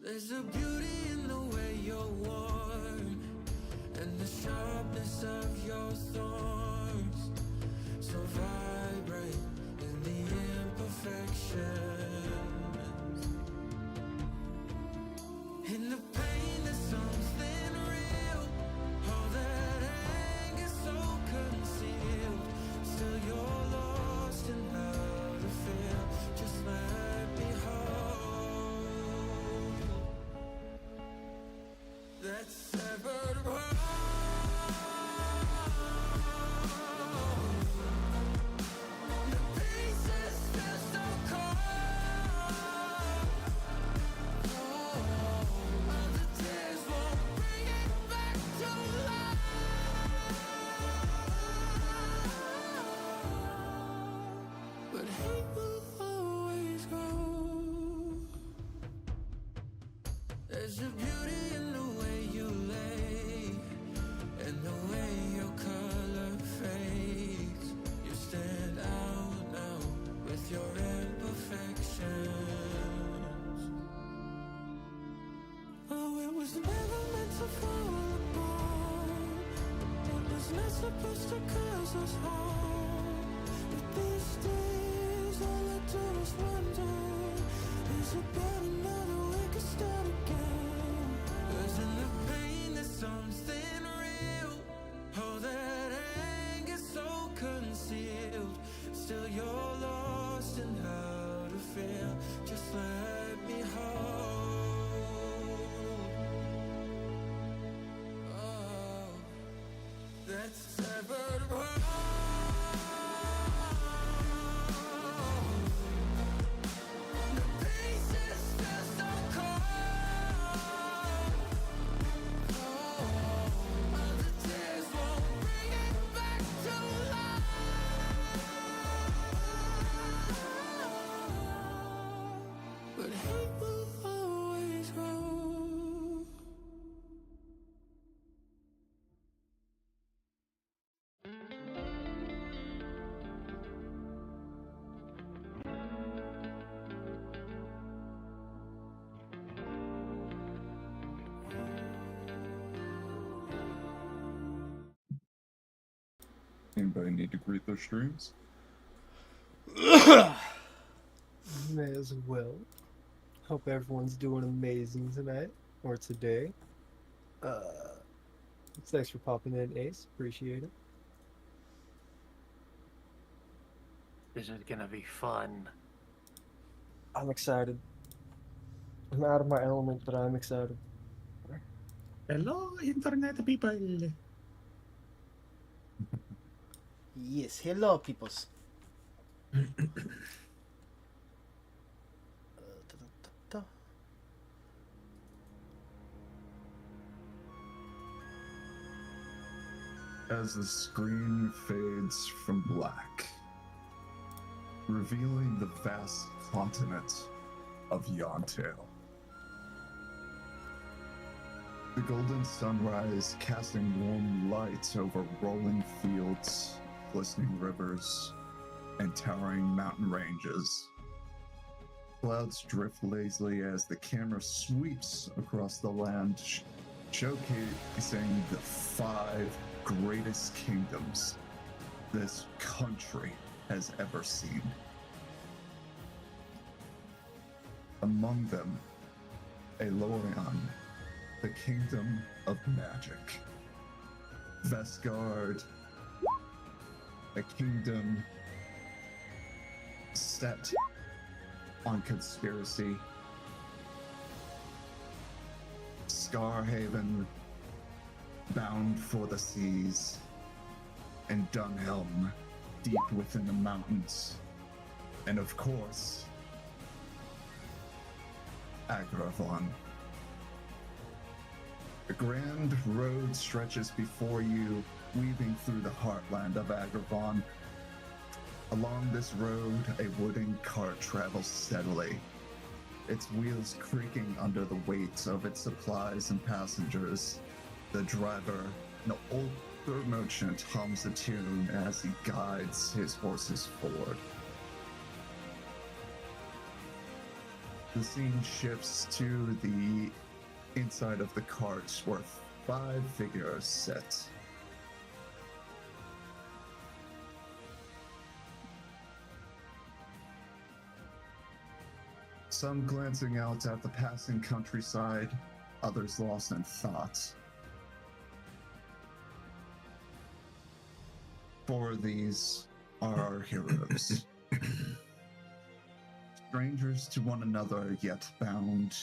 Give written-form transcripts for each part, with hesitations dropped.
There's a beauty in the way you're worn, and the sharpness of your thorns, so vibrant in the imperfections. In the pain there's something real, all that anger so concealed. Still you're lost in how to feel, just let me hold that severed world. The pieces feel so cold. All the tears won't bring it back to life. But hate will always grow. There's a beauty in the way you lay, and the way your color fades. You stand out now with your imperfections. Oh, it was never meant to fall apart. It was not supposed to cause us harm. But these days, all I do is wonder, is it better now that we can start again? 'Cause in the pain there's something real, all that anger so concealed. Still you're lost in how to feel, just let me hold. Oh, that's severed world. The pieces feel so cold. All the tears won't bring it back to life. But hate will always grow. Anybody need to greet their streams? May as well. Hope everyone's doing amazing tonight or today. Thanks for popping in, Ace. Appreciate it. This is gonna be fun. I'm excited. I'm out of my element, but I'm excited. Hello, internet people. Yes, hello, peoples. As the screen fades from black, revealing the vast continent of Yontail. The golden sunrise casting warm light over rolling fields, glistening rivers, and towering mountain ranges. Clouds drift lazily as the camera sweeps across the land, showcasing the 5 greatest kingdoms this country has ever seen. Among them, Elorion, the kingdom of magic. Vestgard, a kingdom set on conspiracy. Scarhaven, bound for the seas. And Dunhelm, deep within the mountains. And of course, Agravon. A grand road stretches before you, weaving through the heartland of Agravon. Along this road, a wooden cart travels steadily, its wheels creaking under the weight of its supplies and passengers. The driver, an older merchant, hums a tune as he guides his horses forward. The scene shifts to the inside of the cart where 5 figures sit. Some glancing out at the passing countryside, others lost in thought. 4 of these are our heroes. Strangers to one another, yet bound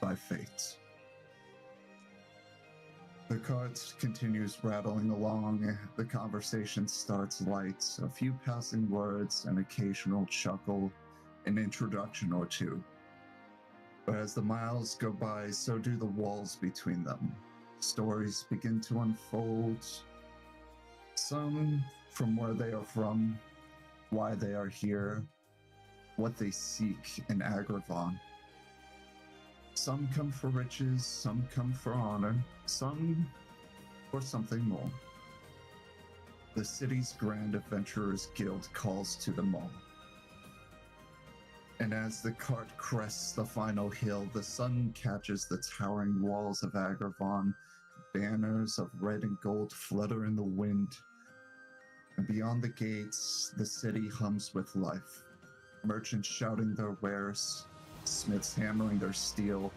by fate. The cart continues rattling along. The conversation starts light, a few passing words, an occasional chuckle, an introduction or two. But as the miles go by, so do the walls between them. Stories begin to unfold. Some from where they are from, why they are here, what they seek in Agrivon. Some come for riches, some come for honor, some for something more. The city's Grand Adventurers Guild calls to them all. And as the cart crests the final hill, the sun catches the towering walls of Agrivon. Banners of red and gold flutter in the wind. And beyond the gates, the city hums with life. Merchants shouting their wares, smiths hammering their steel.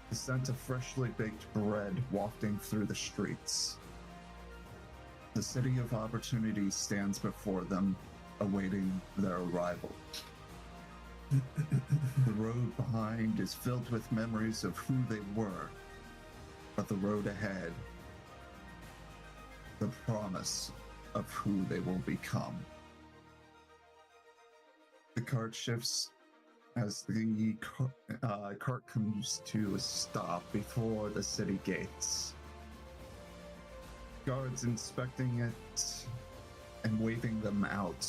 The scent of freshly baked bread wafting through the streets. The city of opportunity stands before them, awaiting their arrival. The road behind is filled with memories of who they were, but the road ahead, the promise of who they will become. The cart shifts as the cart comes to a stop before the city gates. Guards inspecting it and waving them out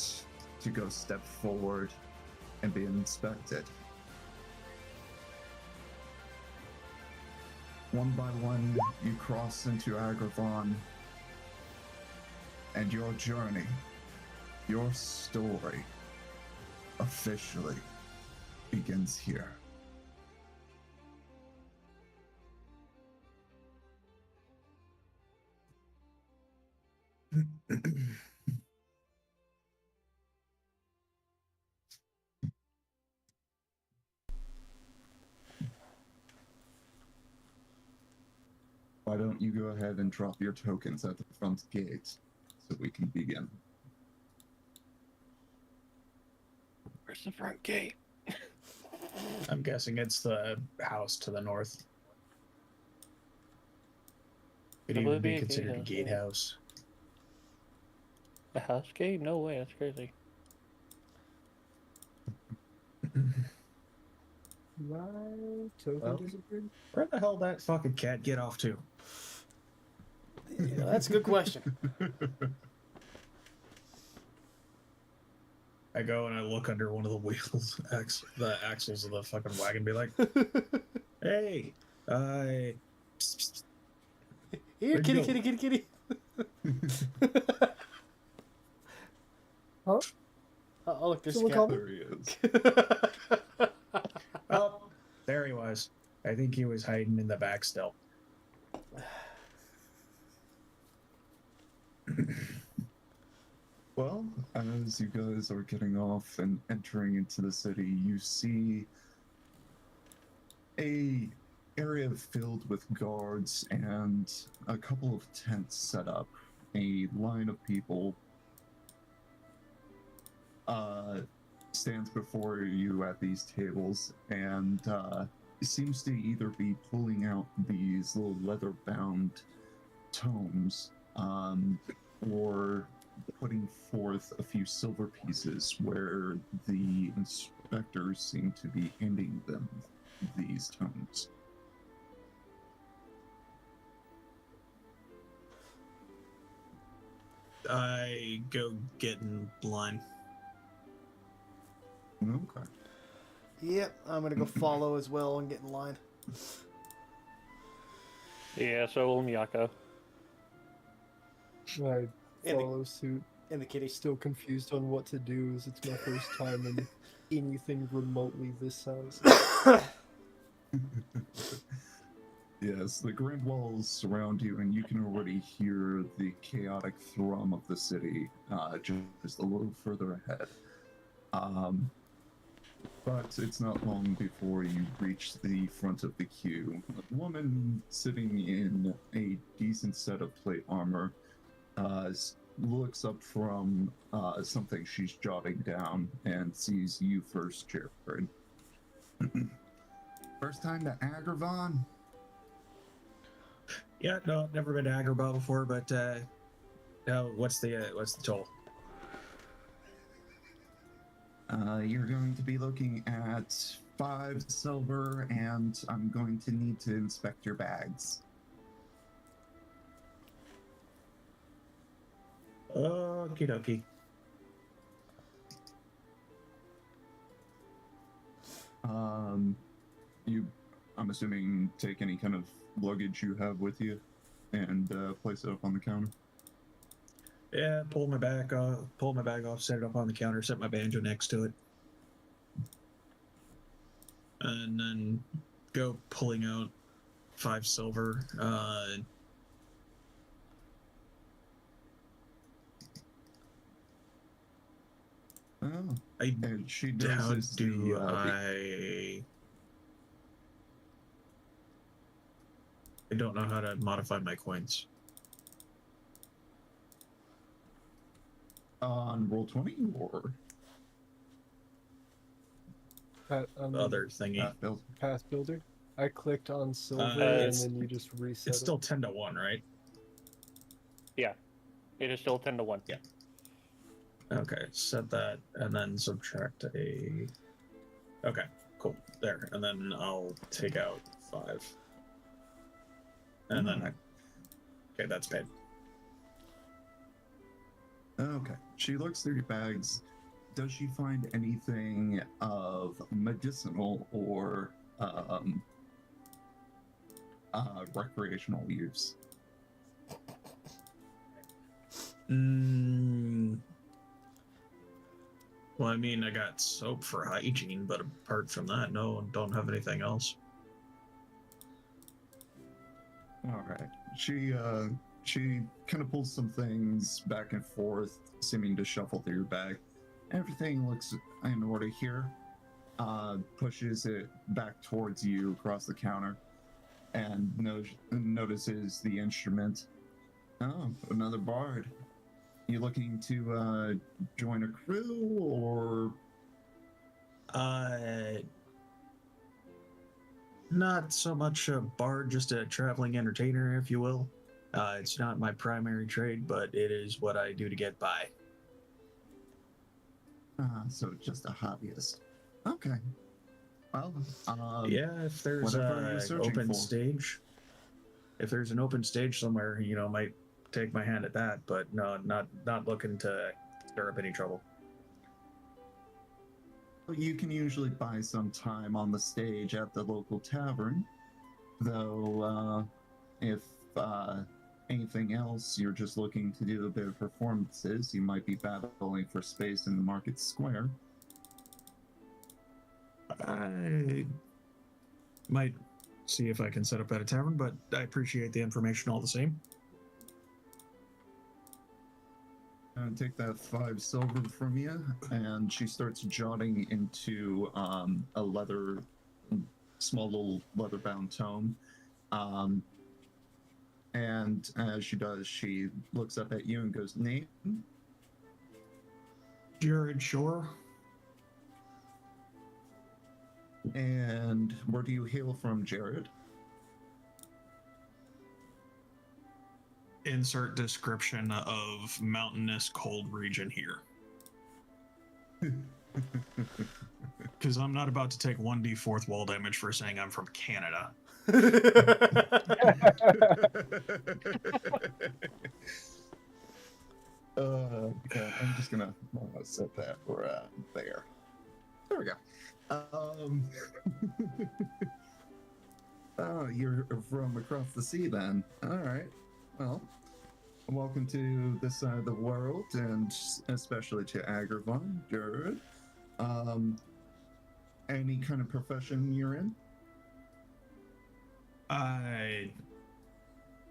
to go step forward and be inspected. One by one, you cross into Agrivon, and your journey, your story, officially begins here. Why don't you go ahead and drop your tokens at the front gate so we can begin? Where's the front gate? I'm guessing it's the house to the north. Could That even would be be a considered a gatehouse, gatehouse. A house gate? No way, that's crazy. My token Well. disappeared. Where the hell that fucking cat get off to? Yeah, that's a good question. I go and I look under one of the wheels, the axles of the fucking wagon, be like, "Hey, psst, psst, Here, Where'd kitty, you go? kitty, kitty, kitty. Huh? Oh, look, there's a Someone cat. called me? There he is. oh, there he was. I think he was hiding in the back still." Well, as you guys are getting off and entering into the city, you see a area filled with guards and a couple of tents set up. A line of people stands before you at these tables and seems to either be pulling out these little leather-bound tomes or putting forth a few silver pieces where the inspectors seem to be handing them these tomes. I go get in line. Okay. Yep, I'm gonna go follow as well and get in line. Yeah, so will Miyako. I And the- follow suit. And the kitty. Still confused on what to do as it's my first time in anything remotely this size. Yes, the grand walls surround you, and you can already hear the chaotic thrum of the city just a little further ahead. Um, but it's not long before you reach the front of the queue. A woman sitting in a decent set of plate armor looks up from something she's jotting down and sees you first, Jared. First time to Agrabah? Yeah, no, never been to Agrabah before, but now what's the toll? You're going to be looking at 5 silver, and I'm going to need to inspect your bags. Okie dokie. I'm assuming take any kind of luggage you have with you and place it up on the counter. Yeah, pull my bag off, set it up on the counter, set my banjo next to it. And then go pulling out 5 silver. Oh, I and she how does do I don't know how to modify my coins. on roll 20 or Other thingy. Bill? Path Builder. I clicked on silver and it's- then you just reset It's still 10 to 1, right? Yeah. It is still 10 to 1. Yeah. Okay, set that and then subtract a. Okay, cool. There, and then I'll take out 5. And then. Alright. Okay, that's paid. Okay. She looks through your bags. Does she find anything of medicinal or recreational use? Well, I mean, I got soap for hygiene, but apart from that, no, don't have anything else. All right. She kind of pulls some things back and forth, seeming to shuffle through your bag. Everything looks in order here. Pushes it back towards you across the counter, and notices the instrument. Oh, another bard. You looking to join a crew or? Not so much a bard, just a traveling entertainer, if you will. It's not my primary trade, but it is what I do to get by. So just a hobbyist. Okay. Well, Yeah, if there's whatever you're an searching open for. stage, if there's an open stage somewhere, might take my hand at that. But no, not looking to stir up any trouble. You can usually buy some time on the stage at the local tavern, though if anything else, you're just looking to do a bit of performances, you might be battling for space in the market square. I might see if I can set up at a tavern, but I appreciate the information all the same. Take that 5 silver from you, and she starts jotting into a small little leather-bound tome. And as she does, she looks up at you and goes, "Name?" Jared Shore. And where do you hail from, Jared? Insert description of mountainous cold region here. Because I'm not about to take 1d fourth wall damage for saying I'm from Canada. Okay, I'm just gonna set that right there. There we go. Oh, you're from across the sea then. All right. Well, welcome to this side of the world, and especially to Agrabah, Jared. Any kind of profession you're in? I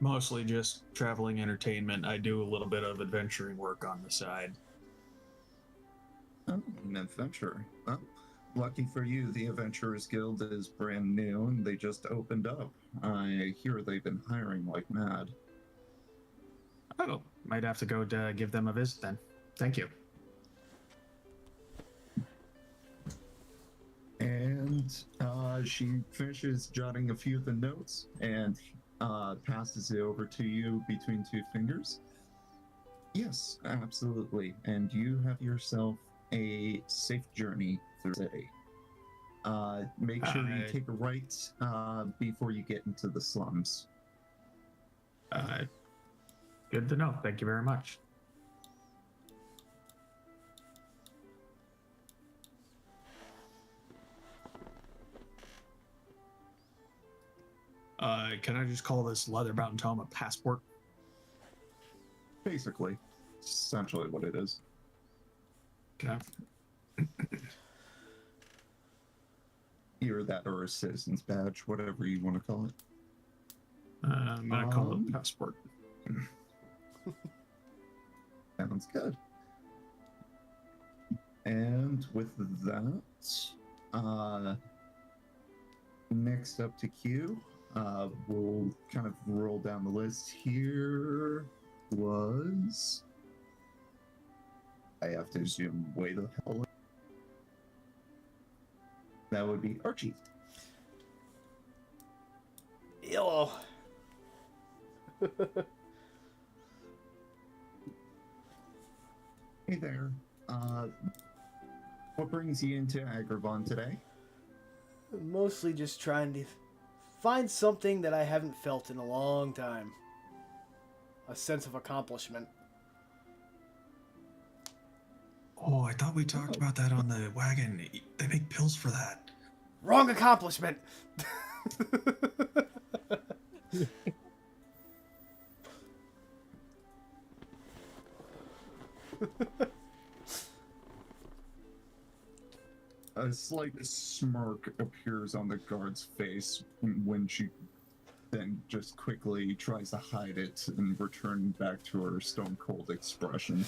mostly just traveling entertainment. I do a little bit of adventuring work on the side. Oh, an adventure. Well, lucky for you, the Adventurers Guild is brand new and they just opened up. I hear they've been hiring like mad. Oh, might have to go to give them a visit then. Thank you. And she finishes jotting a few of the notes and passes it over to you between two fingers. Yes, absolutely. And you have yourself a safe journey through the city. Make sure you take a right before you get into the slums. Good to know. Thank you very much. Can I just call this leather-bound tome a passport? Basically, essentially what it is. Okay. Either that or a citizen's badge, whatever you want to call it. I'm gonna call it a passport. Sounds good. And with that, next up to Q, we'll kind of roll down the list here. Was I have to zoom way the hell? That would be Archie. Hello. Hey there. What brings you into Agrabah today? Mostly just trying to find something that I haven't felt in a long time. A sense of accomplishment. Oh, I thought we talked about that on the wagon. They make pills for that. Wrong accomplishment! A slight smirk appears on the guard's face when she then just quickly tries to hide it and return back to her stone cold expression.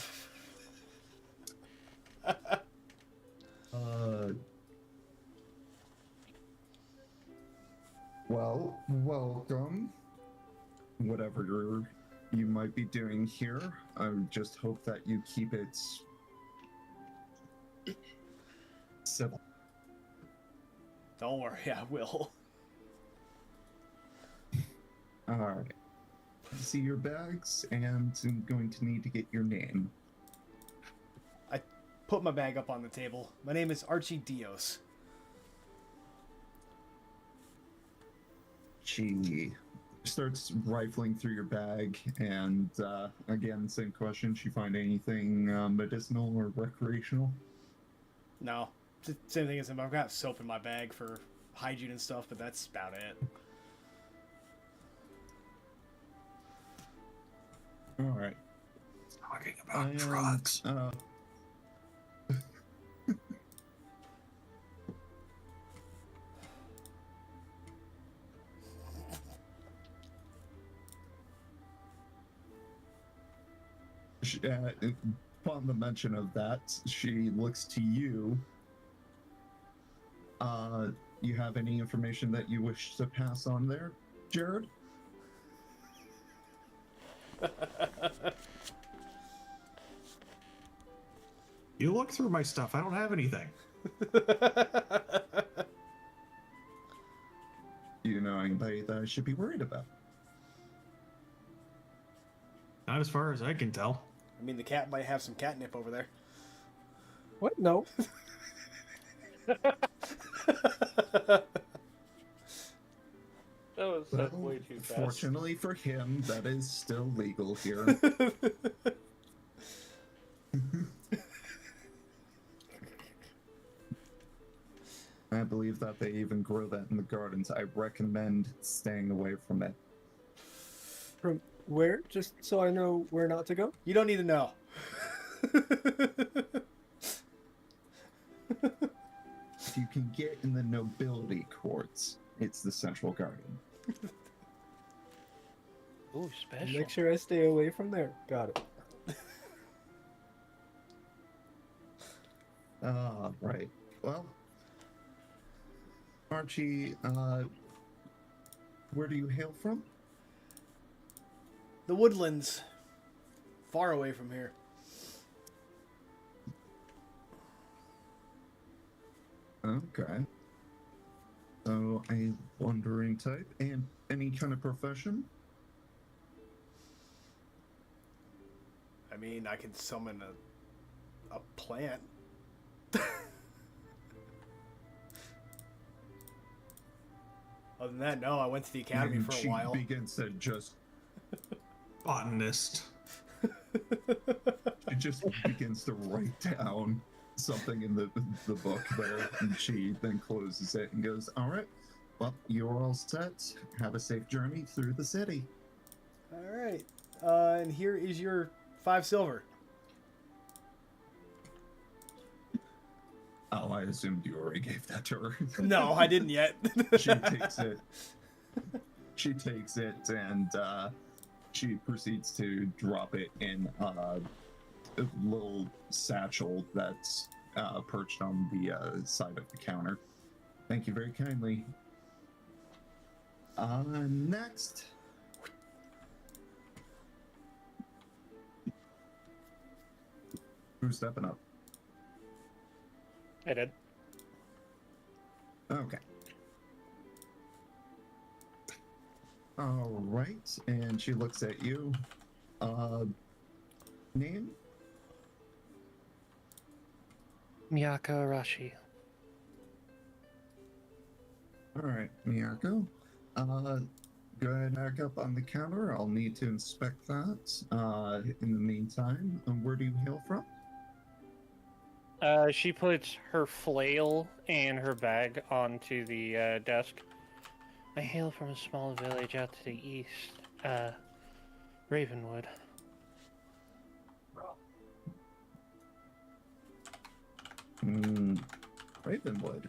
Well, welcome. Whatever you might be doing here, I just hope that you keep it civil. Don't worry, I will. Alright. See your bags, and I'm going to need to get your name. I put my bag up on the table. My name is Archie Dios. She starts rifling through your bag, and again, same question. She find anything medicinal or recreational? No. Same thing as him. I've got soap in my bag for hygiene and stuff, but that's about it. All right. Talking about drugs. Upon the mention of that, she looks to you. You have any information that you wish to pass on there, Jared? You look through my stuff. I don't have anything. Do you know anybody that I should be worried about? Not as far as I can tell. I mean, the cat might have some catnip over there. What? No. That was said way too fast. Fortunately for him, that is still legal here. I believe that they even grow that in the gardens. I recommend staying away from it. From where? Just so I know where not to go? You don't need to know. If you can get in the nobility courts, it's the Central Garden. Ooh, special. Make sure I stay away from there. Got it. Right. Well, Archie, where do you hail from? The woodlands. Far away from here. Okay. So, a wandering type. And any kind of profession? I mean, I can summon a plant. Other than that, no, I went to the academy And for a she while. begins to just Botanist. She just begins to write down something in the book there, and she then closes it and goes, "All right, well, you're all set. Have a safe journey through the city." All right. And here is your 5 silver. Oh, I assumed you already gave that to her. No, I didn't yet. She takes it. She takes it and she proceeds to drop it in a little satchel that's perched on the side of the counter. Thank you very kindly. Next. Who's stepping up? I did. Okay. All right, and she looks at you. Name? Miyako Arashi. All right, Miyako. Go ahead and back up on the counter. I'll need to inspect that. In the meantime, where do you hail from? She puts her flail and her bag onto the desk. I hail from a small village out to the east, Ravenwood. Ravenwood.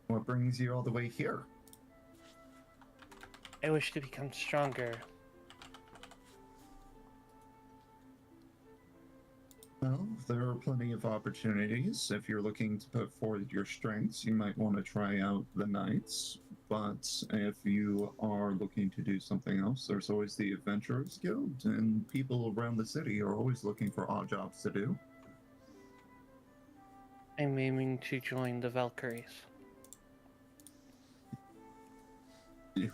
What brings you all the way here? I wish to become stronger. Well, there are plenty of opportunities. If you're looking to put forward your strengths, you might want to try out the Knights. But if you are looking to do something else, there's always the Adventurers Guild, and people around the city are always looking for odd jobs to do. I'm aiming to join the Valkyries.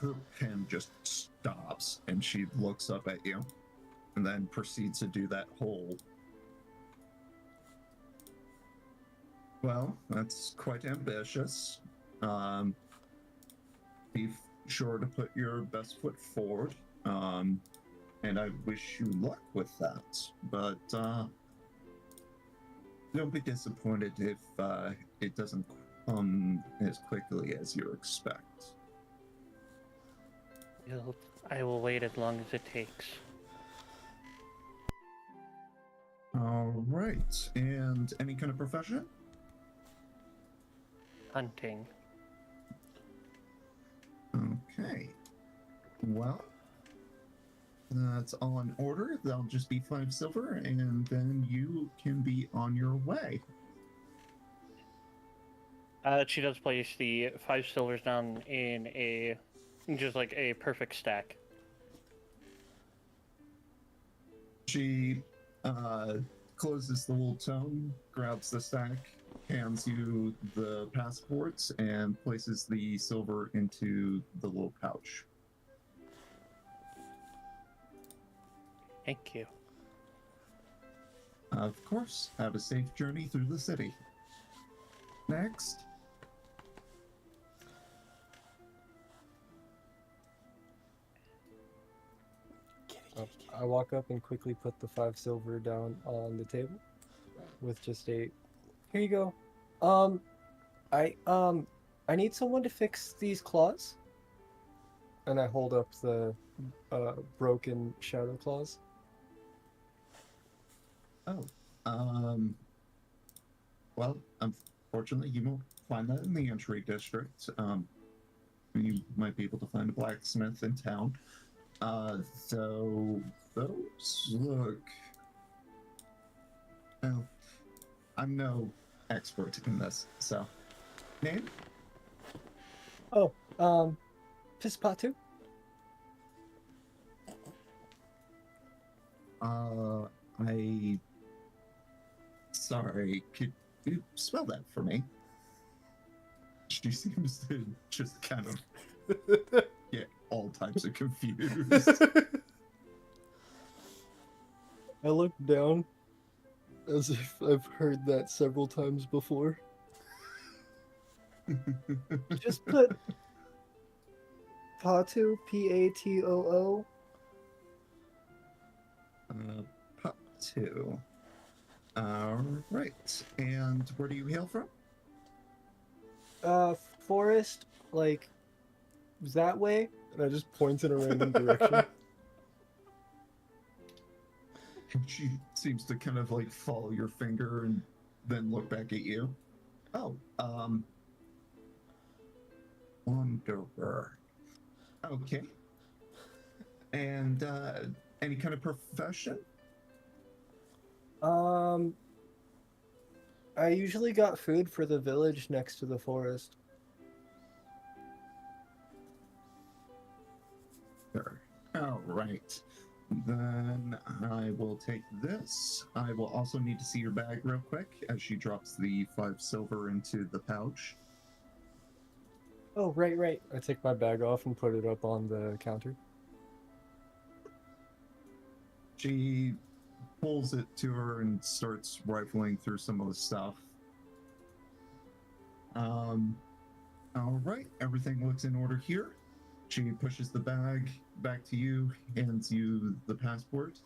Her pen just stops, and she looks up at you, and then proceeds to do that whole. Well, that's quite ambitious. Be sure to put your best foot forward. And I wish you luck with that. But don't be disappointed if it doesn't come as quickly as you expect. I will wait as long as it takes. All right. And any kind of profession? Hunting. Okay. Well, that's all in order. That'll just be 5 silver, and then you can be on your way. She does place the 5 silvers down in just like a perfect stack. She closes the little tome, grabs the stack, hands you the passports, and places the silver into the little pouch. Thank you. Of course, have a safe journey through the city. Next. I walk up and quickly put the 5 silver down on the table with just a, here you go. I need someone to fix these claws. And I hold up the broken shadow claws. Oh, well, Fortunately, you won't find that in the entry district. You might be able to find a blacksmith in town. So those look. Well, I'm no expert in this, so. Name? Oh, Pispatu? I. Sorry, could you spell that for me? She seems to just kind of get all types of confused. I look down as if I've heard that several times before. Just put Patu, Patoo. Pop 2. Right. And where do you hail from? Forest, like, that way. And I just point in a random direction. She seems to kind of like follow your finger and then look back at you. Oh, Wanderer. Okay. And any kind of profession? I usually got food for the village next to the forest. Sure. All right. Then I will take this. I will also need to see your bag real quick as she drops the 5 silver into the pouch. Oh, right. I take my bag off and put it up on the counter. She pulls it to her and starts rifling through some of the stuff. All right, everything looks in order here. She pushes the bag back to you, hands you the passport.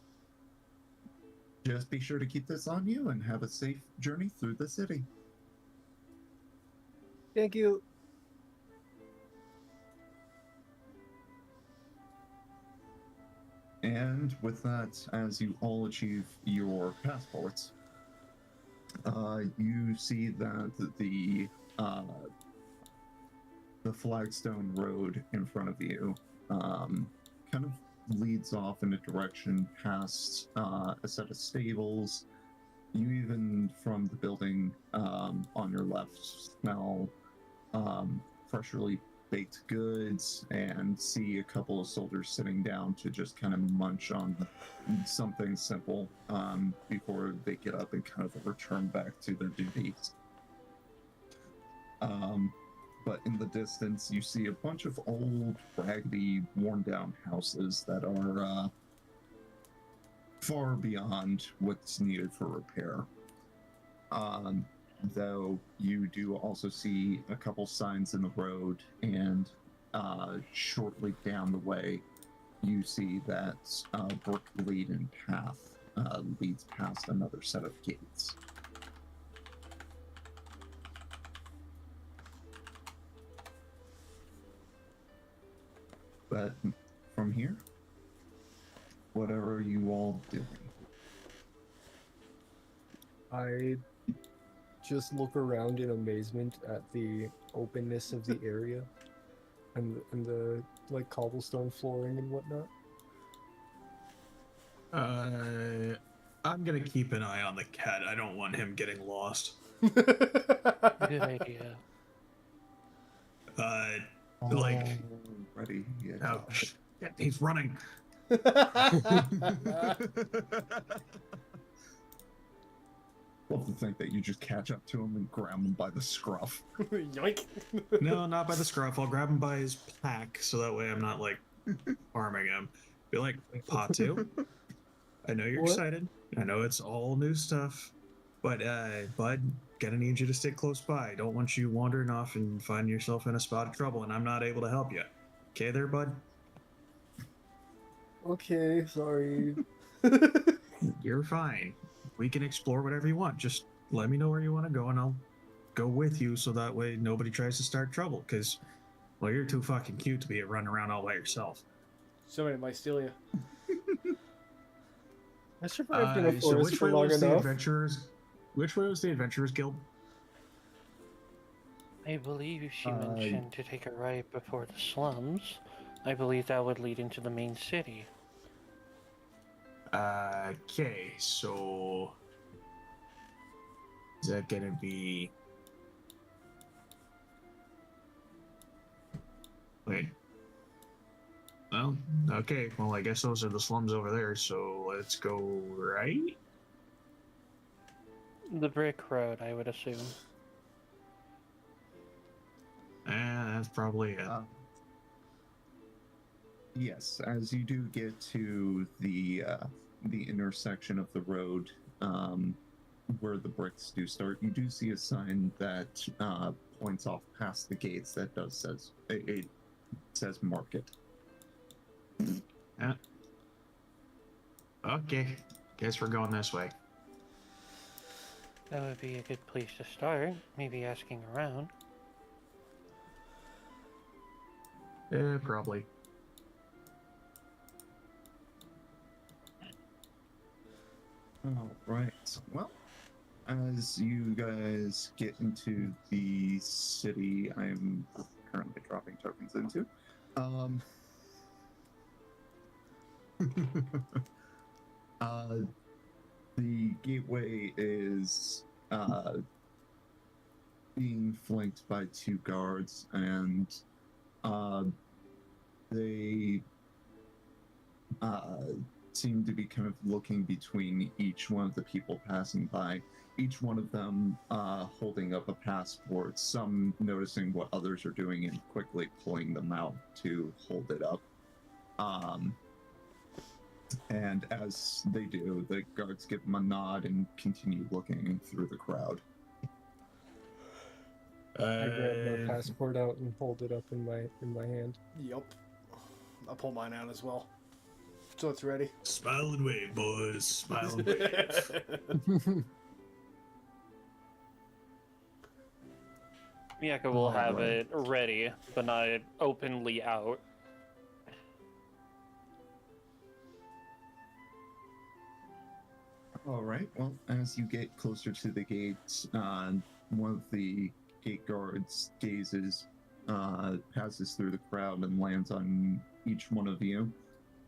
Just be sure to keep this on you and have a safe journey through the city. Thank you. And with that, as you all achieve your passports, you see that the flagstone road in front of you kind of leads off in a direction past a set of stables. You even, from the building on your left, smell freshly baked goods and see a couple of soldiers sitting down to just kind of munch on something simple before they get up and kind of return back to their duties. But in the distance, you see a bunch of old, raggedy, worn-down houses that are far beyond what's needed for repair. Though you do also see a couple signs in the road, and shortly down the way, you see that brick-laden path leads past another set of gates. But from here, whatever you all doing? I just look around in amazement at the openness of the area and the like cobblestone flooring and whatnot. I'm gonna keep an eye on the cat. I don't want him getting lost. Good idea. Like, Ready? Yeah. oh shit, he's running. Love to think that you just catch up to him and grab him by the scruff. Yoink. No, not by the scruff. I'll grab him by his pack, so that way I'm not like harming him. Be like, Patu, I know you're What? excited. I know it's all new stuff, but bud, gonna need you to stay close by. Don't want you wandering off and find yourself in a spot of trouble, and I'm not able to help you. Okay, there, bud. Okay, sorry. You're fine. We can explore whatever you want. Just let me know where you want to go, and I'll go with you, so that way nobody tries to start trouble. Because, well, you're too fucking cute to be running around all by yourself. Somebody might steal you. I survived in a So forest which for way long was the enough. adventurers? Which way was the Adventurers Guild? I believe she Uh, mentioned to take a right before the slums. I believe that would lead into the main city. Okay, so is that gonna be? Wait. Well, okay. Well, I guess those are the slums over there. So let's go right. The brick road, I would assume. That's probably it. Yes, as you do get to the intersection of the road, where the bricks do start, you do see a sign that points off past the gates that does it says market. Yeah. Okay. Guess we're going this way. That would be a good place to start. Maybe asking around. Probably. All right. Well, as you guys get into the city, I'm currently dropping tokens into. The gateway is being flanked by two guards, and they seem to be kind of looking between each one of the people passing by, each one of them holding up a passport, some noticing what others are doing and quickly pulling them out to hold it up. And as they do, the guards give them a nod and continue looking through the crowd. I grab my passport out and hold it up in my hand. Yup. I'll pull mine out as well. So it's ready. Smile and wave, boys. Smile and wave. Miyako will have Alright. it ready, but not openly out. All right. Well, as you get closer to the gate, one of the gate guards gazes, passes through the crowd and lands on each one of you,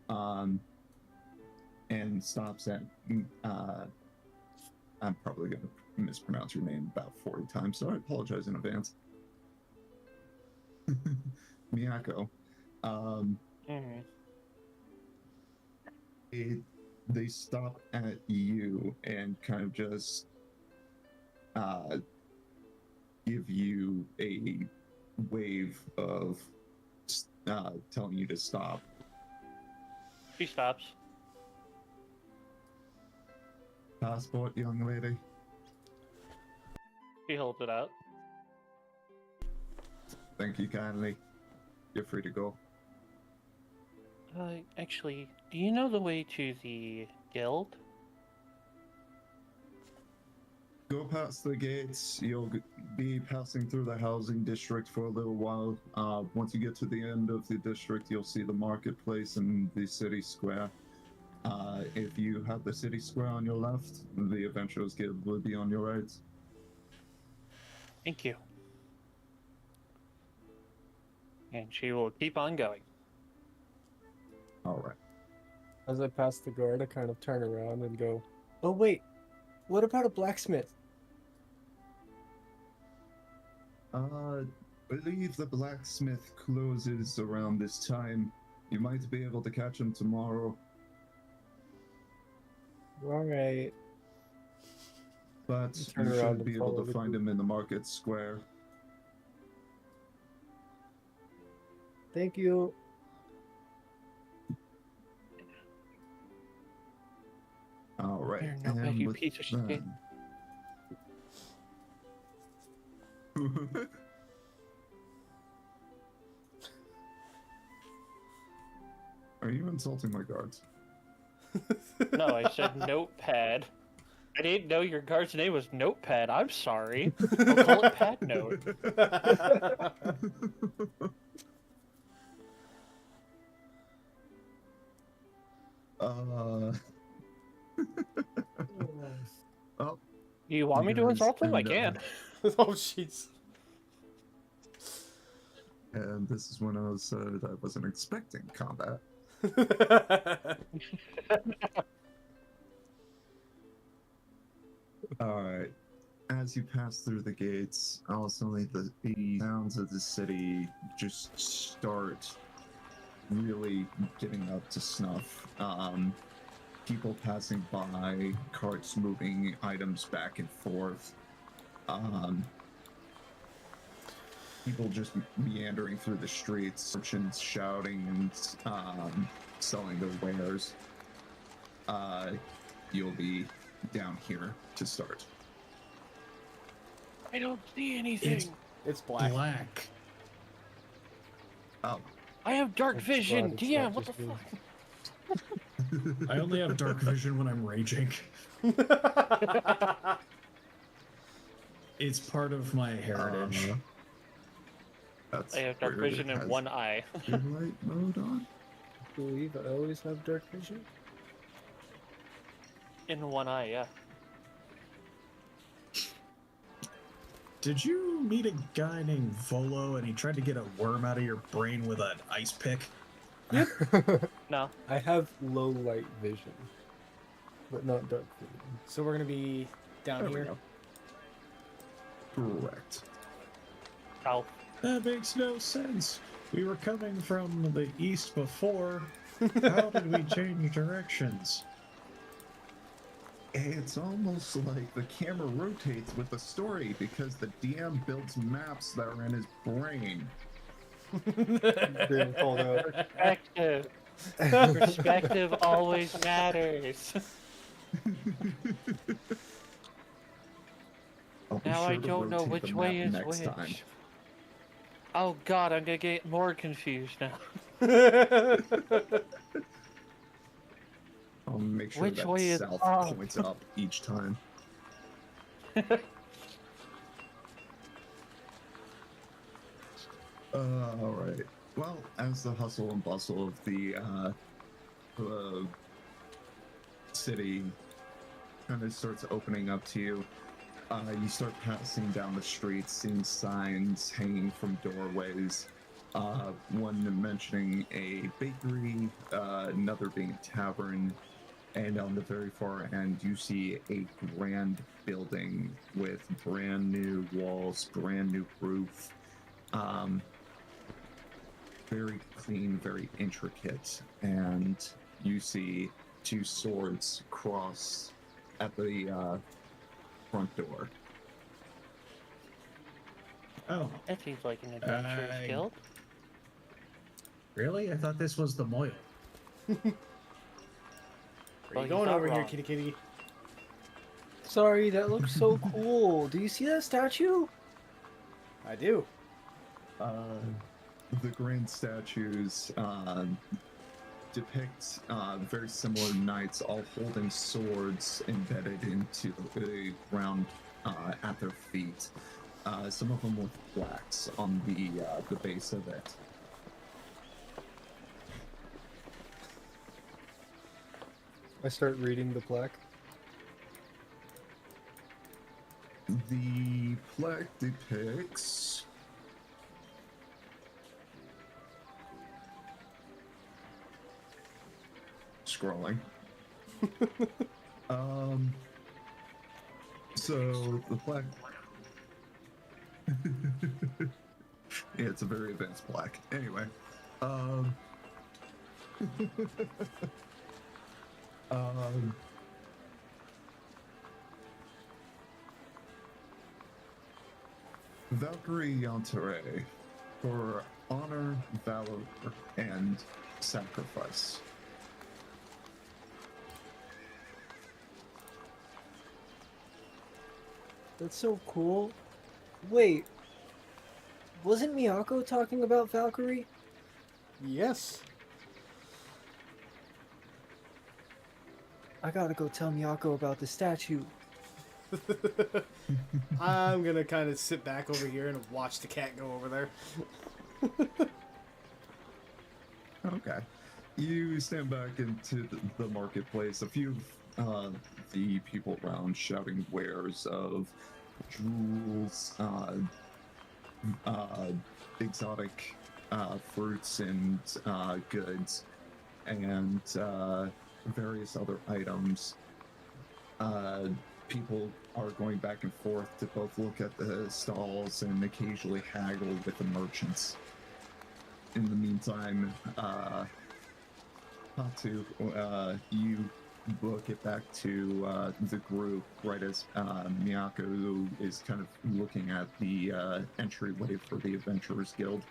and stops at. I'm probably going to mispronounce your name about 40 times, so I apologize in advance. Miyako. They stop at you and kind of just give you a wave of telling you to stop. She stops. Passport, young lady. She holds it out. Thank you kindly. You're free to go. Actually, do you know the way to the guild? Go past the gates. You'll be passing through the housing district for a little while. Once you get to the end of the district, you'll see the marketplace and the city square. If you have the city square on your left, the Adventurers Guild will be on your right. Thank you. And she will keep on going. All right. As I pass the guard, I kind of turn around and go, "Oh wait, what about a blacksmith?" Believe the blacksmith closes around this time. You might be able to catch him tomorrow, All right. but Turn you around should and be able follow to the find group. him in the market square. Thank you. All right. There, no way, and you with piece of shit. that- Are you insulting my guards? No, I said notepad. I didn't know your guard's name was Notepad. I'm sorry. I'll call it Pad Note. Oh, You want me to guys insult him? I end up- can. Oh, jeez. And this is when I said I wasn't expecting combat. Alright. As you pass through the gates, all of a sudden the sounds of the city just start really getting up to snuff. People passing by, carts moving items back and forth. People just meandering through the streets, merchants shouting and selling their wares. You'll be down here to start. I don't see anything. It's black. Black. Oh, I have dark That's vision. glad it's DM, not what the just me. fuck? I only have dark vision when I'm raging. It's part of my heritage. That's I have dark weird. vision It in has one eye. dim light mode on. I believe I always have dark vision. In one eye, yeah. Did you meet a guy named Volo and he tried to get a worm out of your brain with an ice pick? No. I have low light vision, but not dark vision. So we're gonna be down There we here. go. Correct. Ow. That makes no sense. We were coming from the east before. How did we change directions? It's almost like the camera rotates with the story because the DM builds maps that are in his brain. Being called out. Perspective. Perspective always matters. I'll be Now sure I to don't know rotate which the way map is next which. time. Oh god, I'm gonna get more confused now. I'll make sure Which that way is south up? points up each time. All right. Well, as the hustle and bustle of the city kind of starts opening up to you, you start passing down the streets, seeing signs hanging from doorways. One mentioning a bakery, another being a tavern, and on the very far end, you see a grand building with brand new walls, brand new roof. Very clean, very intricate, and you see two swords cross at the front door. Oh, That seems like an adventurous guild. really? I thought this was the Moyle. Where Well, you he's going not over here, wrong. kitty kitty? Sorry, that looks so cool. Do you see that statue? I do. The grand statues depict very similar knights, all holding swords embedded into the ground at their feet. Some of them with plaques on the base of it. I start reading the plaque. The plaque depicts scrolling. So the plaque. Yeah, it's a very advanced plaque. Anyway, Valkyrie Yantare for honor, valor, and sacrifice. That's so cool. Wait, wasn't Miyako talking about Valkyrie? Yes. I gotta go tell Miyako about the statue. I'm gonna kind of sit back over here and watch the cat go over there. Okay. You stand back into the marketplace. A few of the people around shouting wares of jewels, exotic fruits and goods and various other items. People are going back and forth to both look at the stalls and occasionally haggle with the merchants. In the meantime, Patu, you book it back to the group right as Miyako is kind of looking at the entryway for the Adventurers Guild.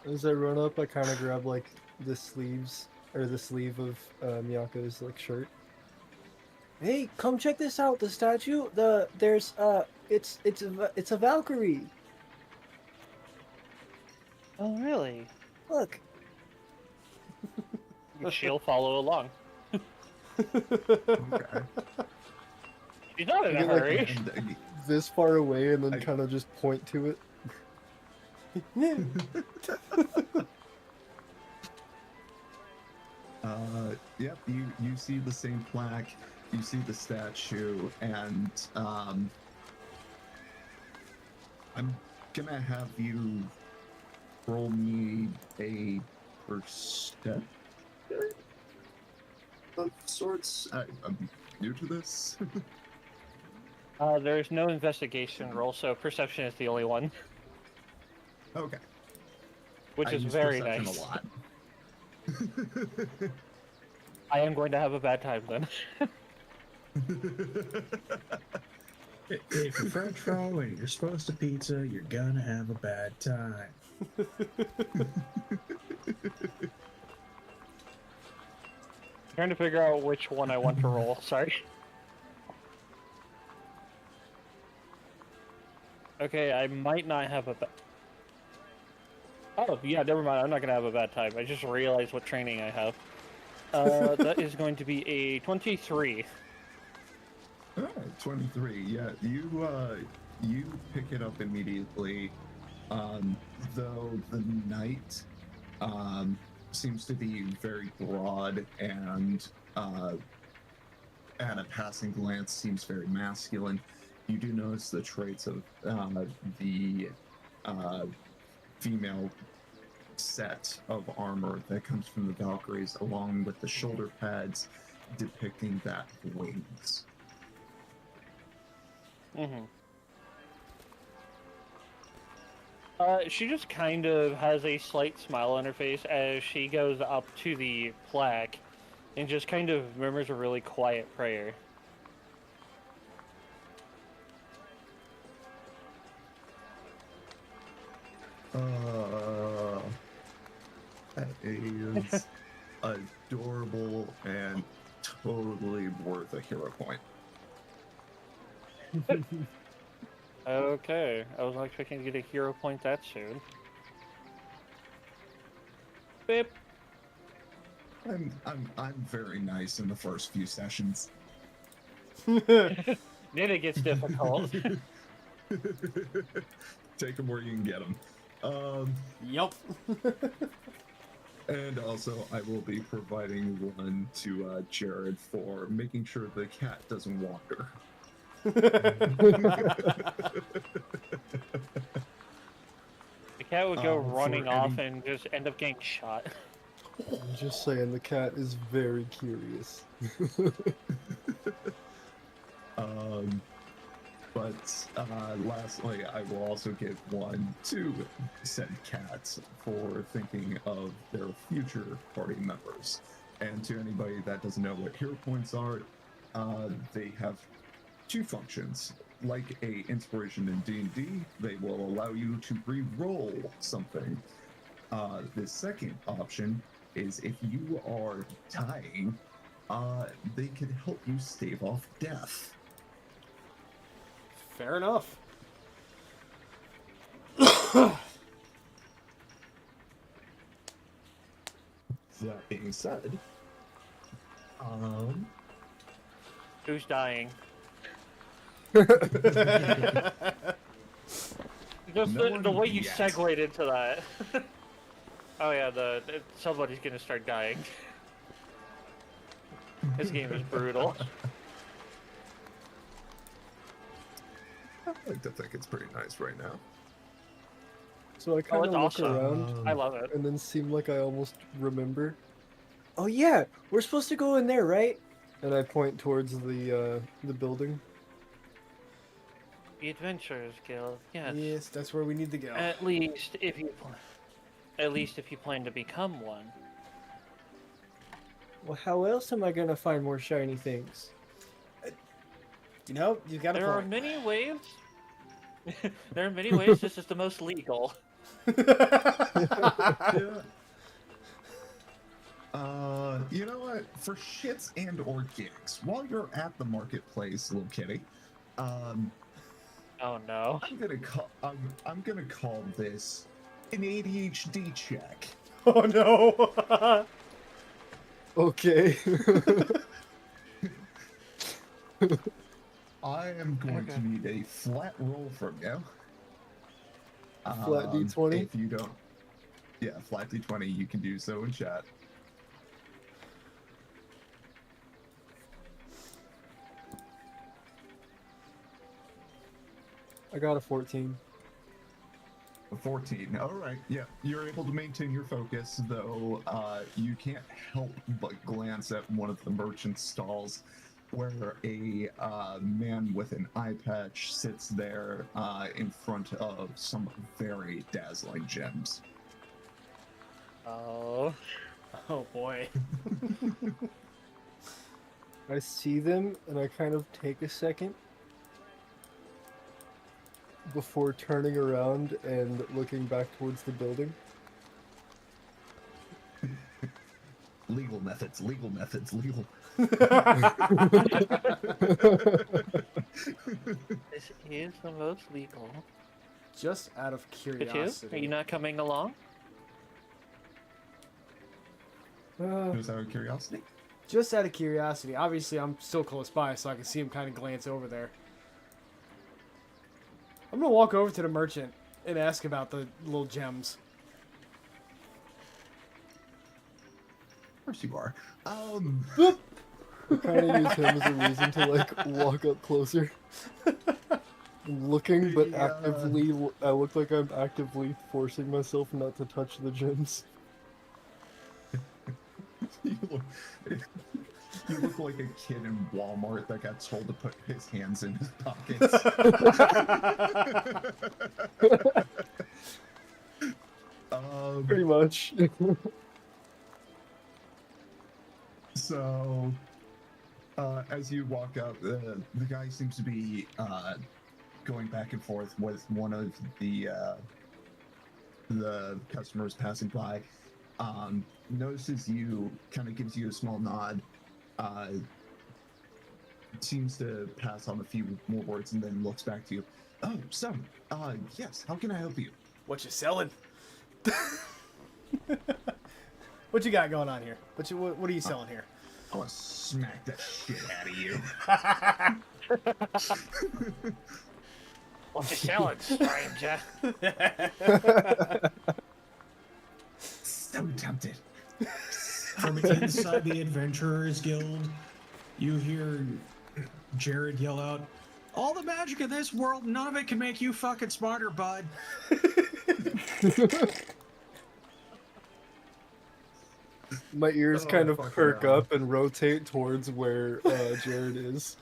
As I run up, I kind of grab like the sleeves or the sleeve of Miyako's like shirt. Hey, come check this out! The statue. It's a Valkyrie. Oh, really? Look. She'll follow along. Okay. She's not in a I get, like, hurry. And, This far away, and then I- kind of just point to it. yep, you see the same plaque, you see the statue, and I'm gonna have you roll me a perception of sorts. I'm new to this. There's no investigation roll, so perception is the only one, Okay. which I is use very perception nice. a lot. I am going to have a bad time then. If you're French fry and you're supposed to pizza, you're gonna have a bad time. Trying to figure out which one I want to roll. Sorry. Okay, I might not have a bad. Oh yeah, never mind. I'm not gonna have a bad time. I just realized what training I have. That is going to be a 23. Oh, 23. Yeah, you pick it up immediately. Though the night seems to be very broad and at a passing glance seems very masculine. You do notice the traits of the female set of armor that comes from the Valkyries, along with the shoulder pads depicting that wings. Mm-hmm. She just kind of has a slight smile on her face as she goes up to the plaque and just kind of murmurs a really quiet prayer. That is adorable and totally worth a hero point. Okay, I was not expecting to get a hero point that soon. Bip. I'm very nice in the first few sessions. Then it gets difficult. Take them where you can get them. Yup. And also, I will be providing one to Jared for making sure the cat doesn't wander. The cat would go For running off any- and just end up getting shot. I'm just saying, the cat is very curious. But lastly, I will also give one to said cats for thinking of their future party members. And to anybody that doesn't know what hero points are, they have two functions. Like a inspiration in D&D, they will allow you to re-roll something. The second option is if you are dying, they can help you stave off death. Fair enough. That being said, Who's dying? No Just the one way you yet. segued into that. Oh yeah, somebody's gonna start dying. This game is brutal. I like to think it's pretty nice right now. So I kind of it's look awesome. around I love it. and then seem like I almost remember. Oh yeah, we're supposed to go in there, right? And I point towards the building. The Adventurers Guild. Yes. Yes, that's where we need to go. At least if you plan to become one. Well, how else am I gonna find more shiny things? You know, you got a There are point. many ways. There are many ways. This is the most legal. You know what? For shits and or gigs, while you're at the marketplace, little kitty, Oh no. I'm gonna call this an ADHD check. Oh no. Okay. I am going to need a flat roll from you. Flat D20? If you don't, yeah, flat D20. You can do so in chat. I got a 14. 14. All right. Yeah, you're able to maintain your focus, though you can't help but glance at one of the merchant stalls where a man with an eye patch sits there in front of some very dazzling gems. Oh. Oh boy. I see them and I kind of take a second before turning around and looking back towards the building. Legal methods, legal methods, legal. This is the most legal. Just out of But you? curiosity. Are you not coming along? Just out of curiosity. Just out of curiosity. Obviously, I'm still close by, so I can see him kind of glance over there. I'm gonna walk over to the merchant and ask about the little gems. Of course you are. I kind of use him as a reason to like walk up closer. I'm looking, but Yeah. actively, I look like I'm actively forcing myself not to touch the gems. You look like a kid in Walmart that got told to put his hands in his pockets. Pretty much. So, as you walk up, the guy seems to be going back and forth with one of the customers passing by. Notices you, kind of gives you a small nod. Seems to pass on a few more words and then looks back to you. Oh, so, yes, how can I help you? What you selling? What you got going on here? What are you selling here? I want to smack the shit out of you. What you selling, stranger? So tempted. From inside the Adventurers Guild, you hear Jared yell out, "All the magic in this world, none of it can make you fucking smarter, bud." My ears Oh, kind of fucking perk hell. up and rotate towards where Jared is.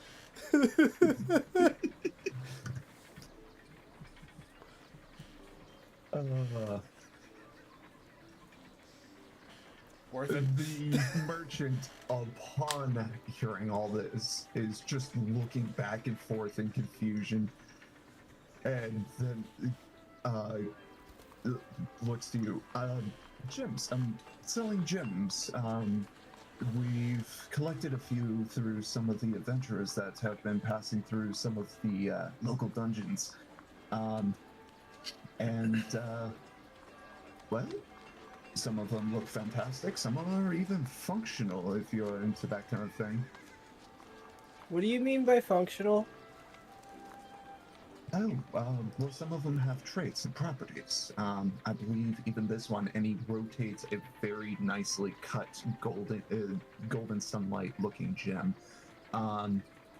Worth it. The merchant, upon hearing all this, is just looking back and forth in confusion, and then looks to you. Gems. I'm selling gems. We've collected a few through some of the adventurers that have been passing through some of the local dungeons. Well, some of them look fantastic. Some of them are even functional if you're into that kind of thing. What do you mean by functional? Oh, well, some of them have traits and properties. I believe even this one, and he rotates a very nicely cut golden sunlight looking gem.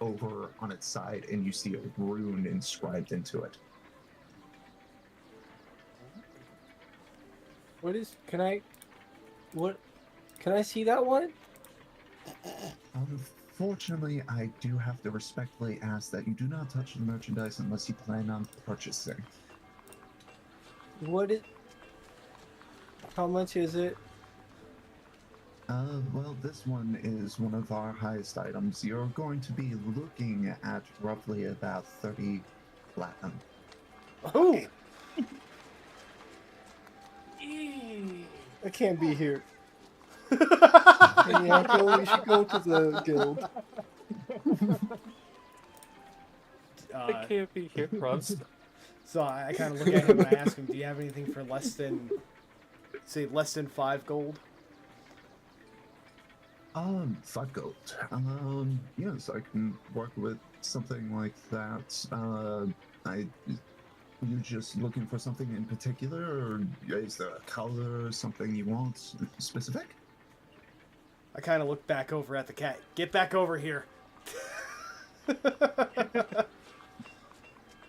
over on its side, and you see a rune inscribed into it. What is? Can I? What? Can I see that one? Unfortunately, I do have to respectfully ask that you do not touch the merchandise unless you plan on purchasing. What is? How much is it? Well, this one is one of our highest items. You're going to be looking at roughly about 30 platinum. Oh, I can't be here. Yeah, we should go to the guild. I can't be here, Bronze. So I kind of look at him and I ask him, "Do you have anything for less than, say, less than 5 gold?" 5 gold. Yes, I can work with something like that. You just looking for something in particular, or is there a color, something you want specific? I kind of look back over at the cat. Get back over here.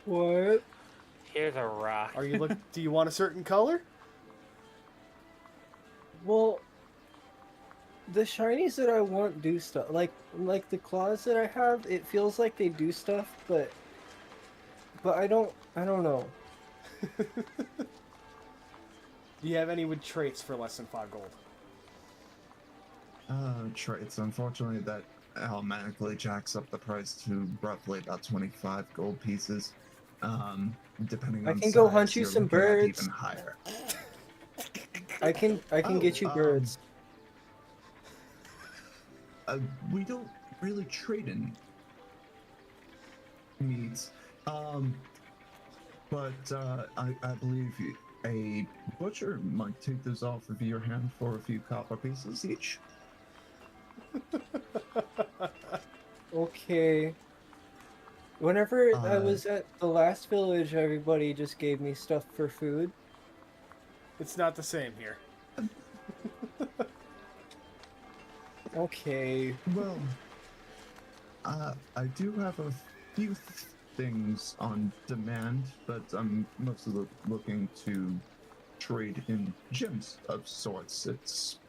What? Here's a rock. Are you Do you want a certain color? Well, the shinies that I want do stuff. Like the claws that I have, it feels like they do stuff, but I don't know. Do you have any with traits for less than 5 gold? Traits. Unfortunately, that automatically jacks up the price to roughly about 25 gold pieces. Depending on I can go size, hunt you you're some looking at birds. even higher. I can get you birds. We don't really trade in meats. But I believe a butcher might take those off of your hand for a few copper pieces each. Okay. Whenever I was at the last village, everybody just gave me stuff for food. It's not the same here. Okay. Well, I do have a few things on demand, but I'm mostly looking to trade in gems of sorts. It's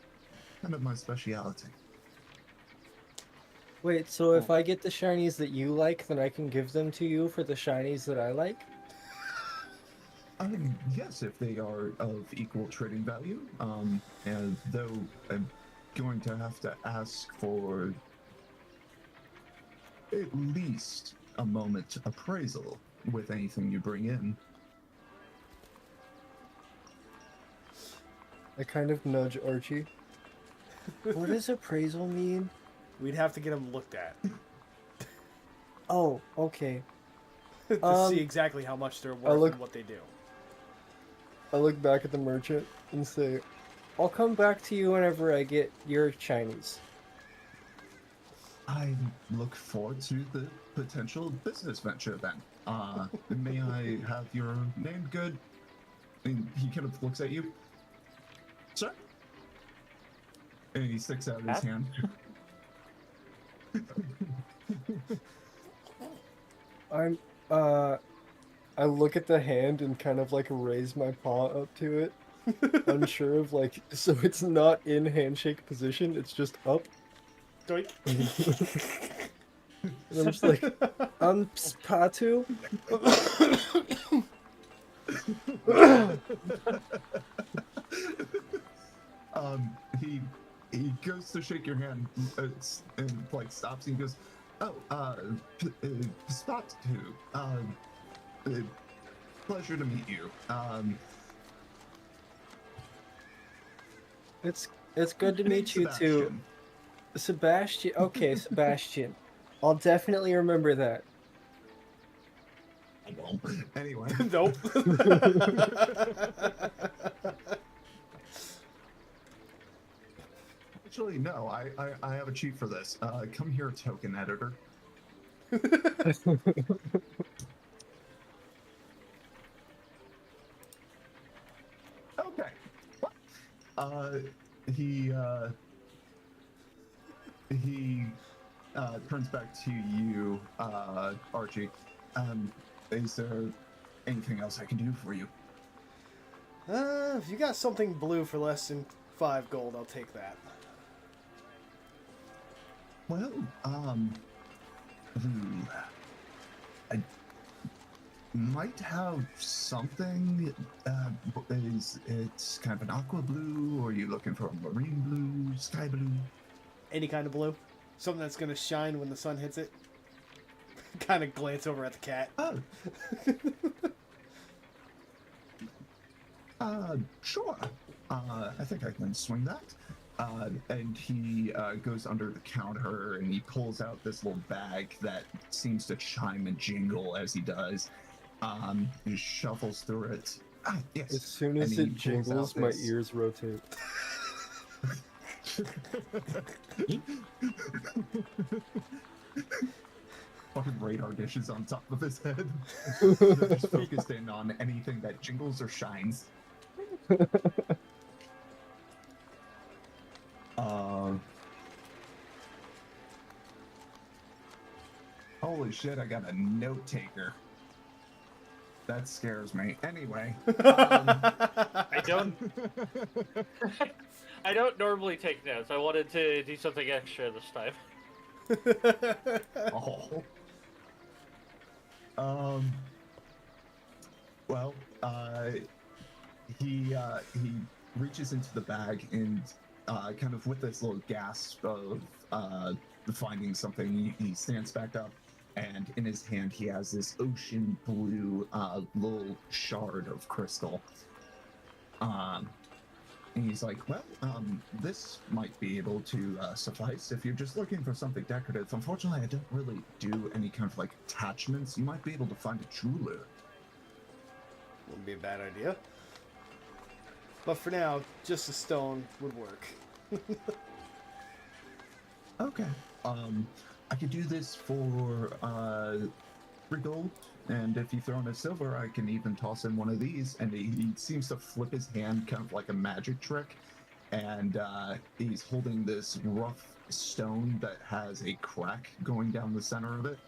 kind of my speciality. Wait, so if I get the shinies that you like, then I can give them to you for the shinies that I like? Yes, if they are of equal trading value. And though I'm going to have to ask for at least a moment appraisal with anything you bring in. I kind of nudge Archie. What does appraisal mean? We'd have to get them looked at Oh, okay. to see exactly how much they're worth and what they do. I look back at the merchant and say, I'll come back to you whenever I get your shinies. I look forward to the potential business venture then. May I have your name? Good. And he kind of looks at you. Sir? And he sticks out his hand. I look at the hand and kind of like raise my paw up to it. Unsure of like, so it's not in handshake position, it's just up. Doink. And I'm just like, I'm Patu. He goes to shake your hand and like stops and he goes, "Oh, Spot 2. Pleasure to meet you. It's good to meet you too. Sebastian. Sebastian. Okay, Sebastian. I'll definitely remember that. I won't. Anyway. Nope. Actually, no. I have a cheat for this. Come here, token editor. Okay. He turns back to you, Archie. Is there anything else I can do for you? If you got something blue for less than 5 gold, I'll take that. Well, I might have something. It's kind of an aqua blue, or are you looking for a marine blue, sky blue? Any kind of blue. Something that's going to shine when the sun hits it. Kind of glance over at the cat. Oh. Sure. I think I can swing that. And he goes under the counter and he pulls out this little bag that seems to chime and jingle as he does. He shuffles through it. Yes. As soon as And it he pulls jingles, out my this- ears rotate. Fucking radar dishes on top of his head. They're just focused in on anything that jingles or shines. Holy shit, I got a note taker. That scares me. Anyway. I don't. I don't normally take notes. I wanted to do something extra this time. Oh. Well, he reaches into the bag and kind of with this little gasp of finding something, he stands back up, and in his hand he has this ocean blue little shard of crystal. And he's like, well, this might be able to suffice if you're just looking for something decorative. Unfortunately, I don't really do any kind of like attachments. You might be able to find a jeweler. Wouldn't be a bad idea. But for now, just a stone would work. Okay. I could do this for 3 gold, and if you throw in a silver, I can even toss in one of these. And he seems to flip his hand, kind of like a magic trick, and he's holding this rough stone that has a crack going down the center of it.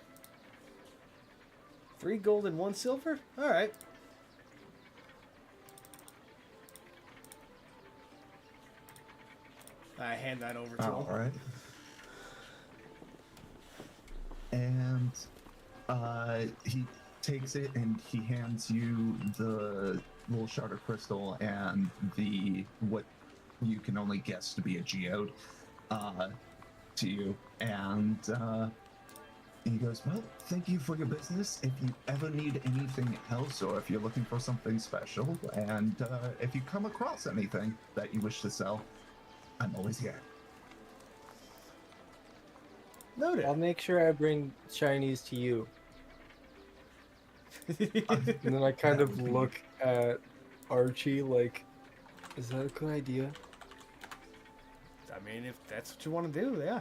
3 gold and 1 silver? Alright. I hand that over to All him. right. And he takes it and he hands you the little shard of crystal and the what you can only guess to be a geode to you. And he goes, well, thank you for your business. If you ever need anything else or if you're looking for something special, and if you come across anything that you wish to sell, I'm always here. Noted. I'll make sure I bring Chinese to you. And then I kind That of would be- look at Archie like, is that a good idea? I mean, if that's what you want to do, yeah.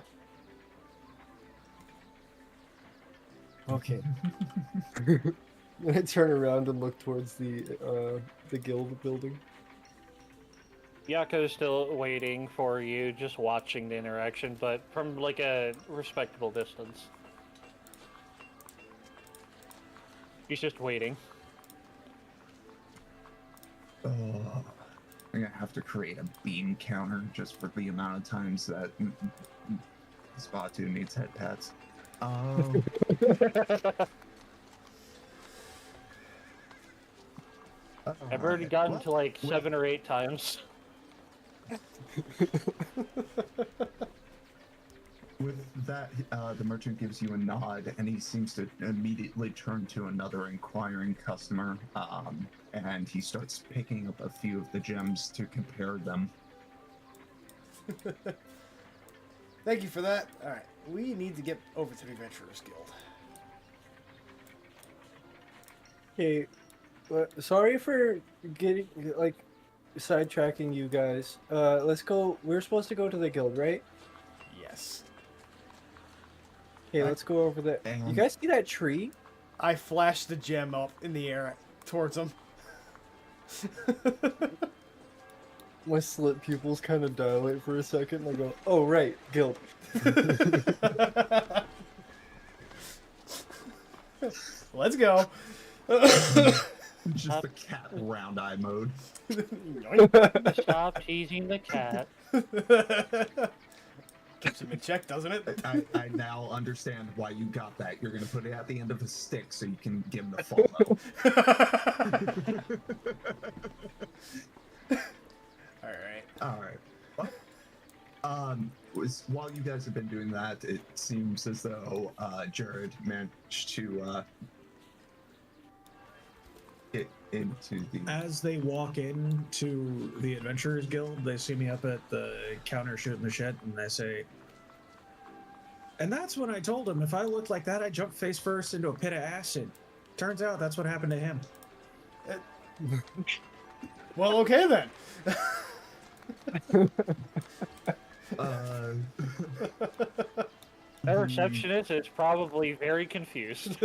Okay. Then I turn around and look towards the guild building. Yako's still waiting for you, just watching the interaction, but from like a respectable distance. He's just waiting. Oh, I'm gonna have to create a beam counter just for the amount of times that Spatu needs head pats. I've already gotten well, to like well- 7 or 8 times. With that, the merchant gives you a nod, and he seems to immediately turn to another inquiring customer, and he starts picking up a few of the gems to compare them. Thank you for that. Alright, we need to get over to the Adventurers Guild. Okay, sorry for getting like sidetracking you guys. Let's go. We're supposed to go to the guild, right? Yes. Okay, let's go over there. You And- guys see that tree? I flash the gem up in the air towards him. My slit pupils kind of dilate for a second, and I go, "Oh right, guild." Let's go. Just the cat round eye mode. Stop teasing the cat. Keeps him in check, doesn't it? I now understand why you got that. You're gonna put it at the end of a stick so you can give him the follow. All right. All right. While you guys have been doing that, it seems as though Jared managed to get into the. As they walk into the Adventurers Guild, they see me up at the counter shooting the shit, and they say, and that's when I told him if I looked like that, I'd jump face first into a pit of acid. Turns out that's what happened to him. Well, okay then. That receptionist is probably very confused.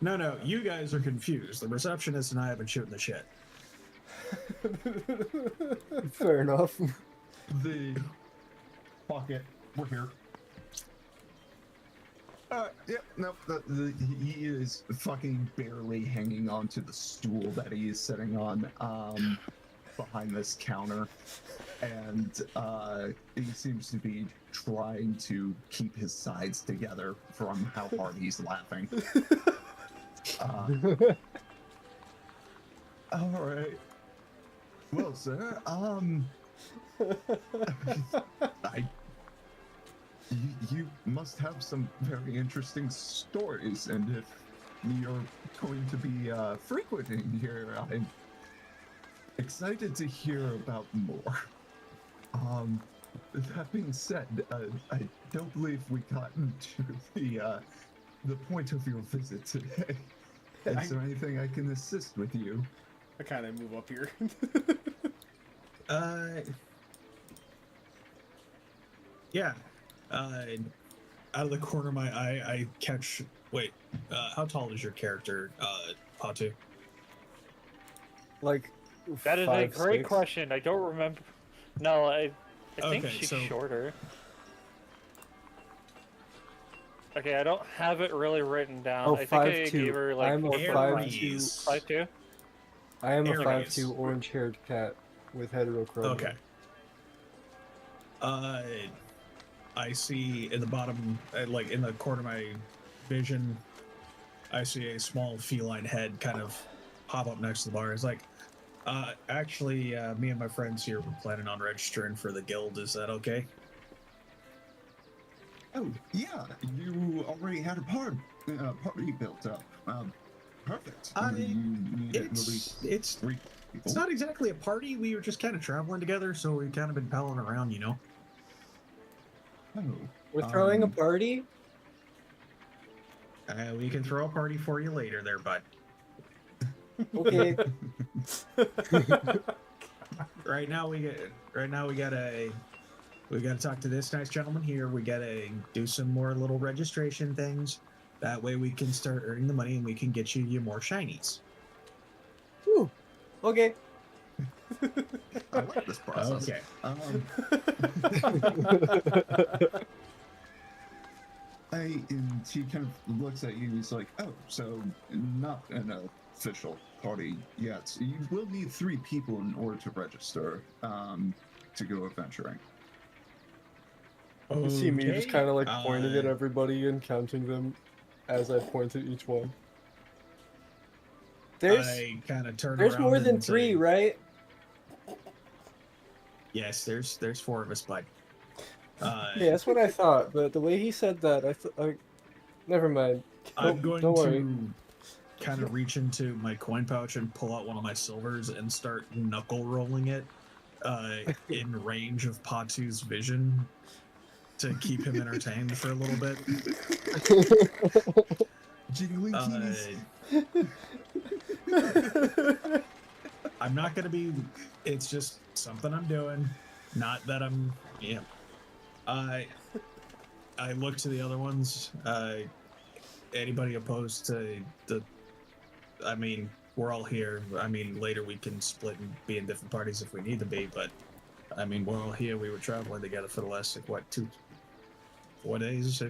No, you guys are confused. The receptionist and I have been shooting the shit. Fair enough. The pocket. We're here. No, he is fucking barely hanging onto the stool that he is sitting on behind this counter, and he seems to be trying to keep his sides together from how hard he's laughing. All right. Well, sir, you must have some very interesting stories, and if you're going to be frequenting here, I'm excited to hear about more. That being said, I don't believe we got into the point of your visit today. Is there anything I can assist with you? I kind of move up here. Yeah. Out of the corner of my eye, I catch. Wait, how tall is your character, Patu? Like, That is 5, a great 6. question. I don't remember. No, I think Okay, she's so- shorter. Okay, I don't have it really written down. Oh, I think I 5'2". gave her like I'm a 4'2". 5'2". 5'2". I am a Aries. 5'2" orange-haired cat with heterochromia. Okay. I see in the bottom, like in the corner of my vision, I see a small feline head kind of pop up next to the bar. It's like, actually, me and my friends here were planning on registering for the guild. Is that okay? Oh, yeah, you already had a party built up. Perfect. You needed at least It's 3 people. It's not exactly a party. We were just kind of traveling together, so we've kind of been palling around, you know. Oh, We're throwing a party? We can throw a party for you later, there, bud. Okay. Right now we gotta talk to this nice gentleman here. We gotta do some more little registration things. That way we can start earning the money and we can get you more shinies. Whew. Okay. I like this process. Okay. And he kind of looks at you. He's like, "Oh, so not an official party yet. You will need 3 people in order to register to go adventuring." You see me just Okay. kind of like pointing at everybody and counting them as I point at each one. I kind of turn There's around more than and 3, say, right? Yes, there's 4 of us, bud. Yeah, that's what I thought. But the way he said that, never mind. I'm going don't worry. to kind of reach into my coin pouch and pull out one of my silvers and start knuckle rolling it in range of Patu's vision to keep him entertained for a little bit. Jiggly keys. I'm not going to be... It's just something I'm doing. Not that I'm... Yeah. I look to the other ones. Anybody opposed to the... I mean, we're all here. I mean, later we can split and be in different parties if we need to be, but I mean, we're all here. We were traveling together for the last, like, what, 4 days?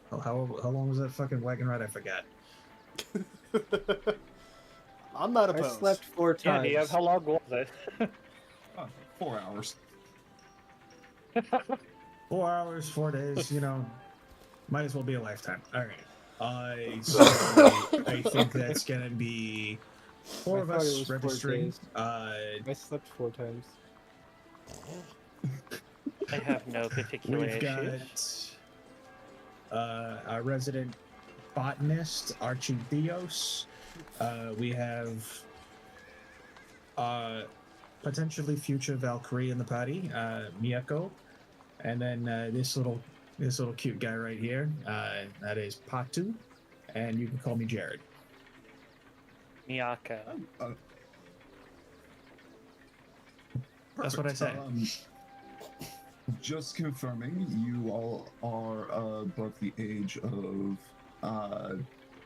How long was that fucking wagon ride? I forgot. I'm not I opposed. slept 4 Yeah, times. Diev, how long was it? 4 hours. 4 hours, 4 days, you know, might as well be a lifetime. All right. So I think that's gonna be four I of thought it us was 4 registering. days. I slept 4 times. I have no particular We've issues. got our resident botanist, Archie Theos. We have potentially future Valkyrie in the party, Miyako. And then this little cute guy right here, that is Patu, and you can call me Jared. Miyako. That's what I Perfect. say. Just confirming, you all are above the age of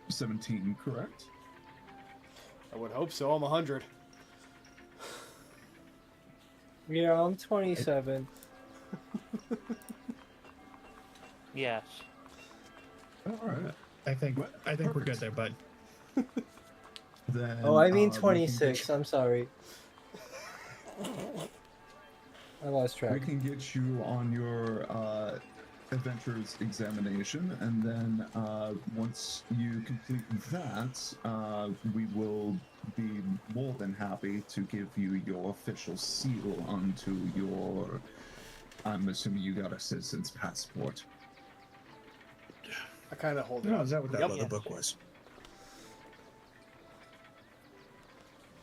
17, correct? I would hope so. I'm 100. Yeah, I'm 27. Yes. All right. I think we're good there, bud. Then, Oh, I mean we can 26. get I'm sorry. I lost We track. can get you on your adventures examination, and then once you complete that, we will be more than happy to give you your official seal onto your. I'm assuming you got a citizen's passport. I kind of hold it No, up. is that what that Yep. leather book was?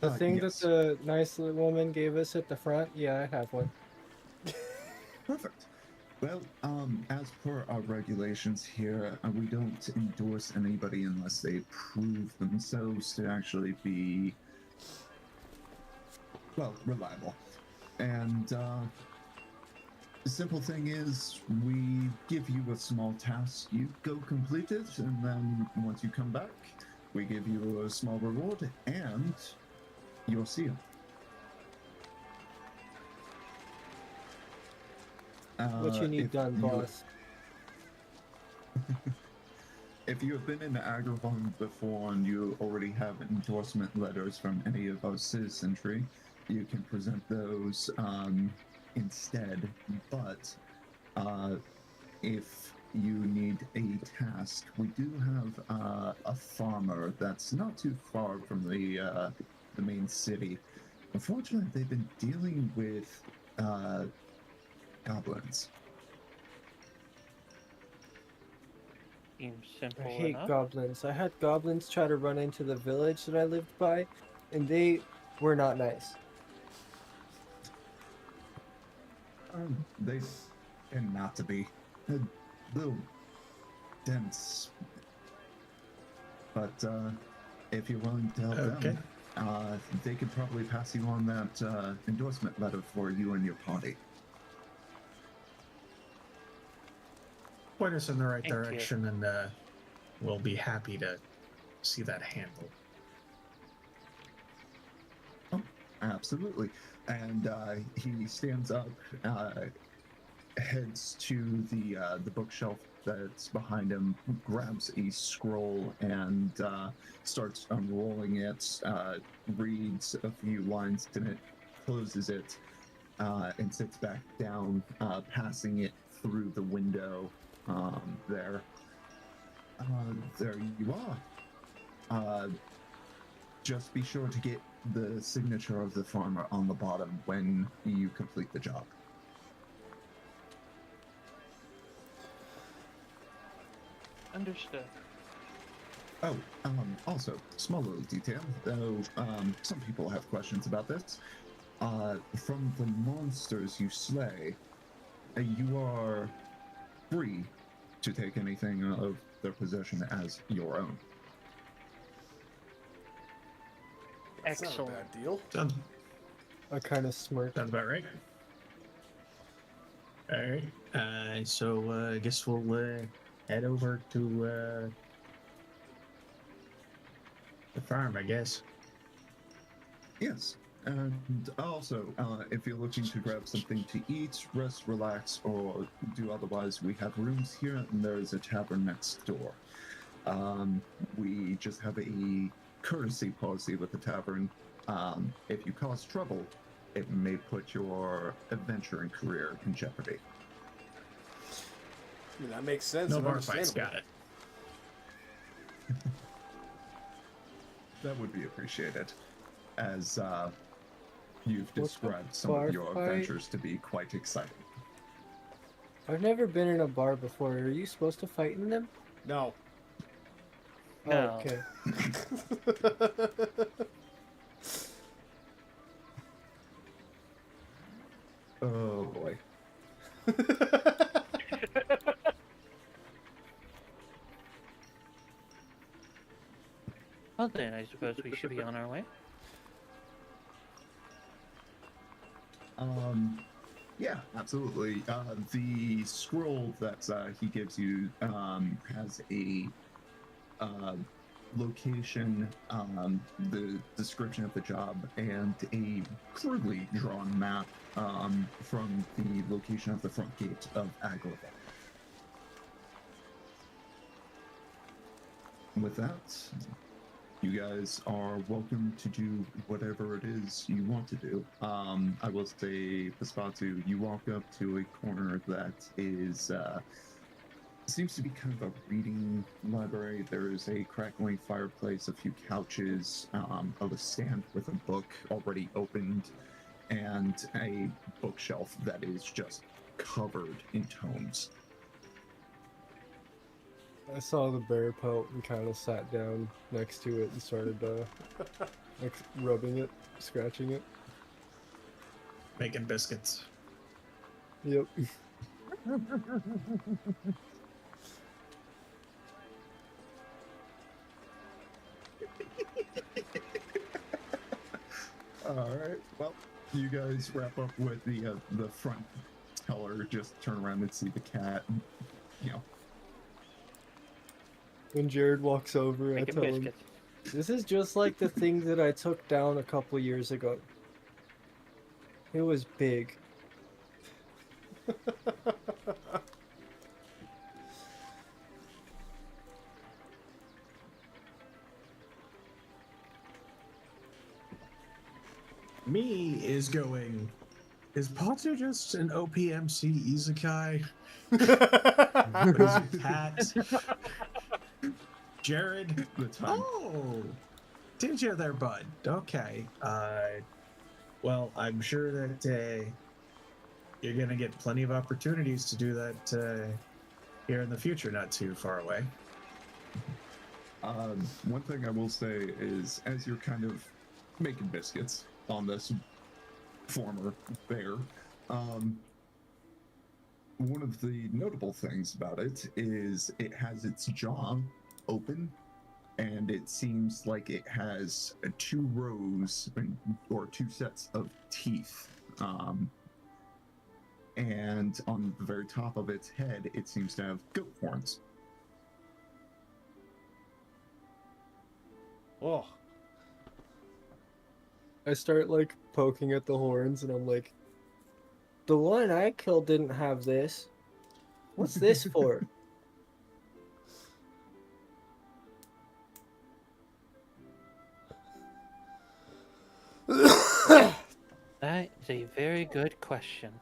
The thing yes. that the nice little woman gave us at the front, yeah, I have one. Perfect. Well, as per our regulations here, we don't endorse anybody unless they prove themselves to actually be, well, reliable. And the simple thing is, we give you a small task, you go complete it, and then once you come back, we give you a small reward and your seal. What you need if done, you- boss? If you have been in Agrabah before and you already have endorsement letters from any of our citizenry, you can present those instead. But if you need a task, we do have a farmer that's not too far from the main city. Unfortunately, they've been dealing with goblins. Seems simple I hate enough. goblins. I had goblins try to run into the village that I lived by, and they were not nice. They tend not to be. A little dense. But if you're willing to help Okay. them, they could probably pass you on that endorsement letter for you and your party. Point us in the right Thank you. direction, and we'll be happy to see that handled. Absolutely. And he stands up, heads to the bookshelf that's behind him, grabs a scroll, and starts unrolling it, reads a few lines in it, closes it, and sits back down, passing it through the window there. There you are. Just be sure to get the signature of the farmer on the bottom when you complete the job. Understood. Oh, also, small little detail, though some people have questions about this. From the monsters you slay, you are free to take anything of their possession as your own. That's not a Excellent. bad deal. Sounds I kind of smirked. about right. All right. So I guess we'll head over to the farm, I guess. Yes. And also, if you're looking to grab something to eat, rest, relax, or do otherwise, we have rooms here, and there is a tavern next door. We just have a courtesy policy with the tavern. If you cause trouble, it may put your adventuring career in jeopardy. I mean, that makes sense. No and bar fights, understandable. got it. That would be appreciated, as you've What's a described some bar of your fight? adventures to be quite exciting. I've never been in a bar before. Are you supposed to fight in them? No. No. Oh, okay. Oh boy. Well then, I suppose we should be on our way. Yeah, absolutely. The scroll that he gives you has a location, the description of the job, and a crudely drawn map from the location of the front gate of Agrava. With that, you guys are welcome to do whatever it is you want to do. I will say, Paspatu, you walk up to a corner that is seems to be kind of a reading library. There is a crackling fireplace, a few couches, a stand with a book already opened, and a bookshelf that is just covered in tomes. I saw the bear pelt and kind of sat down next to it and started like rubbing it, scratching it. Making biscuits. Yep. All right. Well, you guys wrap up with the front teller. Just turn around and see the cat. And, you know. When Jared walks over, I Making tell him, biscuits. "This is just like the thing that I took down a couple years ago. It was big." Me is going. Is Patu just an OPMC Izakai? What is it, Pat? Jared? The time. Oh, did you there, bud? Okay. Well, I'm sure that you're gonna get plenty of opportunities to do that here in the future, not too far away. One thing I will say is, as you're kind of making biscuits on this former bear, one of the notable things about it is it has its jaw open, and it seems like it has two rows or two sets of teeth. And on the very top of its head, it seems to have goat horns. Oh. I start like poking at the horns, and I'm like, "The one I killed didn't have this. What's this for?" That is a very good question.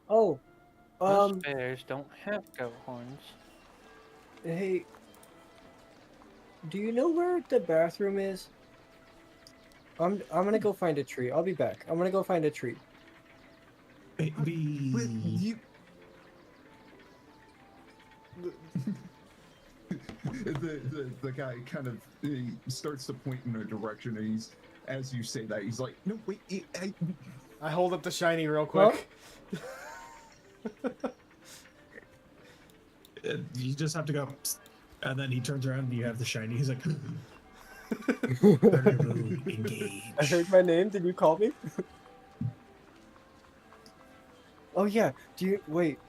Oh, Most bears don't have goat horns. hey, do you know where the bathroom is? I'm gonna go find a tree. I'll be back. I'm gonna go find a tree. Maybe. But you... the guy kind of he starts to point in a direction, and he's, as you say that, he's like, "No, wait, I hold up the shiny real quick. You just have to go, "Psst," and then he turns around and you have the shiny. He's like, engage. I heard my name. Did you call me? Oh yeah. Do you wait?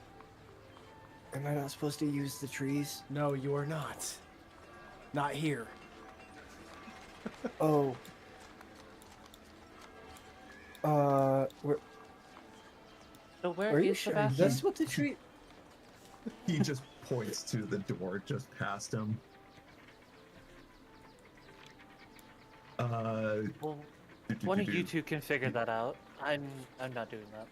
Am I not supposed to use the trees? No, you are not. Not here. Oh. Where So where are you is the sure bathroom? that's what the tree? He just points to the door just past him. Well, one of you two can figure that out. I'm not doing that.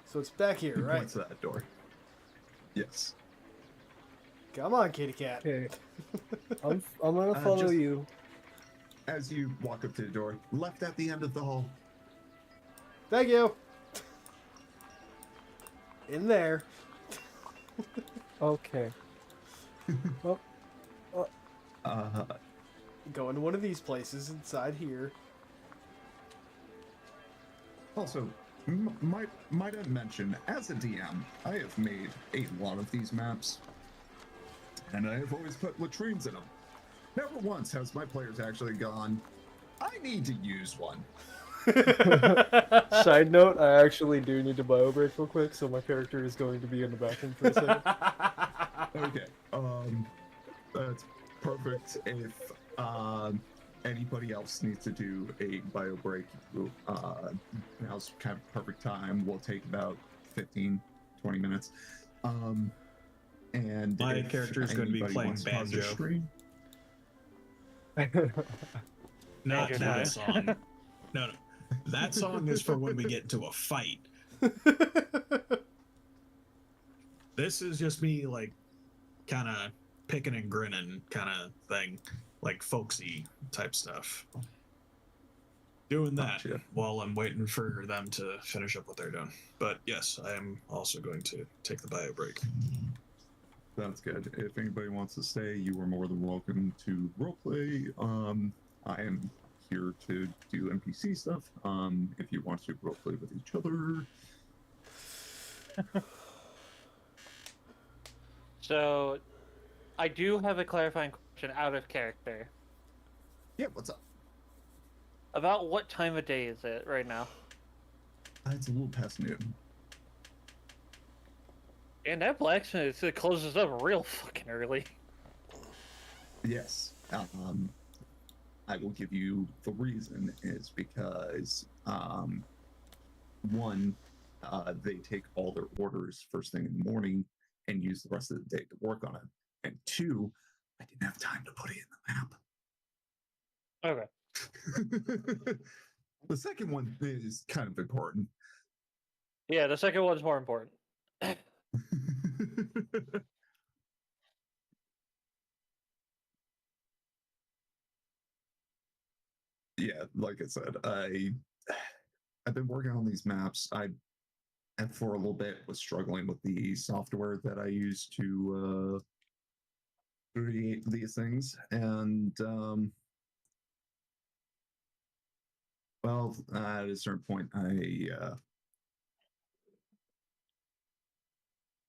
So it's back here, He right? points to that door. Yes. Come on, kitty cat. Okay. I'm gonna follow just- you. As you walk up to the door, left at the end of the hall. Thank you. In there. Okay. Well, Go into one of these places inside here. Also, might I mention, as a DM, I have made a lot of these maps, and I have always put latrines in them. Never once has my players actually gone, I need to use one. side note, I actually do need to bio break real quick, so my character is going to be in the bathroom for a second. Okay, that's perfect. If anybody else needs to do a bio break, now's kind of perfect time. We'll take about 15, 20 minutes. And My if character is going to be anybody playing wants to pause their banjo. stream, Not Banjo that time. song. No. That song is for when we get into a fight. This is just me, like, kind of picking and grinning kind of thing. Like, folksy type stuff. Doing that Gotcha. while I'm waiting for them to finish up what they're doing. But yes, I am also going to take the bio break. That's good. If anybody wants to stay, you are more than welcome to roleplay. I am here to do NPC stuff. If you want to roleplay with each other. So, I do have a clarifying question out of character. Yeah, what's up? About what time of day is it right now? It's a little past noon. And that blacksmith, it closes up real fucking early. Yes. I will give you the reason is because one, they take all their orders first thing in the morning and use the rest of the day to work on it. And two, I didn't have time to put it in the map. Okay. The second one is kind of important. Yeah, the second one's more important. Yeah, like I said, I've been working on these maps. And for a little bit was struggling with the software that I use to create these things, and well, at a certain point,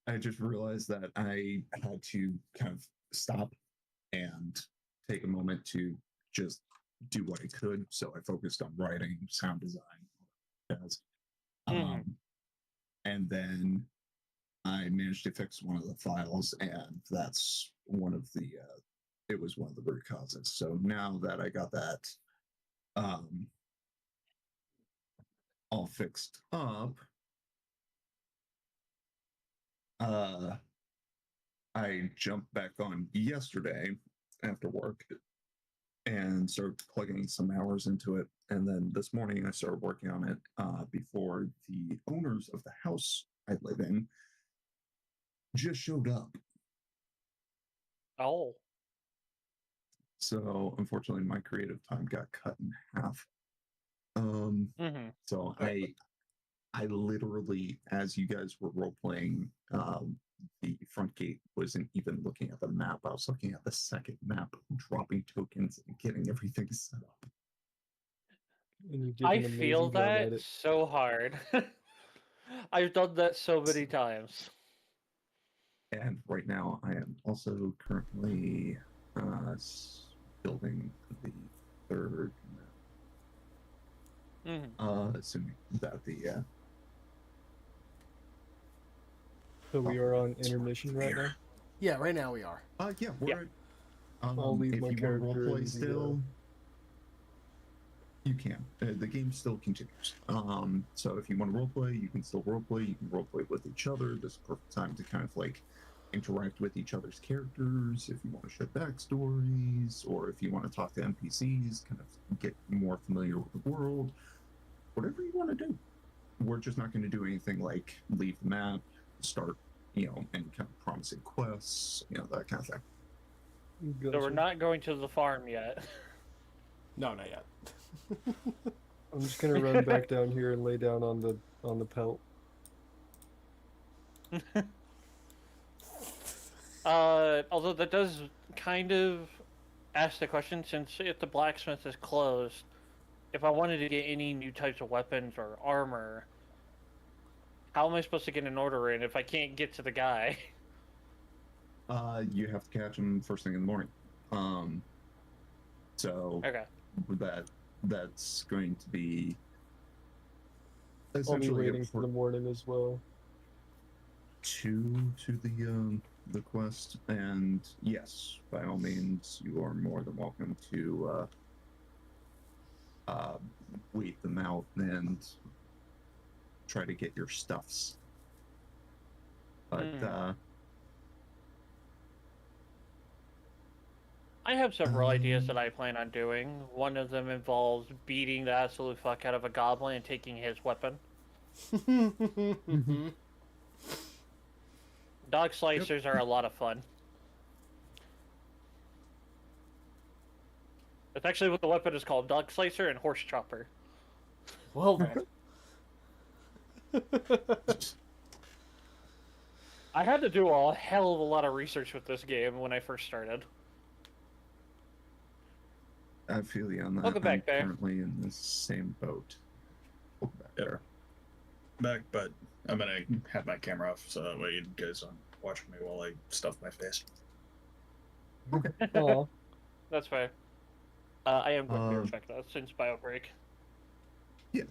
I just realized that I had to kind of stop and take a moment to just do what I could. So I focused on writing, sound design, jazz. And then I managed to fix one of the files, and that's one of the it was one of the root causes. So now that I got that all fixed up, I jumped back on yesterday after work and started plugging some hours into it. And then this morning I started working on it before the owners of the house I live in just showed up. Oh. So unfortunately my creative time got cut in half. So I literally, as you guys were role playing, the front gate wasn't even looking at the map. I was looking at the second map, dropping tokens and getting everything set up. And you did I an amazing feel job at that it. so hard. I've done that so many times. And right now, I am also currently building the third map. Assuming that So we are on intermission right now. Yeah, right now we are. Yeah, we're. I'll leave If my you want to character roleplay in the, still, you can. The game still continues. So if you want to roleplay, you can still roleplay. You can roleplay with each other. This is a perfect time to kind of like interact with each other's characters. If you want to share backstories, or if you want to talk to NPCs, kind of get more familiar with the world. Whatever you want to do. We're just not going to do anything like leave the map, start, any kind of promising quests, that kind of thing. So we're not going to the farm yet. No, not yet. I'm just gonna run back down here and lay down on the pelt. Although that does kind of ask the question, since if the blacksmith is closed, if I wanted to get any new types of weapons or armor, how am I supposed to get an order in if I can't get to the guy? You have to catch him first thing in the morning. So Okay. that's going to be I'll be essentially waiting for the morning as well. to the quest, and yes, by all means, you are more than welcome to wait them out and try to get your stuffs. But I have several ideas that I plan on doing. One of them involves beating the absolute fuck out of a goblin and taking his weapon. Dog slicers are a lot of fun. That's actually what the weapon is called, dog slicer and horse chopper. Well then. I had to do a hell of a lot of research with this game when I first started. I feel you on that. Welcome back, I'm Bear. currently in the same boat. Welcome back there. Back, but I'm gonna have my camera off so that way you guys aren't watching me while I stuff my face. Aw. That's fair. I am going to check that since bio break. Yeah.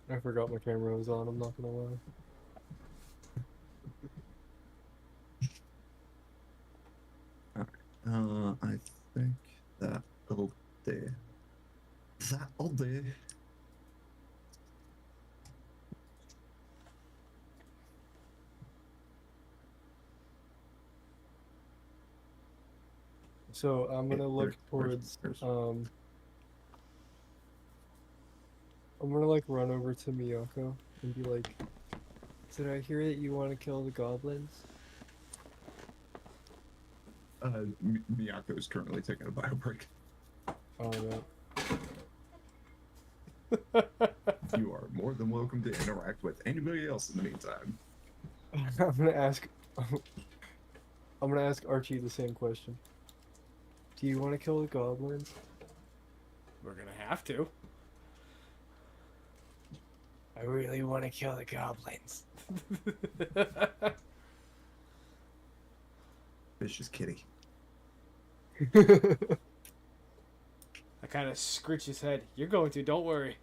I forgot my camera was on, I'm not gonna lie. I think that'll do. That'll do. So I'm gonna look towards I'm gonna like run over to Miyako and be like, did I hear that you want to kill the goblins? Miyako is currently taking a bio break. Oh no. You are more than welcome to interact with anybody else in the meantime. I'm gonna ask Archie the same question. Do you want to kill the goblins? We're gonna have to. I really want to kill the goblins. Vicious kitty. I kind of scritch his head. You're going to, don't worry.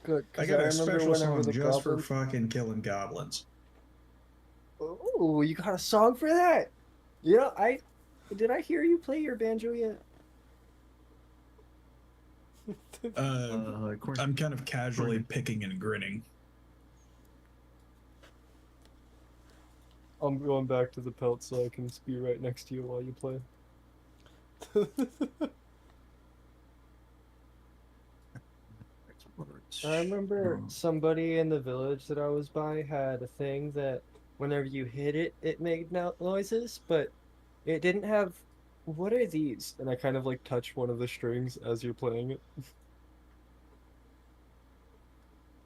Good, I got a special song just for fucking killing goblins. Oh, you got a song for that? You know, did I hear you play your banjo yet? I'm kind of casually picking and grinning. I'm going back to the pelt so I can be right next to you while you play. I remember somebody in the village that I was by had a thing that whenever you hit it, it made noises, but it didn't have... What are these? And I kind of like touch one of the strings as you're playing it.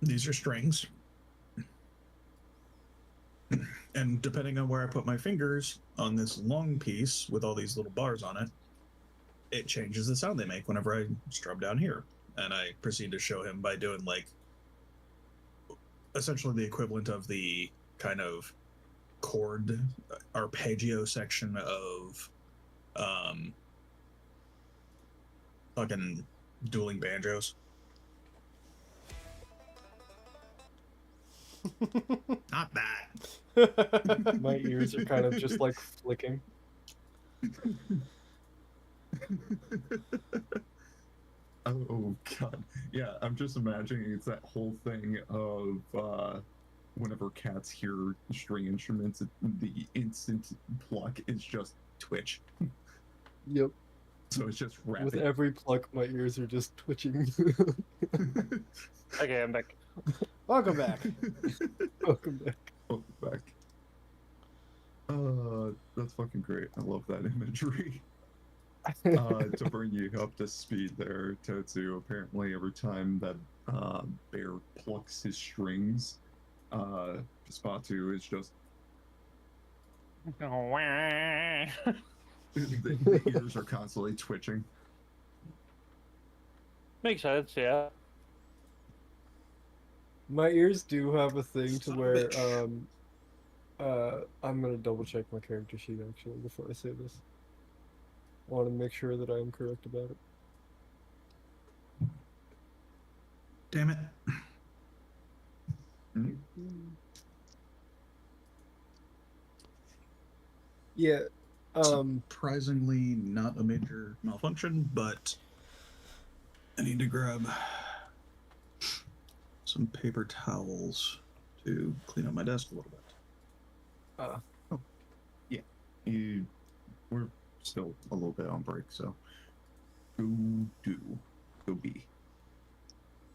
These are strings. And depending on where I put my fingers on this long piece with all these little bars on it, it changes the sound they make whenever I strum down here. And I proceed to show him by doing like essentially the equivalent of the kind of chord arpeggio section of fucking dueling banjos. Not that. My ears are kind of just like flicking. Oh god. Yeah, I'm just imagining it's that whole thing of whenever cats hear string instruments, the instant pluck is just twitch. Yep. So it's just With rapid. every pluck, my ears are just twitching. Okay, I'm back. Welcome back. Welcome back. Welcome back. That's fucking great. I love that imagery. To bring you up to speed there, Tetsu, apparently every time that bear plucks his strings, Spatu is just the ears are constantly twitching. Makes sense, yeah. My ears do have a thing to Son of a where bitch. I'm gonna double check my character sheet actually before I say this. I want to make sure that I am correct about it. Damn it. Yeah. Surprisingly, not a major malfunction, but I need to grab some paper towels to clean up my desk a little bit. We're still a little bit on break, so go be.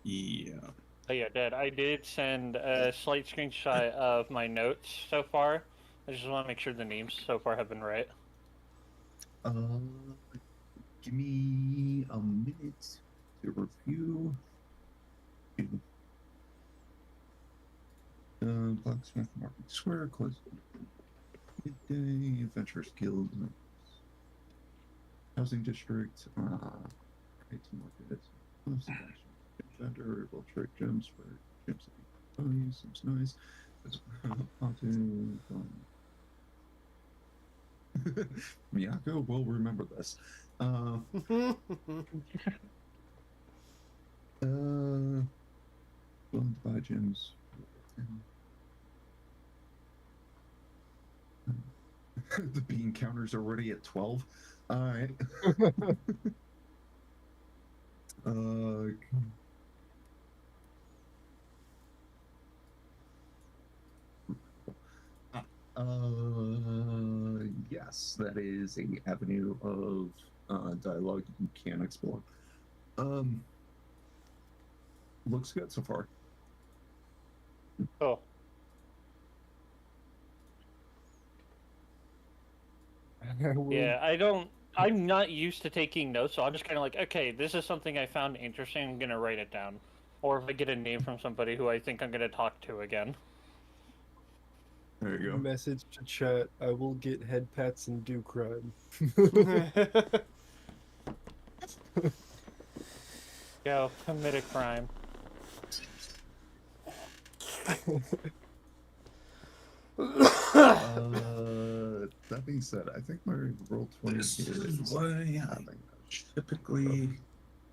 Yeah. Oh yeah, Dad, I did send a slight screenshot of my notes so far. I just want to make sure the names so far have been right. Give me a minute to review. Blacksmith Market Square, close midday, Adventurers Guild, Housing District, IT Market, Vendor, World Trade Gems for Gems. Oh, seems nice. Miyako will remember this. Willing to buy gems. The bean counter's already at 12. All right. Yes, that is a avenue of dialogue you can explore. Looks good so far. Oh. Yeah, I'm not used to taking notes, so I'm just kind of like, okay, this is something I found interesting, I'm going to write it down. Or if I get a name from somebody who I think I'm going to talk to again. There you go. Message to chat. I will get head pats and do crime. Go, commit a crime. That being said, I think my roll 20 This is is why I typically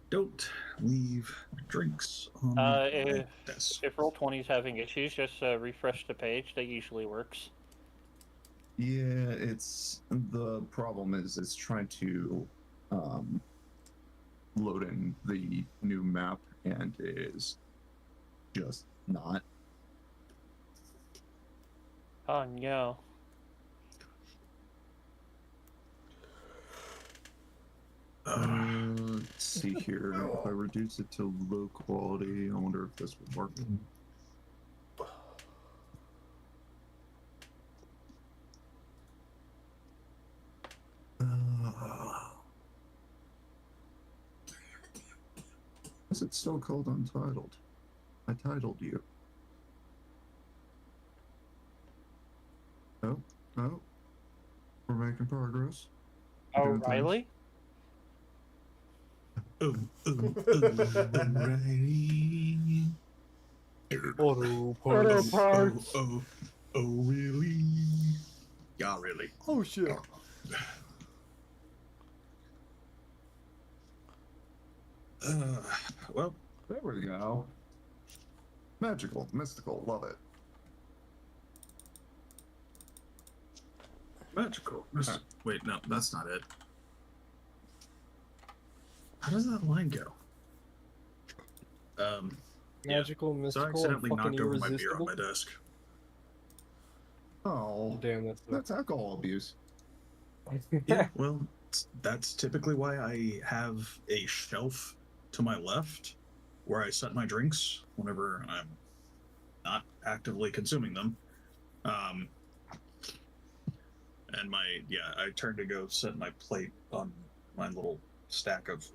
don't leave drinks on my desk. If Roll20 is having issues, just refresh the page. That usually works. Yeah, it's the problem is it's trying to load in the new map and it is just not. Oh no. Let's see here. If I reduce it to low quality, I wonder if this would work. Is it still called Untitled? I titled you. Oh, we're making progress. Oh, Doing things. Riley? Alrighty. Auto Auto parts. parts. Oh, really? Yeah, really. Oh shit. Well, There we go. Magical, mystical, love it. Magical. Wait, no, that's not it. How does that line go? Magical, So I mystical, and accidentally fucking knocked over my beer on irresistible. my desk. Oh, Damn, that's alcohol abuse. Yeah, well, that's typically why I have a shelf to my left where I set my drinks whenever I'm not actively consuming them. And I turned to go set my plate on my little stack of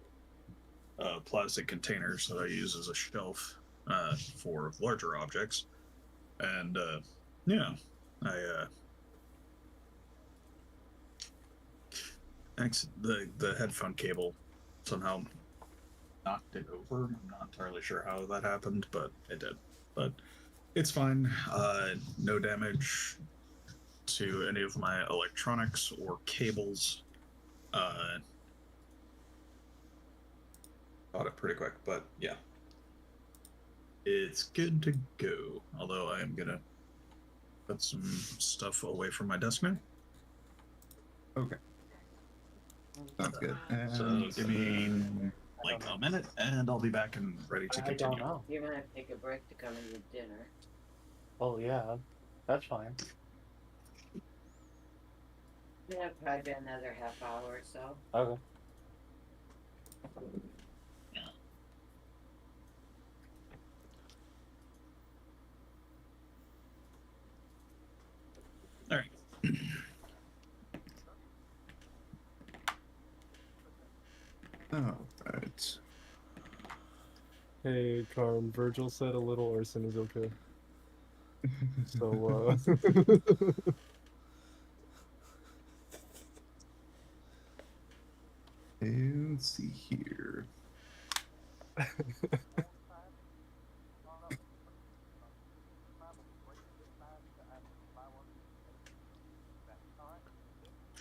plastic containers that I use as a shelf for larger objects. And yeah, I the headphone cable somehow knocked it over. I'm not entirely sure how that happened, but it did. But it's fine. No damage to any of my electronics or cables. Got it pretty quick, but yeah. It's good to go. Although I am gonna put some stuff away from my desk now. Okay. Sounds good. So And give me like a minute, and I'll be back and ready to I continue. don't know. You're gonna have to take a break to come in with dinner. Oh yeah, that's fine. Yeah, probably another half hour or so. Okay. All right. all right. Hey, Carm, Virgil said a little arson is okay. So, Let's see here.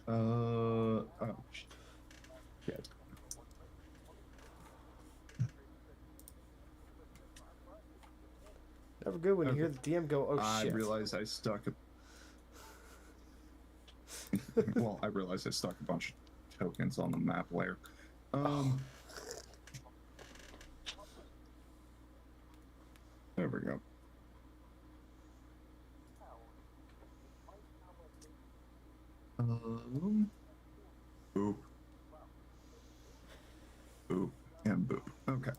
Oh, yeah. Never good when you hear the DM go, "Oh I shit." realized I stuck well, I realized I stuck a bunch of tokens on the map layer. There we go. Boop. Boop. And boop. Okay.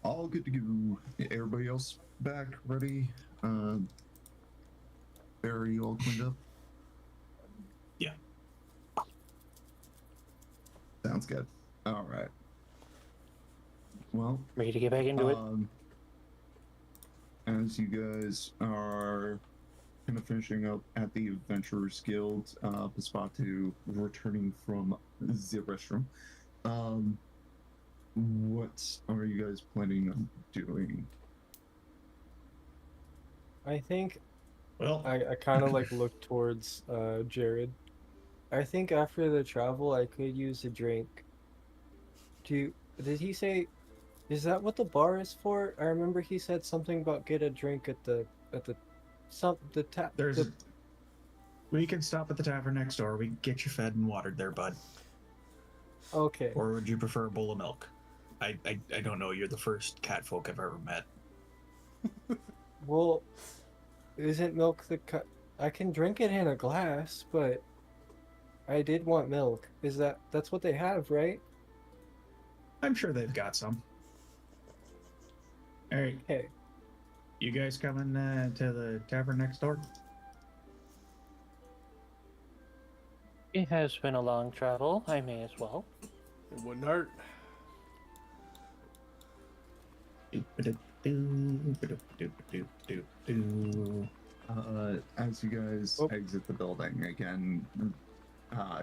All good to go. Everybody else back, ready? Barry, you all cleaned up? Yeah. Sounds good. All right. Well, Ready to get back into it? as you guys are kind of finishing up at the Adventurers Guild, Paspatu returning from the restroom, what are you guys planning on doing? I think Well, I kind of like look towards Jared. I think after the travel, I could use a drink. Did he say? Is that what the bar is for? I remember he said something about get a drink at the tap. we can stop at the tavern next door. We can get you fed and watered there, bud. Okay. Or would you prefer a bowl of milk? I don't know. You're the first cat folk I've ever met. Well, isn't milk I can drink it in a glass, but I did want milk. That's what they have, right? I'm sure they've got some. All right, Okay. you guys coming to the tavern next door? It has been a long travel. I may as well. It wouldn't hurt. As you guys Oh. exit the building again,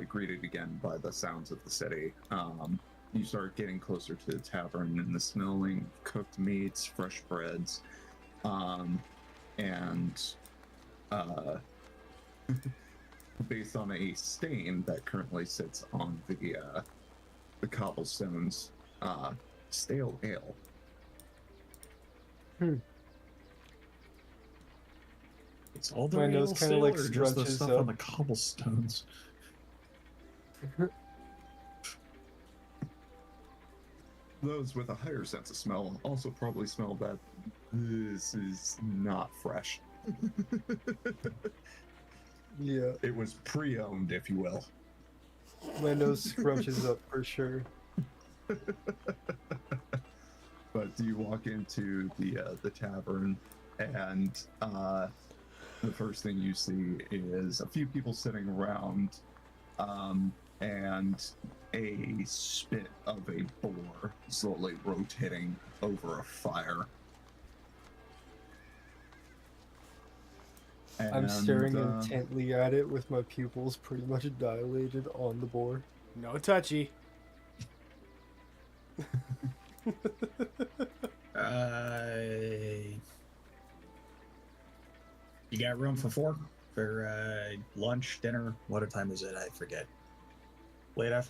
greeted again by the sounds of the city, you start getting closer to the tavern and the smelling cooked meats, fresh breads, and based on a stain that currently sits on the cobblestones, stale ale. It's all the My real nose kinda, steel like, or just the scrunches stuff up. on the cobblestones? Those with a higher sense of smell also probably smell that this is not fresh. Yeah, It was pre-owned, if you will. my nose scrunches up for sure. But you walk into the tavern, and the first thing you see is a few people sitting around, and a spit of a boar slowly rotating over a fire. I'm staring And, intently at it with my pupils pretty much dilated on the boar. No touchy. You got room for 4 for lunch, dinner? What time is it? I forget.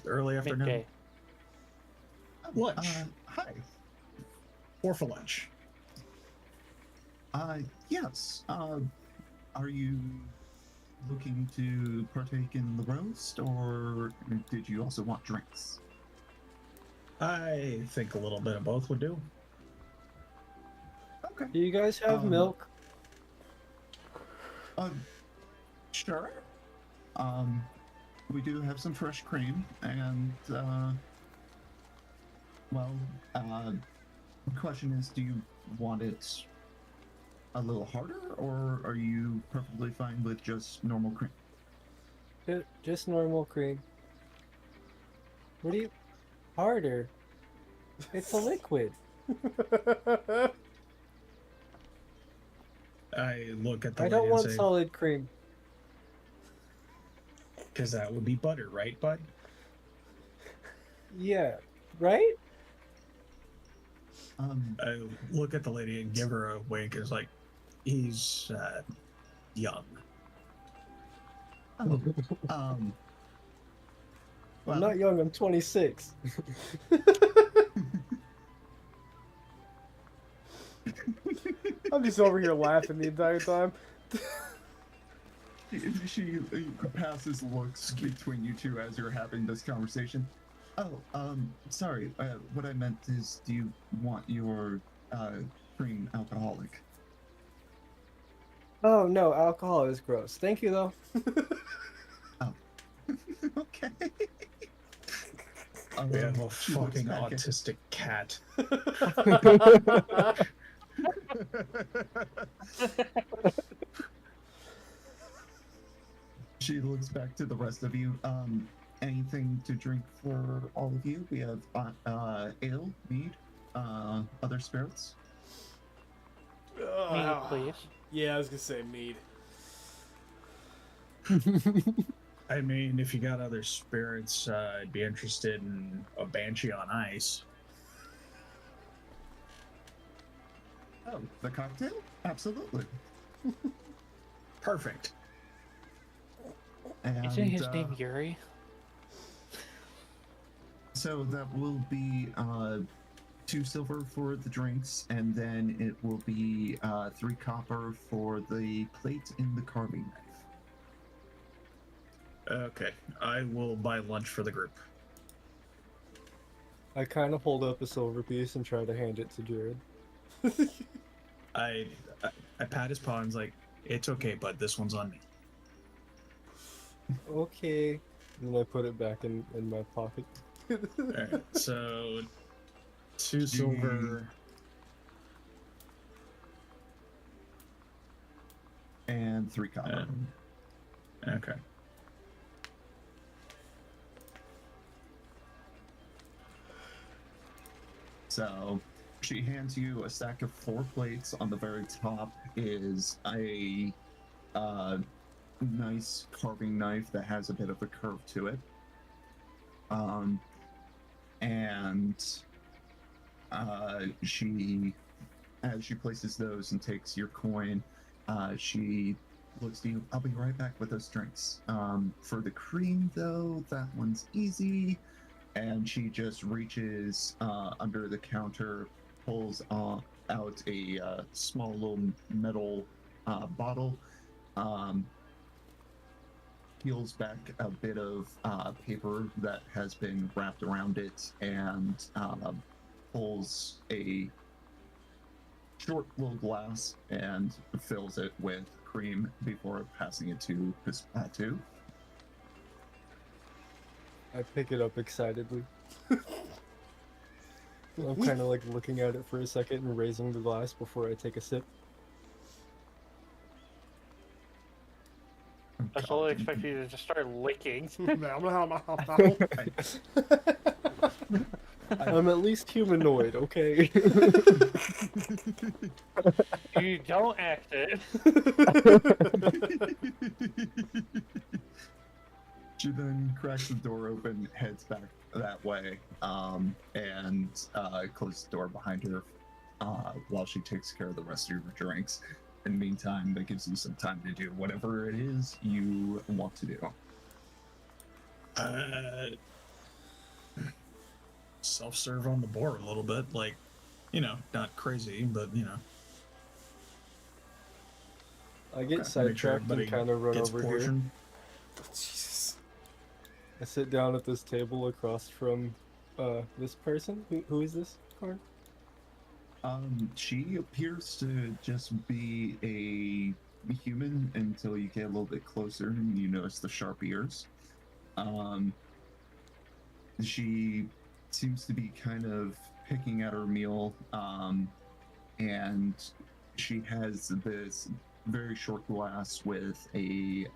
Early afternoon. Midday. Lunch. Hi. 4 for lunch. Yes. Are you looking to partake in the roast, or did you also want drinks? I think a little bit of both would do. Okay. Do you guys have milk? Sure. We do have some fresh cream, and the question is, do you want it a little harder, or are you perfectly fine with just normal cream? Just normal cream. What do you... Harder? It's a liquid. I look at the I lady don't and want say, solid cream. because that would be butter, right, bud? Yeah, right? I look at the lady and give her a wink. It's like, he's young. I'm Well, not young, I'm 26. I'm just over here laughing the entire time. she passes looks between you two as you're having this conversation. Oh, sorry. What I meant is, do you want your cream alcoholic? Oh no, alcohol is gross. Thank you though. Oh. Okay. We have a She looks fucking back at- autistic cat. She looks back to the rest of you. Anything to drink for all of you? We have ale, mead, other spirits. Me, please. Yeah, I was gonna say mead. I mean, if you got other spirits, I'd be interested in a banshee on ice. Oh, the cocktail? Absolutely. Perfect. And, Isn't his name Yuri? So that will be 2 silver for the drinks, and then it will be 3 copper for the plate and the carving knife. Okay, I will buy lunch for the group. I kind of hold up a silver piece and try to hand it to Jared. I pat his paw and was like, it's okay, bud, this one's on me. Okay. And I put it back in my pocket. Alright, so 2 silver. And 3 copper. Okay. So she hands you a stack of 4 plates. On the very top is a nice carving knife that has a bit of a curve to it. And she, as she places those and takes your coin, she looks to you. I'll be right back with those drinks. For the cream, though, that one's easy. And she just reaches under the counter, pulls out a small little metal bottle, um, peels back a bit of paper that has been wrapped around it and pulls a short little glass and fills it with cream before passing it to Pispatu. I pick it up excitedly. I'm We- kind of like looking at it for a second and raising the glass before I take a sip. I totally expect you to just start licking. I'm at least humanoid, okay? You don't act it. She then cracks the door open, heads back that way, and closes the door behind her while she takes care of the rest of your drinks. In the meantime, that gives you some time to do whatever it is you want to do. Self-serve on the board a little bit, like, not crazy, but I get make sure sidetracked everybody and kind of run gets over here. portioned. Jesus. I sit down at this table across from this person. Who is this, Karn? She appears to just be a human until you get a little bit closer and you notice the sharp ears. She seems to be kind of picking at her meal, and she has this very short glass with a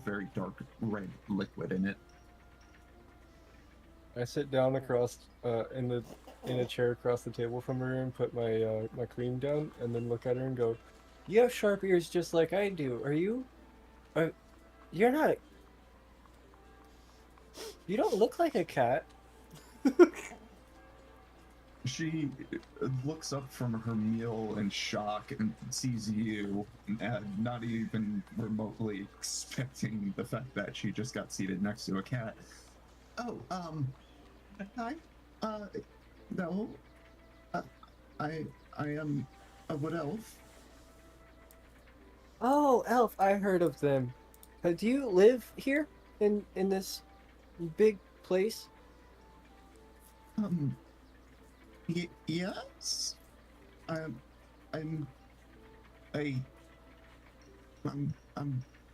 very dark red liquid in it. I sit down across in a chair across the table from her and put my my cream down, and then look at her and go, "You have sharp ears just like I do. Are you? You're not. You don't look like a cat." She looks up from her meal in shock and sees you, not even remotely expecting the fact that she just got seated next to a cat. Oh, hi. No. I am a wood elf. Oh, Elf, I heard of them. Do you live here in this big place? Yes. I'm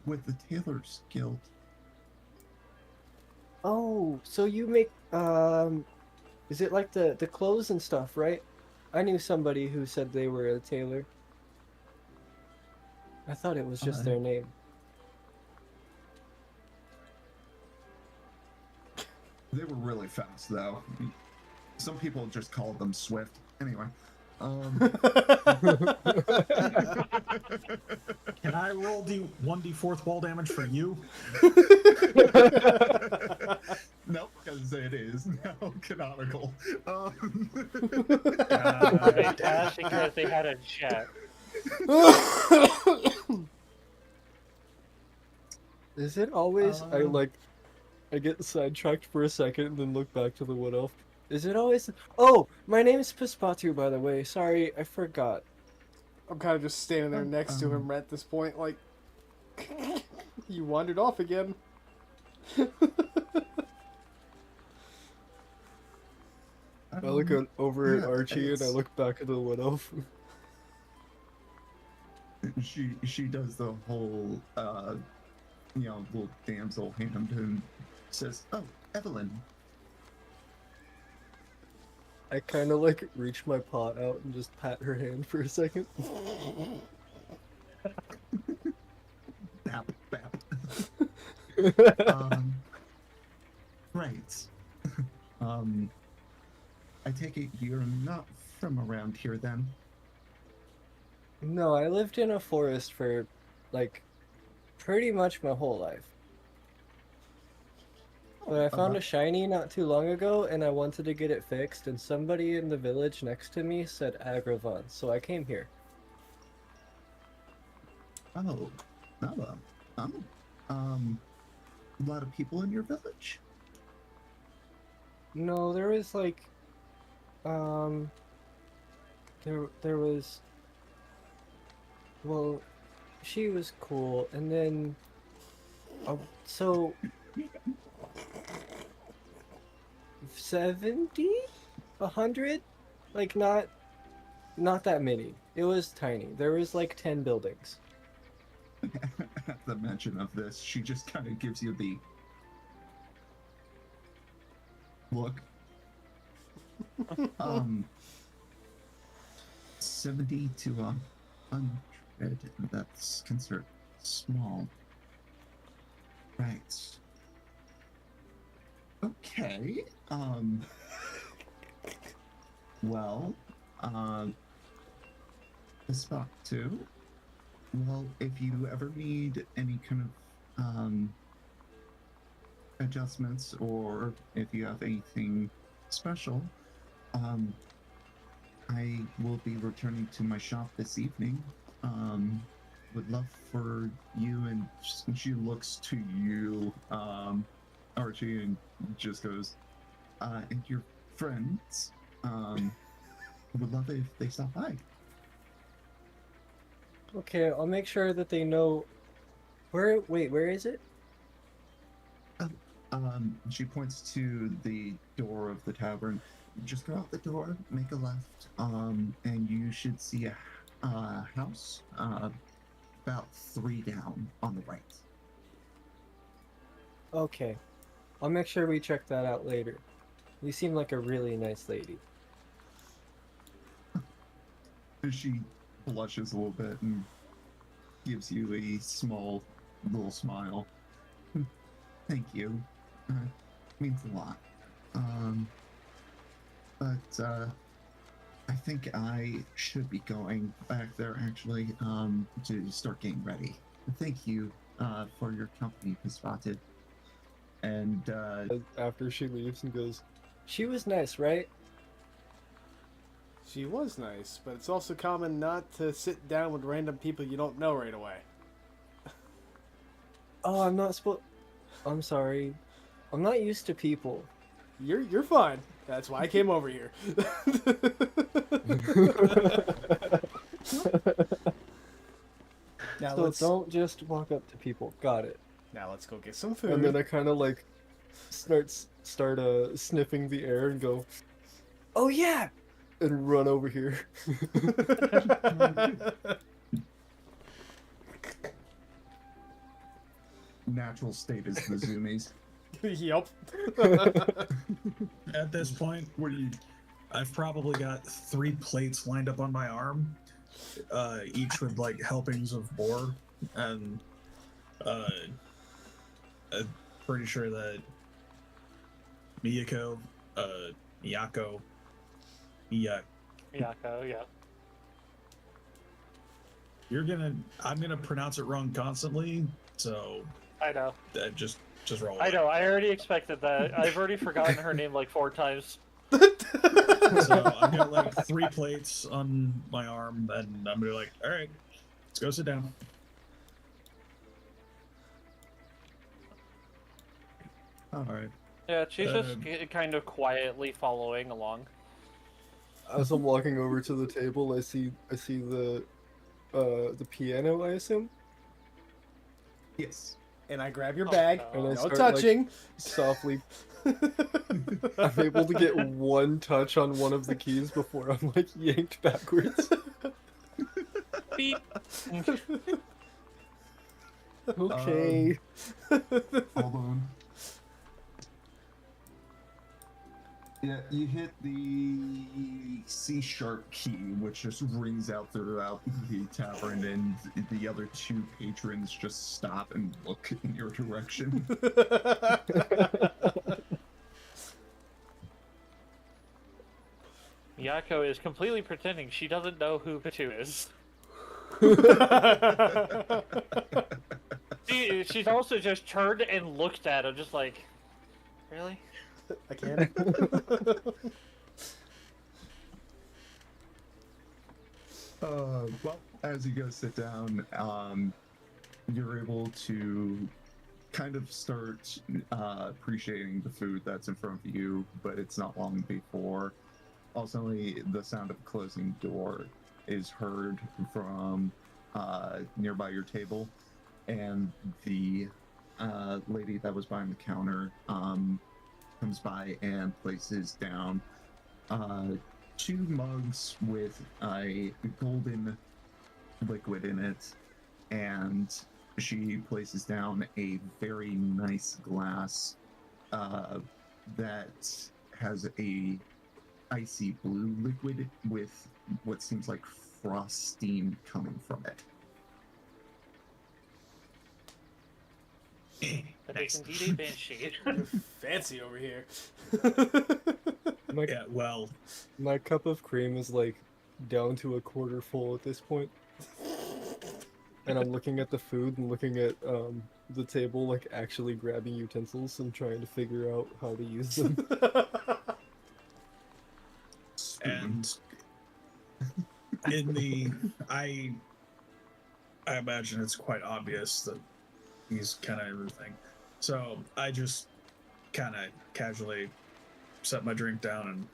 with the Tailors Guild. Oh, so you make is it like the clothes and stuff, right? I knew somebody who said they were a tailor. I thought it was just their name. They were really fast, though. Some people just call them Swift. Anyway. Can I roll 1d fourth wall damage for you? No, because it is now canonical. That's because they had a jet. Is it always I get sidetracked for a second and then look back to the wood elf. Is it always Oh, my name is Pispatu, by the way. Sorry, I forgot. I'm kind of just standing there next to him at this point, like, you wandered off again. I look over at Archie and I look back at the wood elf. She does the whole little damsel hand and says, "Oh, Evelyn." I kind of like reach my paw out and just pat her hand for a second. Bap, bap. Right. I take it you're not from around here then? No, I lived in a forest for, like, pretty much my whole life. But I found a shiny not too long ago, and I wanted to get it fixed, and somebody in the village next to me said Agrivon, so I came here. Oh, a lot of people in your village? No, there was, like, there was, well, she was cool, and then, so 70, 100, like not that many. It was tiny. There was like 10 buildings. At the mention of this, she just kind of gives you the look. 70 to 100. That's considered small. Right. Okay. Well, the spot too. Well, if you ever need any kind of adjustments, or if you have anything special, I will be returning to my shop this evening. Would love for you, and she looks to you, Archie, and just goes, and your friends, would love it if they stop by. Okay, I'll make sure that they know. Where is it? She points to the door of the tavern. Just go out the door, make a left, and you should see a house, about 3 down on the right. Okay, I'll make sure we check that out later. You seem like a really nice lady. She blushes a little bit and gives you a small little smile. Thank you. Means a lot. But I think I should be going back there actually, to start getting ready. Thank you for your company, Spotted. And After she leaves and goes, she was nice, right? She was nice, but it's also common not to sit down with random people you don't know right away. Oh, I'm not supposed. I'm sorry. I'm not used to people. You're fine. That's why I came over here. Now So let's don't just walk up to people. Got it. let's go get some food. And then I kind of like start sniffing the air and go, oh yeah, and run over here. natural state is the zoomies. Yep. At this point, I've probably got 3 plates lined up on my arm, each with like helpings of boar, and I'm pretty sure that Miyako, Miyako, Miyako, yeah. I'm gonna pronounce it wrong constantly, so I know. just roll. I know. I already expected that. I've already forgotten her name like 4 times. So I've got like 3 plates on my arm, and I'm gonna be like, all right, let's go sit down. All right. Yeah, she's just kind of quietly following along. As I'm walking over to the table, I see the piano, I assume. Yes. And I grab your bag. no. And I No start, touching. Softly. I'm able to get one touch on one of the keys before I'm like yanked backwards. Beep. Okay. Hold on. Yeah, you hit the C sharp key, which just rings out throughout the tavern, and the other 2 patrons just stop and look in your direction. Miyako is completely pretending she doesn't know who Pitu is. She's also just turned and looked at him, just like, really? I can't. Well, as you go sit down, you're able to kind of start appreciating the food that's in front of you, but it's not long before also the sound of a closing door is heard from nearby your table, and the lady that was behind the counter comes by and places down two mugs with a golden liquid in it, and she places down a very nice glass that has a icy blue liquid with what seems like frost steam coming from it. That Nice. is indeed a banshee. Fancy over here. My, Yeah, well, my cup of cream is like down to a quarter full at this point. And I'm looking at the food and looking at the table, like actually grabbing utensils and trying to figure out how to use them. and in the I imagine it's quite obvious that he's kind of everything. So I just kind of casually set my drink down and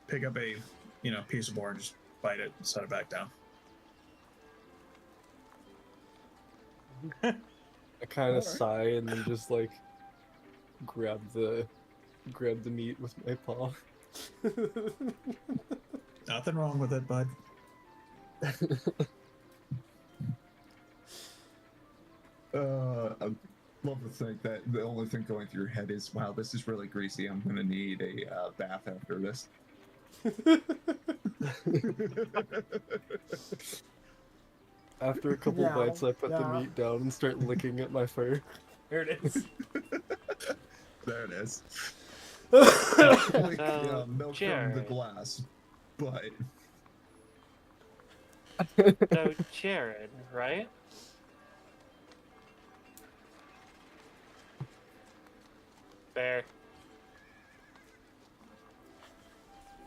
pick up a piece of board and just bite it and set it back down. I kind of Alright. sigh and then just like grab the meat with my paw. Nothing wrong with it, bud. I love to think that the only thing going through your head is, wow, this is really greasy. I'm going to need a bath after this. After a couple No, bites, I put the no. meat down and start licking at my fur. There it is. There it is. So, Like, milk from the Jared. glass, but So, Jared, right? Fair.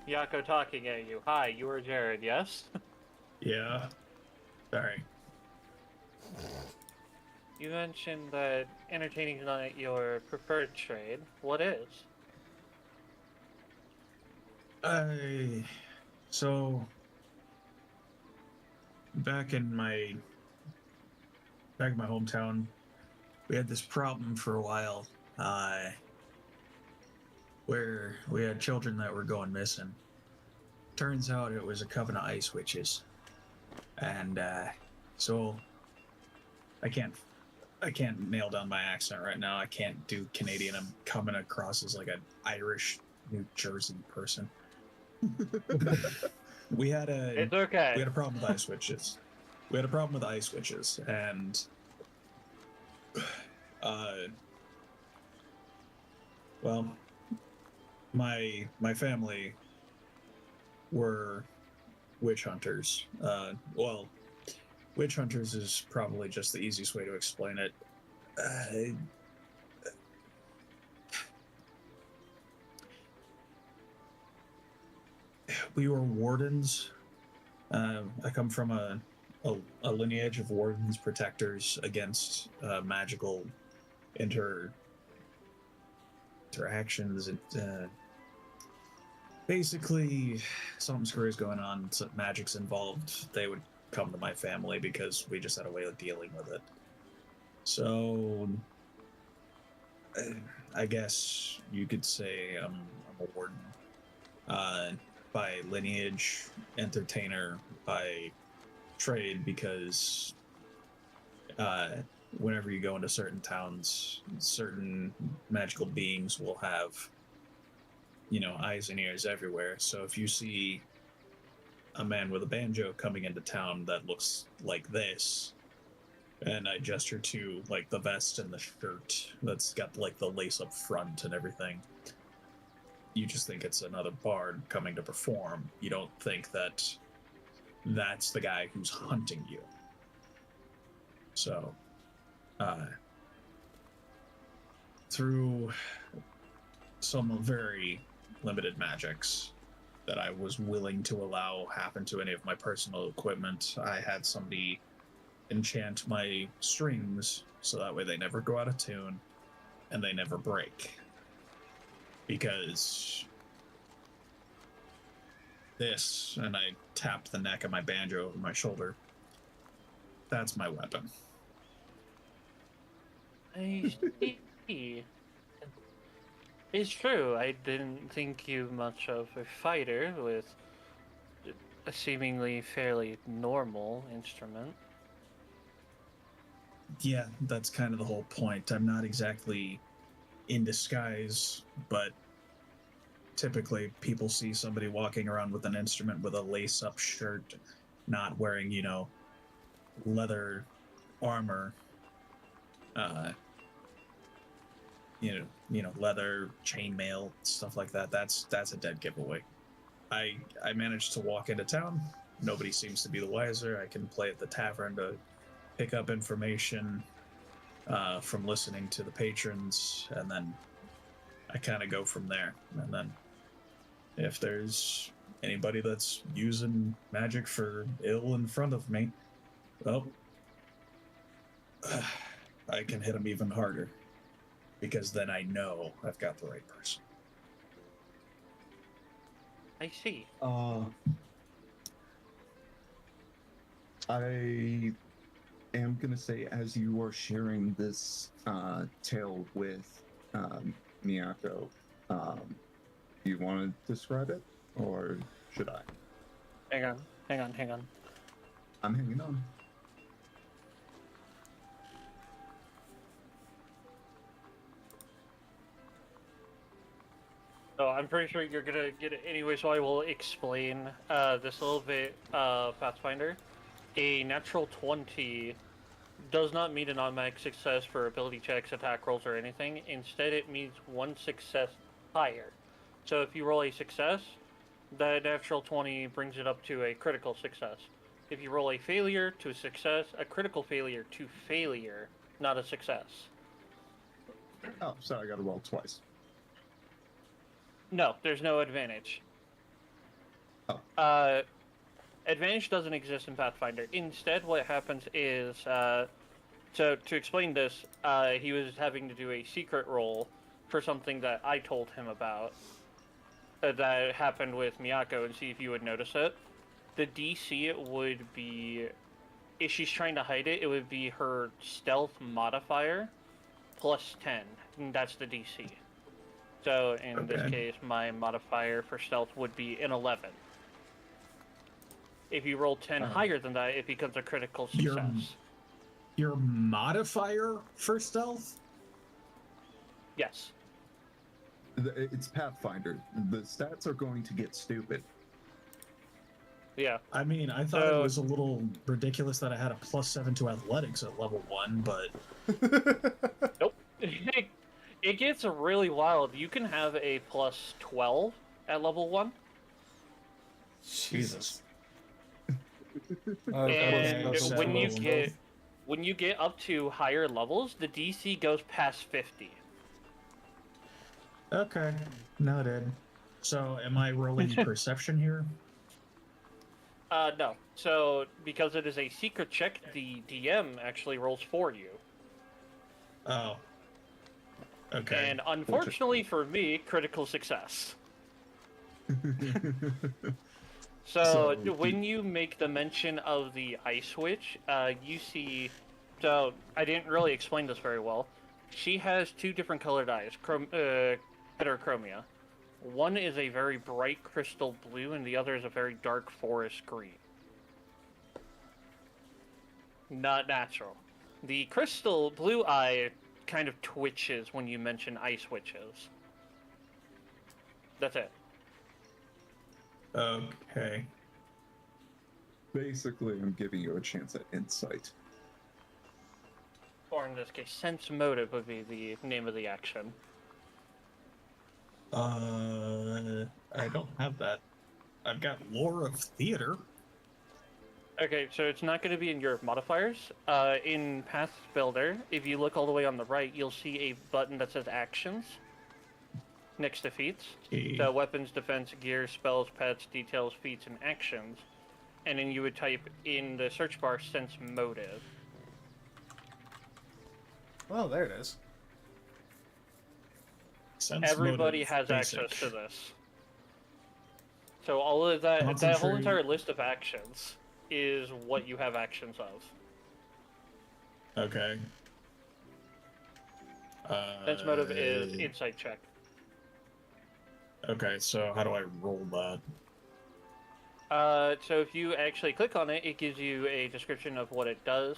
Yako talking at you. Hi, you are Jared, yes? Yeah. Sorry. You mentioned that entertaining is not your preferred trade. What is? So back in my hometown, we had this problem for a while, where we had children that were going missing. Turns out it was a coven of ice witches, and so I can't nail down my accent right now. I can't do Canadian. I'm coming across as like an Irish New Jersey person. we had It's a okay. problem with ice witches. And well, my family were witch hunters. Well, witch hunters is probably just the easiest way to explain it. We were wardens. I come from a lineage of wardens, protectors against magical interactions. Basically, something screwy is going on. So magic's involved. They would come to my family because we just had a way of dealing with it. So, I guess you could say I'm a warden. By lineage, entertainer by trade, because whenever you go into certain towns, certain magical beings will have, eyes and ears everywhere. So if you see a man with a banjo coming into town that looks like this, and I gesture to like the vest and the shirt that's got like the lace up front and everything, you just think it's another bard coming to perform. You don't think that that's the guy who's hunting you. So, through some very limited magics that I was willing to allow happen to any of my personal equipment, I had somebody enchant my strings so that way they never go out of tune and they never break. Because this, and I tapped the neck of my banjo over my shoulder, That's my weapon. I see. It's true. I didn't think you much of a fighter with a seemingly fairly normal instrument. Yeah, that's kind of the whole point. I'm not exactly in disguise, but typically people see somebody walking around with an instrument with a lace-up shirt, not wearing, leather armor, uh, leather chainmail, stuff like that. That's a dead giveaway. I managed to walk into town. Nobody seems to be the wiser. I can play at the tavern to pick up information from listening to the patrons, and then I kind of go from there. And then if there's anybody that's using magic for ill in front of me, well, I can hit them even harder, because then I know I've got the right person. I see. I am gonna say, as you are sharing this tale with Miyako, do you want to describe it, or should I? Hang on. I'm hanging on. So I'm pretty sure you're gonna get it anyway, so I will explain this a little bit, Pathfinder. A natural 20 does not mean an automatic success for ability checks, attack rolls, or anything. Instead, it means one success higher. So if you roll a success, that natural 20 brings it up to a critical success. If you roll a failure to success, a critical failure to failure, not a success. Oh, sorry, I got to roll twice. No, there's no advantage. Oh. Advantage doesn't exist in Pathfinder. Instead, what happens is, so to explain this, he was having to do a secret roll for something that I told him about, that happened with Miyako, and see if you would notice it. The DC would be, if she's trying to hide it, it would be her stealth modifier plus 10, and that's the DC. So in this case, my modifier for stealth would be an 11. If you roll 10 higher than that, it becomes a critical success. Your modifier for stealth? Yes. It's Pathfinder. The stats are going to get stupid. Yeah. I mean, I thought it was a little ridiculous that I had a +7 to athletics at level 1, but... Nope. It gets really wild. You can have a +12 at level 1. Jesus. And Okay. when you get up to higher levels, the DC goes past 50. Okay, noted. So, am I rolling perception here? No. So, because it is a secret check, the DM actually rolls for you. Oh. Okay. And unfortunately for me, critical success. So when you make the mention of the ice witch, you see. So I didn't really explain this very well. She has two different colored eyes, heterochromia. One is a very bright crystal blue, and the other is a very dark forest green. Not natural. The crystal blue eye kind of twitches when you mention ice witches. That's it. Okay. Basically, I'm giving you a chance at insight. Or in this case, sense motive would be the name of the action. I don't have that. I've got lore of theater. Okay, so it's not going to be in your modifiers. In Path Builder, if you look all the way on the right, you'll see a button that says Actions next to feats. Okay. So weapons, defense, gear, spells, pets, details, feats, and actions. And then you would type in the search bar sense motive. Oh, there it is. Sense Everybody motive, has basic. access to this. So all of that whole Concentrate. entire list of actions is what you have actions of. Okay. Sense motive is insight check. Okay, so how do I roll that? So if you actually click on it, it gives you a description of what it does.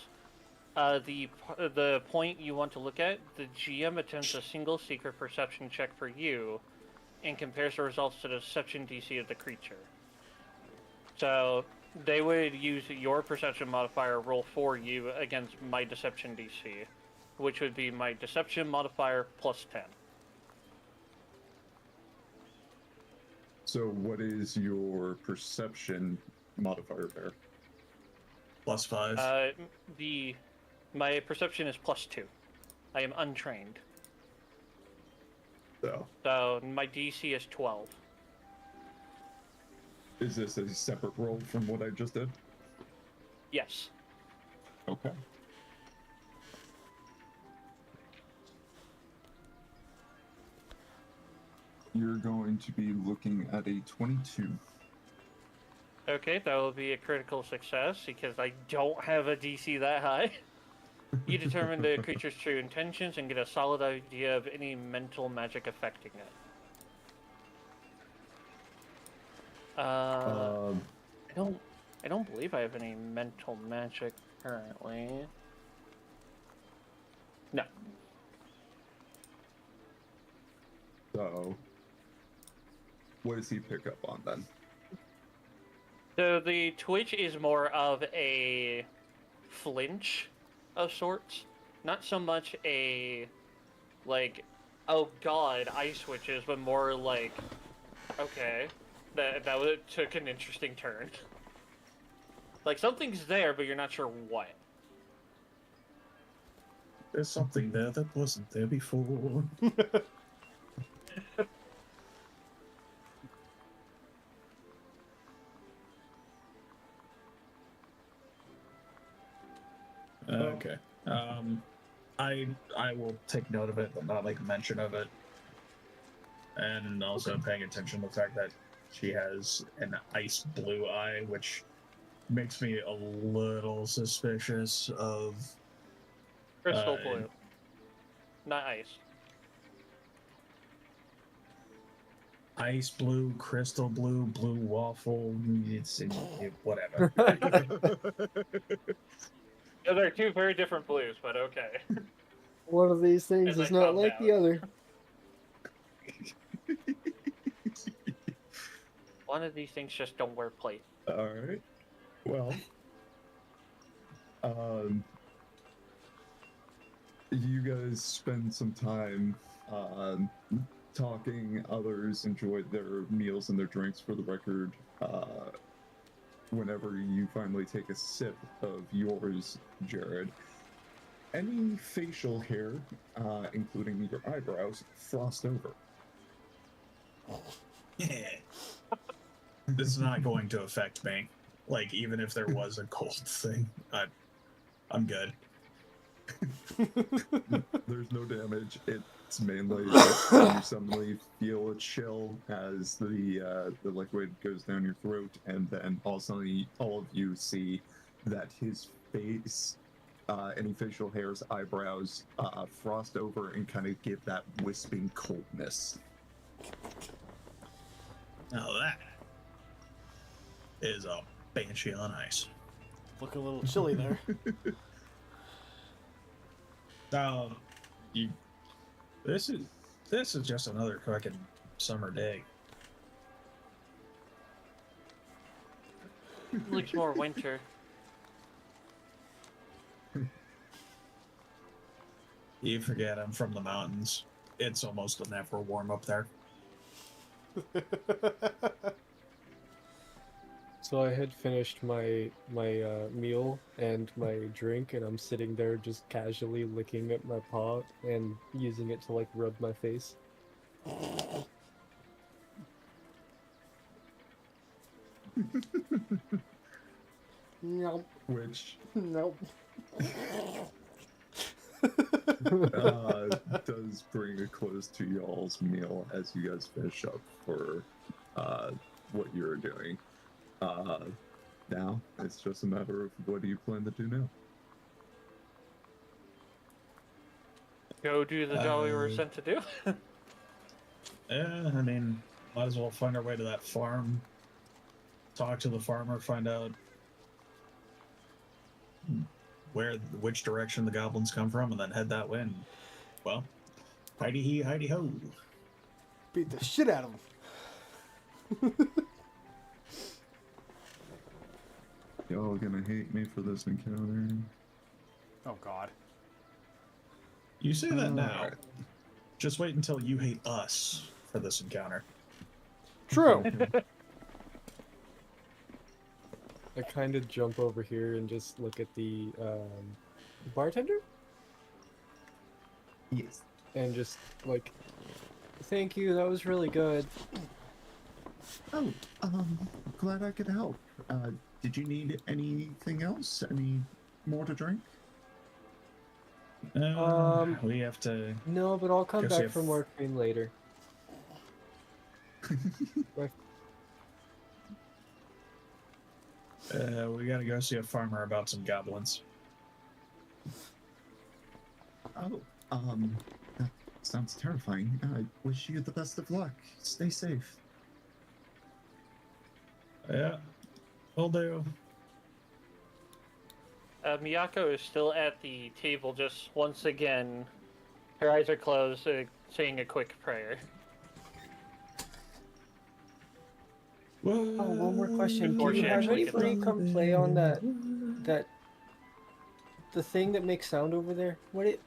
The point you want to look at, the GM attempts a single secret perception check for you, and compares the results to the deception DC of the creature. So they would use your perception modifier roll for you against my deception DC, which would be my deception modifier plus 10. So, what is your perception modifier there? +5. My perception is plus 2. I am untrained. So my DC is 12. Is this a separate roll from what I just did? Yes. Okay. You're going to be looking at a 22. Okay, that will be a critical success because I don't have a DC that high. You determine the creature's true intentions and get a solid idea of any mental magic affecting it. I don't believe I have any mental magic currently. No. So, what does he pick up on then? So the twitch is more of a flinch of sorts, not so much a like, oh god, ice switches, but more like, okay, that took an interesting turn. Like something's there, but you're not sure what. There's something there that wasn't there before. Okay. I will take note of it, but not make mention of it. And also paying attention to the fact that she has an ice blue eye, which makes me a little suspicious of Crystal blue, not ice. Ice blue, crystal blue, blue waffle. It's whatever. Yeah, they're two very different blues, but okay. One of these things As is I not found like out. the other. One of these things just don't wear plate. All right. Well, you guys spend some time talking. Others enjoyed their meals and their drinks. For the record, whenever you finally take a sip of yours, Jared, any facial hair, including your eyebrows, frost over. This is not going to affect me. Like, even if there was a cold thing, I'm good. There's no damage. It's mainly that you suddenly feel a chill as the liquid goes down your throat, and then all of a sudden all of you see that his face, any facial hairs, eyebrows, frost over and kind of give that wisping coldness. Now that is a banshee on ice. Look a little chilly there. This is just another fucking summer day. Looks more winter. You forget I'm from the mountains. It's almost never warm up there. So I had finished my meal and my drink, and I'm sitting there just casually licking at my paw and using it to like rub my face. Nope. Which Nope. does bring a close to y'all's meal as you guys finish up for what you're doing. Now it's just a matter of what do you plan to do now? Go do the job we were Uh, sent to do. Yeah, I mean, might as well find our way to that farm. Talk to the farmer, find out which direction the goblins come from, and then head that way. And, well, Heidi he, Heidi ho. Beat the shit out of him. Y'all gonna hate me for this encounter. Oh God. You say that now. Alright. Just wait until you hate us for this encounter. True. I kind of jump over here and just look at the bartender Yes. and just like, thank you, that was really good. Oh, glad I could help. Did you need anything else? Any more to drink? We have to. No, but I'll come Guess you back for have- more cream later. We gotta go see a farmer about some goblins. Oh, that sounds terrifying. I wish you the best of luck. Stay safe. Yeah, will do. Miyako is still at the table, just once again, her eyes are closed, saying a quick prayer. Oh, one more question. Before Do you she have actually gets anybody up. come play on that the thing that makes sound over there? What it?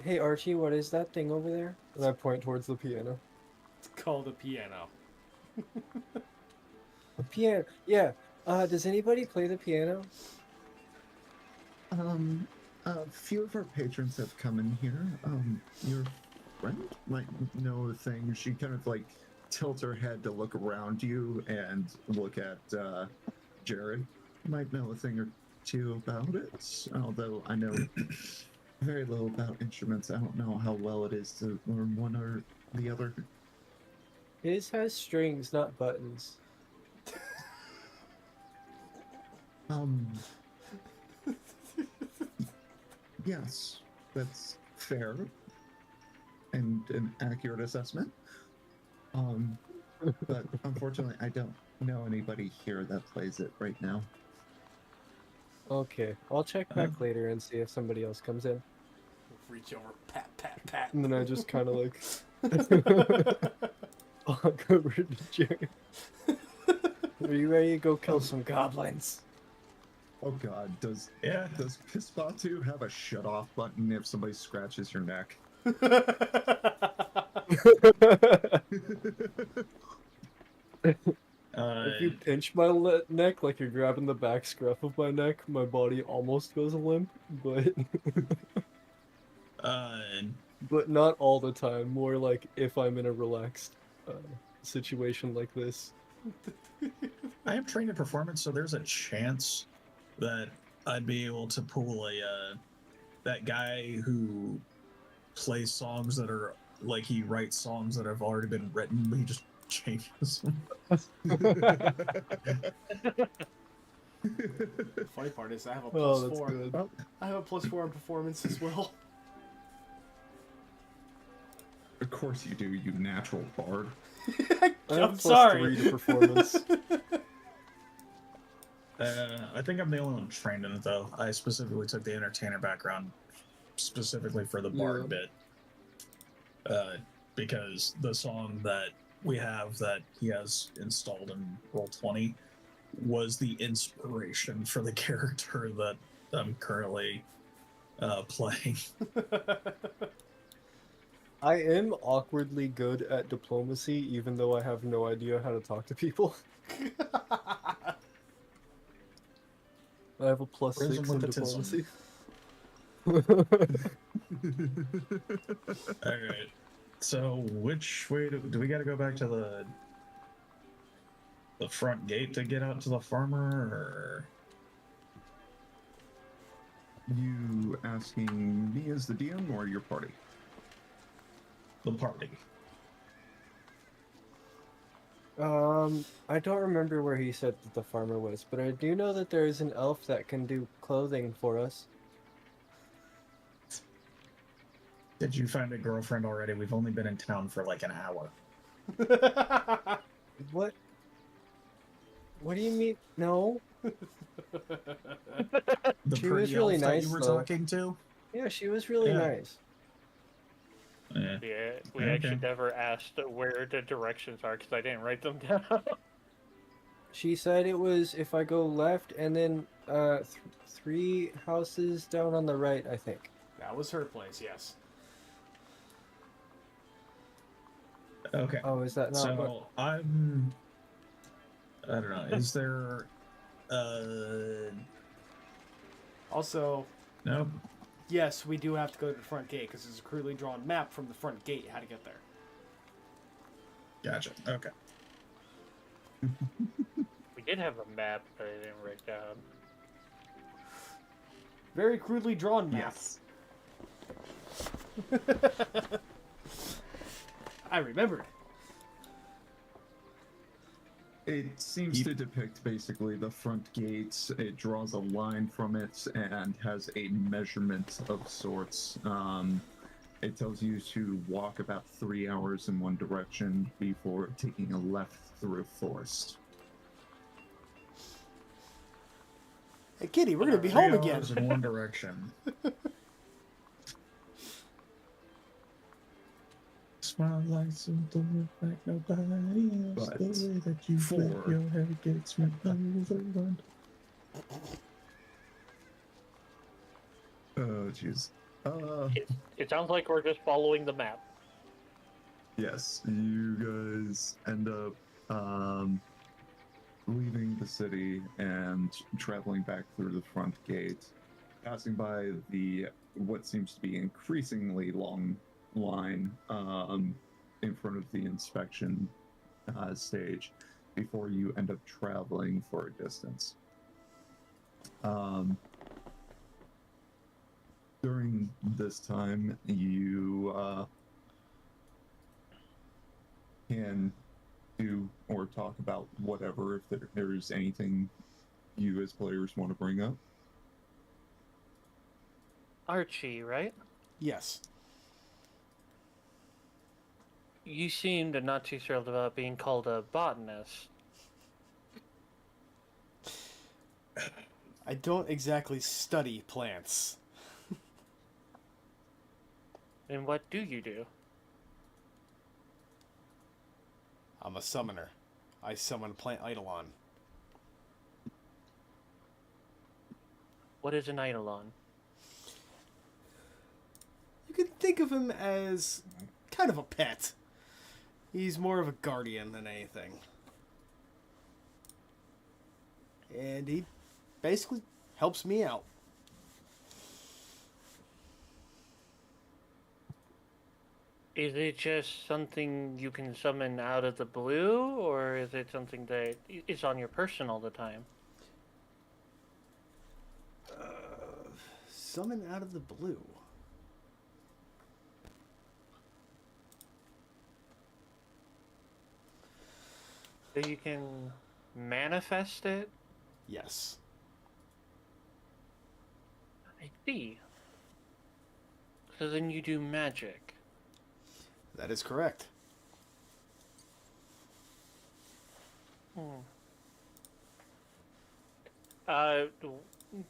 Hey Archie, what is that thing over there? And I point towards the piano. It's called a piano. A piano. Yeah. Does anybody play the piano? A few of our patrons have come in here. Your friend might know a thing. She kind of like tilts her head to look around you and look at Jared. Might know a thing or two about it. Although I know very little about instruments. I don't know how well it is to learn one or the other. His has strings, not buttons. Yes, that's fair and an accurate assessment. But unfortunately, I don't know anybody here that plays it right now. Okay, I'll check back later and see if somebody else comes in. Reach over, pat, pat, pat. And then I just kind of like walk over to Jared. Are you ready to go kill some goblins? Oh God, does Yeah. Pispatu have a shut off button if somebody scratches your neck? If you pinch my neck like you're grabbing the back scruff of my neck, my body almost goes limp, but but not all the time. More like if I'm in a relaxed situation like this. I am trained in performance, so there's a chance that I'd be able to pull a that guy who plays songs that are like he writes songs that have already been written, but he just changes them. Funny part is I have a Oh, plus that's 4. good. I have a plus 4 in performance as well. Of course you do, you natural bard. I have I'm +3 sorry. to performance. I think I'm the only one trained in it, though. I specifically took the entertainer background specifically for the bard bit. Because the song that we have that he has installed in Roll20 was the inspiration for the character that I'm currently playing. I am awkwardly good at diplomacy, even though I have no idea how to talk to people. I have a +6 Prism in with the tinsel. diplomacy. All right. So, which way do we got to go back to the front gate to get out to the farmer, or You asking me as the DM or your party? the party? I don't remember where he said that the farmer was, but I do know that there is an elf that can do clothing for us. Did you find a girlfriend already? We've only been in town for like an hour. What? What do you mean? No. The She pretty was really elf that nice, you were though. talking to? Yeah, she was really Yeah. nice. Yeah. Yeah, we Okay. actually never asked where the directions are because I didn't write them down. She said it was if I go left and then 3 houses down on the right, I think. That was her place, yes. Okay. Oh, is that not So what? I don't know. Is there Also, no? yes, we do have to go to the front gate because there's a crudely drawn map from the front gate how to get there. Gotcha. Okay. We did have a map that I didn't write down. Very crudely drawn map. Yes. I remembered. It seems to depict basically the front gate. It draws a line from it and has a measurement of sorts. It tells you to walk about 3 hours in one direction before taking a left through forest. Hey, Kitty, we're gonna be home again. 3 hours in one direction. Smile like something like nobody else. But The way that you flip your head gets me overwhelmed. Oh, jeez. It sounds like we're just following the map. Yes, you guys end up leaving the city and traveling back through the front gate, passing by the what seems to be increasingly long line in front of the inspection stage before you end up traveling for a distance. During this time, you can do or talk about whatever if there's anything you as players want to bring up. Archie, right? Yes. You seemed not too thrilled about being called a botanist. I don't exactly study plants. And what do you do? I'm a summoner. I summon plant Eidolon. What is an Eidolon? You can think of him as kind of a pet. He's more of a guardian than anything. And he basically helps me out. Is it just something you can summon out of the blue, or is it something that is on your person all the time? Summon out of the blue. So you can manifest it? Yes. I see. So then you do magic. That is correct.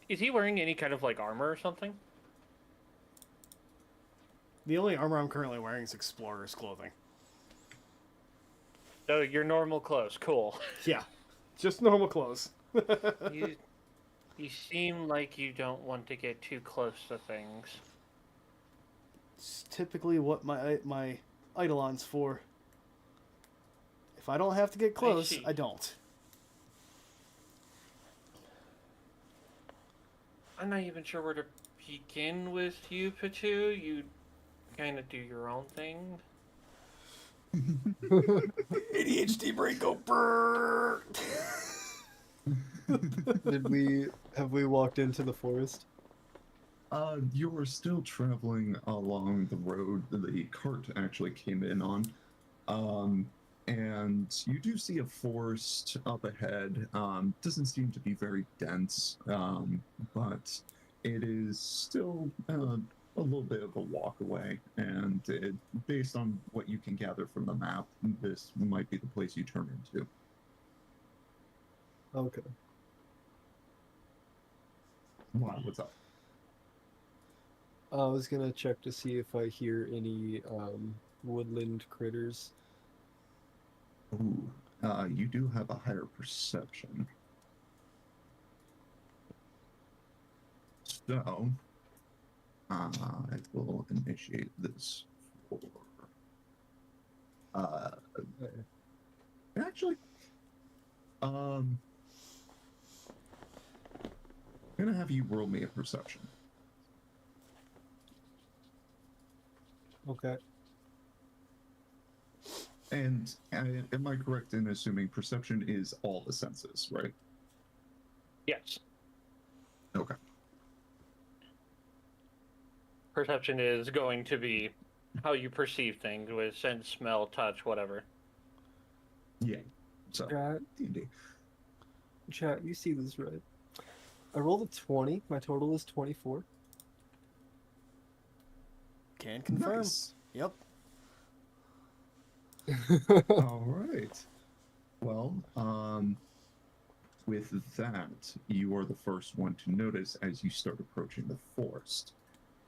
Is he wearing any kind of like armor or something? The only armor I'm currently wearing is explorer's clothing. Oh, your normal clothes. Cool. Yeah. Just normal clothes. You seem like you don't want to get too close to things. It's typically what my Eidolon's for. If I don't have to get close, see. I don't. I'm not even sure where to begin with you, Patu. You kind of do your own thing. ADHD brain go brrr. Have we walked into the forest? You were still traveling along the road the cart actually came in on. And you do see a forest up ahead. Doesn't seem to be very dense, but it is still a little bit of a walk away, and based on what you can gather from the map, this might be the place you turn into. Okay. Wow, what's up? I was gonna check to see if I hear any woodland critters. Ooh, you do have a higher perception. So, I will initiate this for. Actually, I'm gonna have you roll me a perception. Okay. And am I correct in assuming perception is all the senses, right? Yes. Okay. Perception is going to be how you perceive things with sense, smell, touch, whatever. Yeah. So, Chat, D&D. chat, you see this, right? I rolled a 20. My total is 24. Can confirm. Nice. Yep. All right. Well, with that, you are the first one to notice as you start approaching the forest,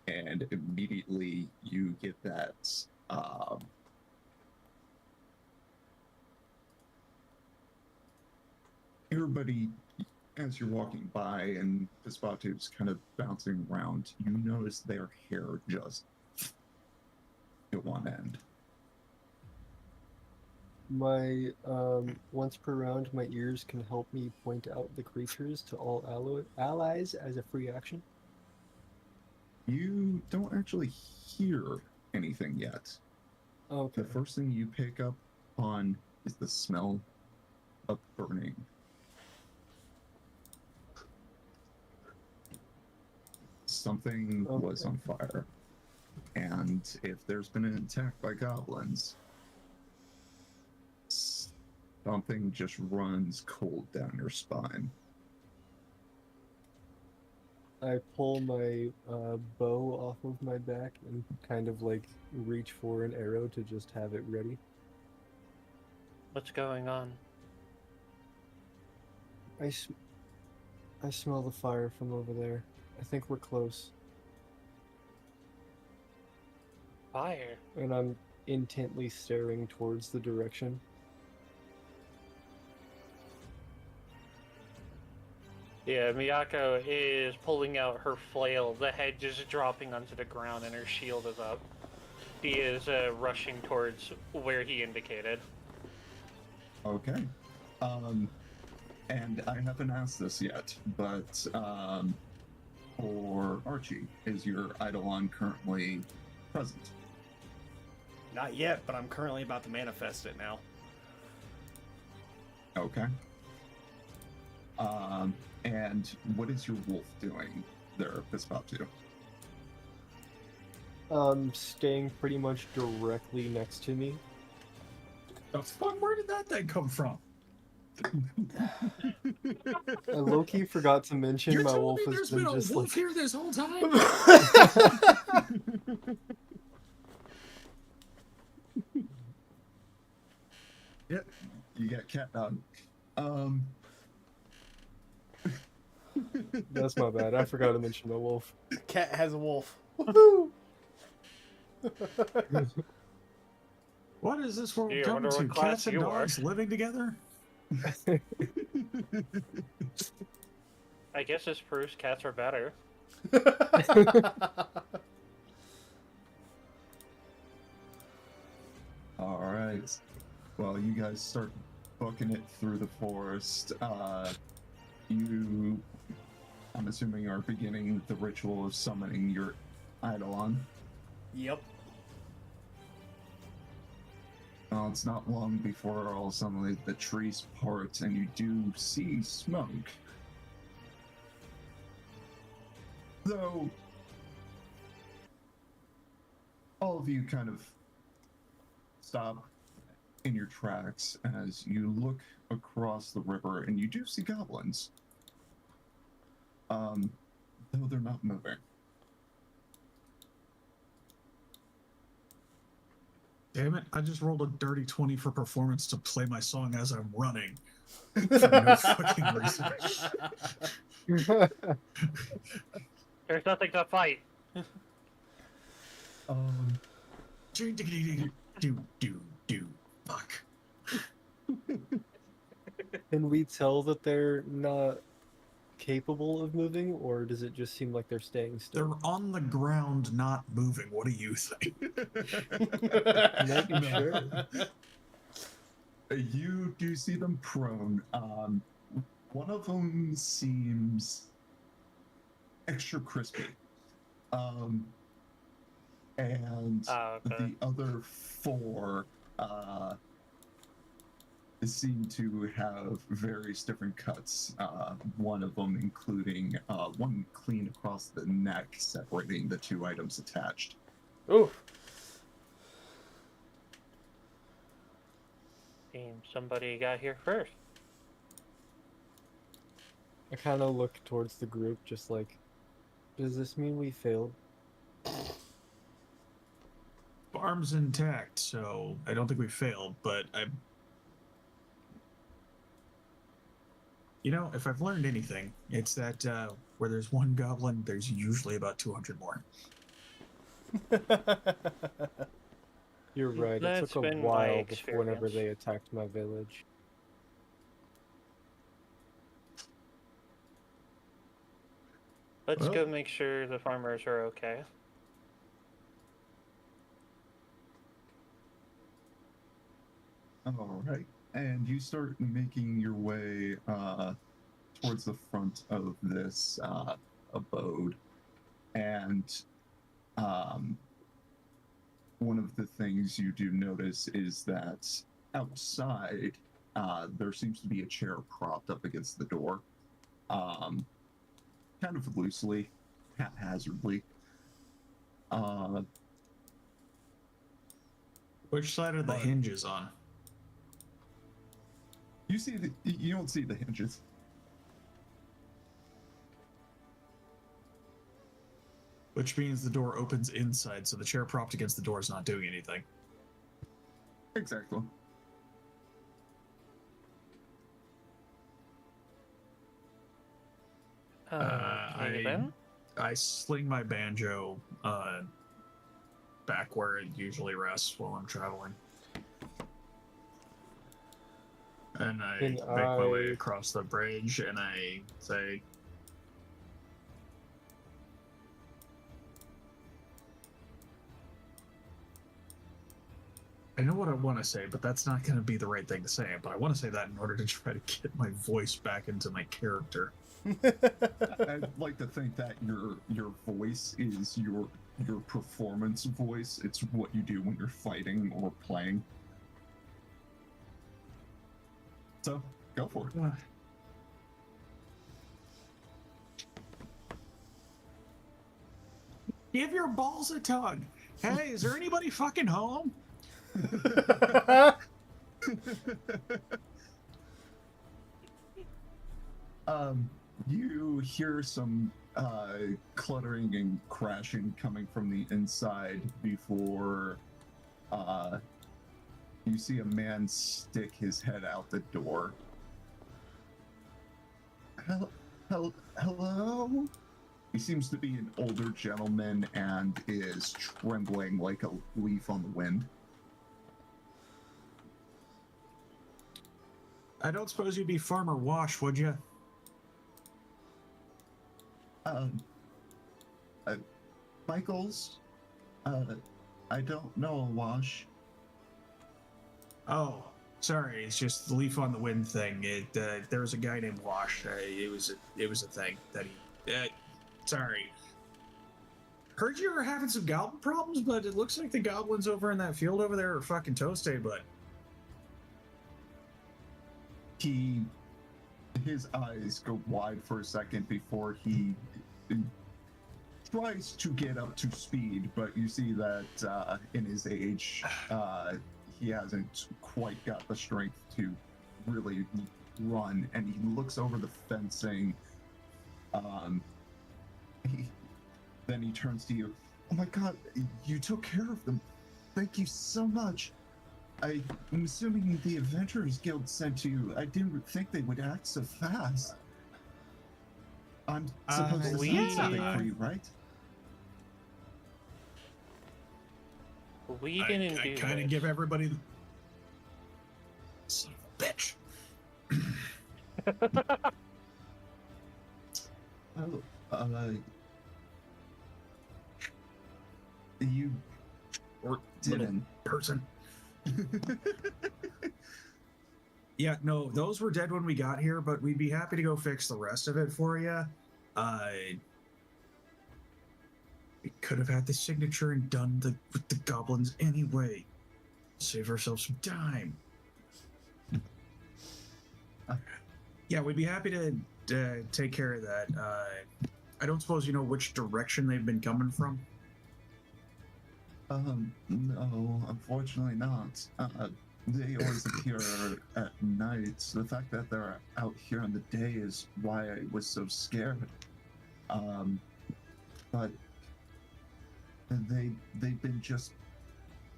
and immediately you get that everybody, as you're walking by and Vespatu's kind of bouncing around, you notice their hair just at one end. My once per round, my ears can help me point out the creatures to all allies as a free action. You don't actually hear anything yet. Okay. The first thing you pick up on is the smell of burning. Something was on fire. And if there's been an attack by goblins, something just runs cold down your spine. I pull my bow off of my back and kind of like reach for an arrow to just have it ready. What's going on? I smell the fire from over there. I think we're close. Fire. And I'm intently staring towards the direction. Yeah, Miyako is pulling out her flail, the head just dropping onto the ground, and her shield is up. He is rushing towards where he indicated. Okay. And I haven't asked this yet, but for Archie, is your Eidolon currently present? Not yet, but I'm currently about to manifest it now. Okay. And what is your wolf doing there, Vespatu? Staying pretty much directly next to me. The fuck? Where did that thing come from? I low-key forgot to mention You're my telling wolf me has there's been been a just wolf like here this whole time? Yep, you got cat dog. That's my bad. I forgot to mention my wolf. Cat has a wolf. Woohoo! What is this world Yeah, I coming wonder to? what class Cats and you are. dogs living together? I guess this proves cats are better. All right. Well, you guys start booking it through the forest. You, I'm assuming, are beginning the ritual of summoning your Eidolon. Yep. Well, it's not long before all of a sudden the trees part and you do see smoke. Though, all of you kind of stop in your tracks as you look across the river and you do see goblins. Though they're not moving. Damn it, I just rolled a dirty 20 for performance to play my song as I'm running. For no fucking reason. There's nothing to fight. Do. Fuck. Can we tell that they're not capable of moving, or does it just seem like they're staying still? They're on the ground, not moving. What do you think? Making sure. You do see them prone. One of them seems extra crispy. And Okay. the other four seem to have various different cuts. One of them including one clean across the neck, separating the two items attached. Ooh. Seems somebody got here first. I kind of look towards the group, just like, does this mean we failed? Farm's intact, so I don't think we failed, but if I've learned anything, it's that where there's one goblin, there's usually about 200 more. You're right, it That's took a been my while before whenever experience. they attacked my village. Let's Well- go make sure the farmers are okay. All right, and you start making your way towards the front of this abode, and one of the things you do notice is that outside there seems to be a chair propped up against the door, kind of loosely, haphazardly. Which side are the But- hinges on? You don't see the hinges. Which means the door opens inside, so the chair propped against the door is not doing anything. Exactly. Then? I sling my banjo back where it usually rests while I'm traveling. And I Can make my way I- across the bridge and I say, I know what I want to say, but that's not going to be the right thing to say. But I want to say that in order to try to get my voice back into my character. I'd like to think that your voice is your performance voice. It's what you do when you're fighting or playing. So go for it. Give your balls a tug. Hey, is there anybody fucking home? You hear some cluttering and crashing coming from the inside before you see a man stick his head out the door. Hello? He seems to be an older gentleman and is trembling like a leaf on the wind. I don't suppose you'd be Farmer Wash, would you? Michaels? I don't know a Wash. Oh, sorry. It's just the leaf on the wind thing. There was a guy named Wash. It was a thing that he. Sorry. Heard you were having some goblin problems, but it looks like the goblins over in that field over there are fucking toasty, but. His eyes go wide for a second before he tries to get up to speed, but you see that in his age, he hasn't quite got the strength to really run, and he looks over the fencing. Then he turns to you. Oh my god, you took care of them. Thank you so much. I'm assuming the Adventurers Guild sent you. I didn't think they would act so fast. I'm supposed to sign something for you, right? We didn't I do kind this. of give everybody. Son of a bitch. Oh, you Or little didn't. person. Yeah, no, those were dead when we got here, but we'd be happy to go fix the rest of it for you. We could have had the signature and done with the goblins anyway. Save ourselves some time. Yeah, we'd be happy to take care of that. I don't suppose you know which direction they've been coming from? No, unfortunately not. They always appear at night. The fact that they're out here in the day is why I was so scared. But they've been just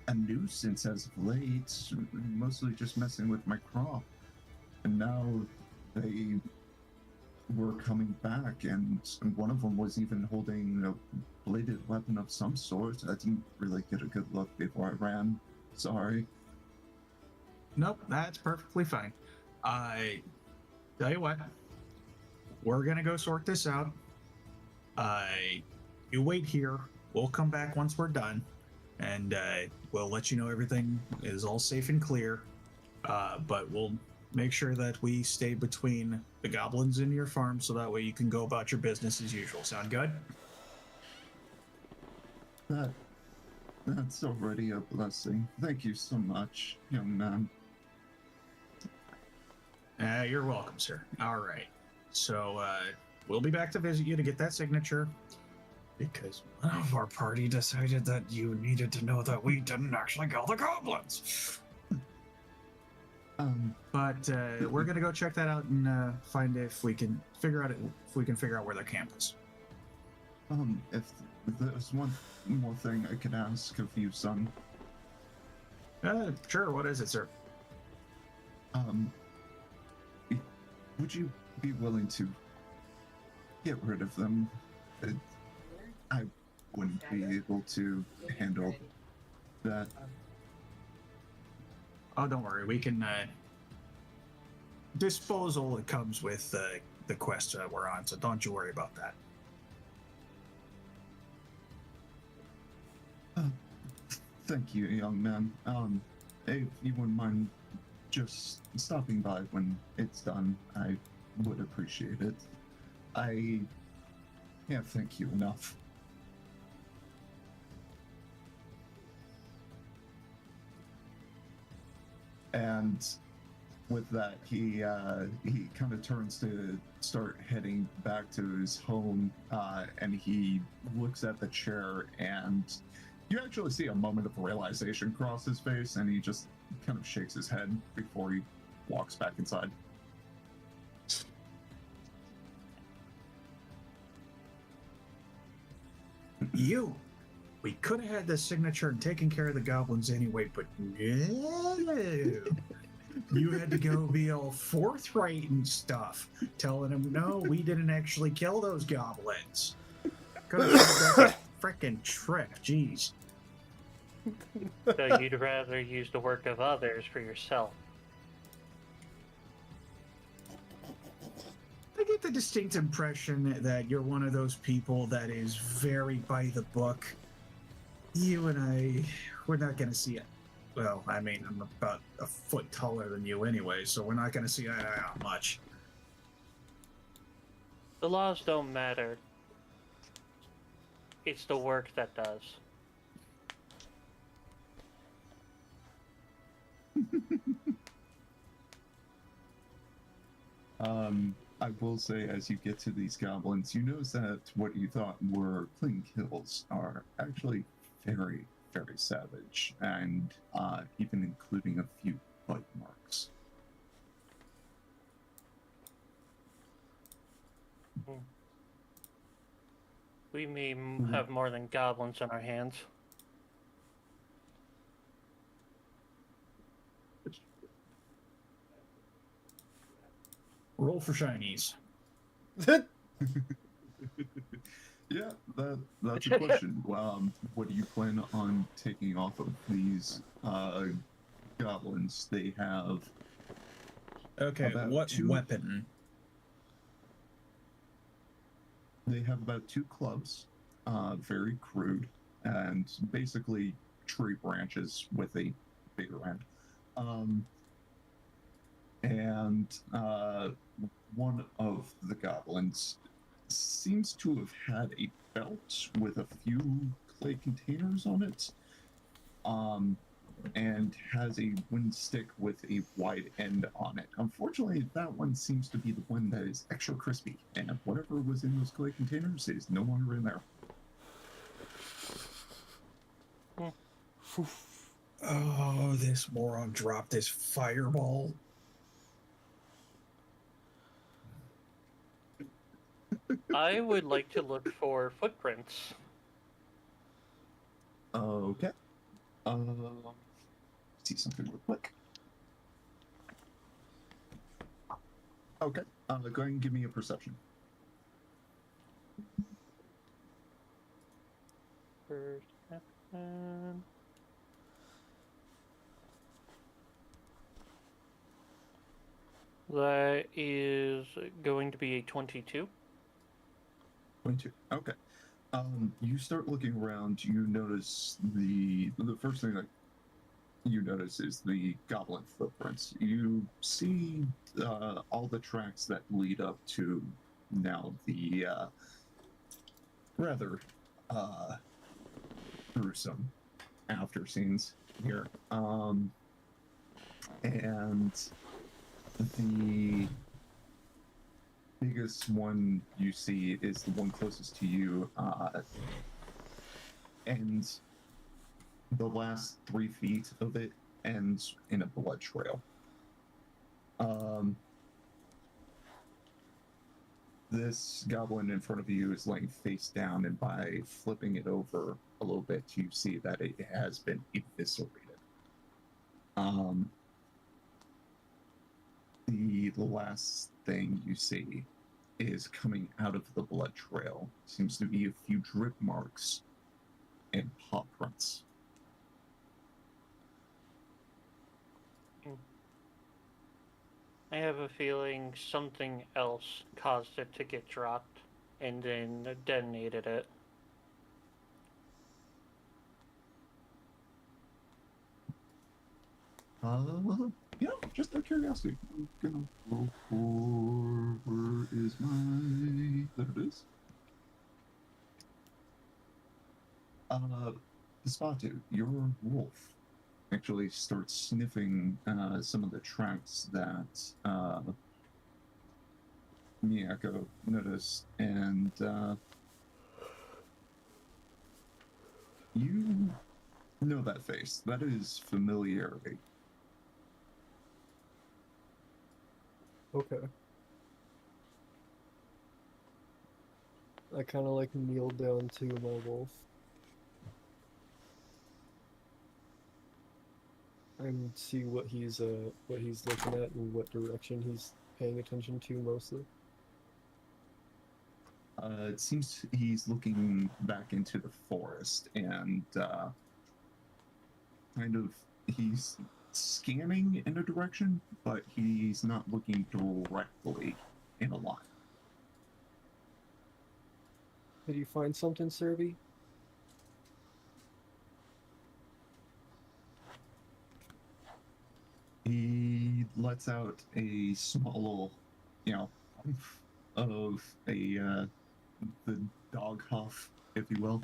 a nuisance as of late, mostly just messing with my crop. And now they were coming back, and one of them was even holding a bladed weapon of some sort. I didn't really get a good look before I ran. Sorry. Nope, that's perfectly fine. Tell you what, we're gonna go sort this out. You wait here. We'll come back once we're done, and we'll let you know everything is all safe and clear. But we'll make sure that we stay between the goblins and your farm, so that way you can go about your business as usual. Sound good? That's already a blessing. Thank you so much, young man. You're welcome, sir. All right. So, we'll be back to visit you to get that signature, because one of our party decided that you needed to know that we didn't actually kill the goblins. But we're gonna go check that out and find if we can figure out where their camp is. If there's one more thing I could ask of you, son. Sure. What is it, sir? Would you be willing to get rid of them? I wouldn't be able to handle that. Oh, don't worry. We can disposal. It comes with the quest we're on, so don't you worry about that. Thank you, young man. If you wouldn't mind just stopping by when it's done, I would appreciate it. I can't thank you enough. And with that, he kind of turns to start heading back to his home, and he looks at the chair, and you actually see a moment of realization cross his face, and he just kind of shakes his head before he walks back inside. We could have had the signature and taken care of the goblins anyway, but no. You had to go be all forthright and stuff, telling them, no, we didn't actually kill those goblins. Could have done a frickin' trick, jeez. So you'd rather use the work of others for yourself. I get the distinct impression that you're one of those people that is very by the book. You and I, we're not going to see it. Well, I mean, I'm about a foot taller than you anyway, so we're not going to see eye to eye on much. The laws don't matter. It's the work that does. I will say, as you get to these goblins, you notice that what you thought were clean kills are actually very, very savage, and even including a few bite marks. We may have more than goblins on our hands. Roll for shinies. Yeah, that's a question. What do you plan on taking off of these goblins? They have Okay, about what two- weapon? They have about 2 clubs, very crude, and basically tree branches with a bigger end. And one of the goblins seems to have had a belt with a few clay containers on it, and has a wind stick with a wide end on it. Unfortunately, that one seems to be the one that is extra crispy, and whatever was in those clay containers is no longer in there. Oh, this moron dropped this fireball. I would like to look for footprints. Okay. See something real quick. Okay. Go ahead and give me a perception. Perception. That is going to be a 22. 22. Okay. You start looking around. You notice the first thing that you notice is the goblin footprints. You see all the tracks that lead up to now the rather gruesome after scenes here. And the biggest one you see is the one closest to you, and the last 3 feet of it ends in a blood trail. This goblin in front of you is laying face down, and by flipping it over a little bit, you see that it has been eviscerated. The last thing you see is coming out of the blood trail. Seems to be a few drip marks and paw prints. I have a feeling something else caused it to get dropped and then detonated it. Yeah, just out of curiosity, I'm gonna roll for where is my there it is. Spatu, your wolf actually starts sniffing some of the tracks that Miyako noticed, and you know that face. That is familiarity. Okay. I kind of like kneel down to my wolf and see what he's looking at and what direction he's paying attention to mostly. It seems he's looking back into the forest, and kind of he's scanning in a direction, but he's not looking directly in a line. Did you find something, Serby? He lets out a small, of a the dog huff, if you will,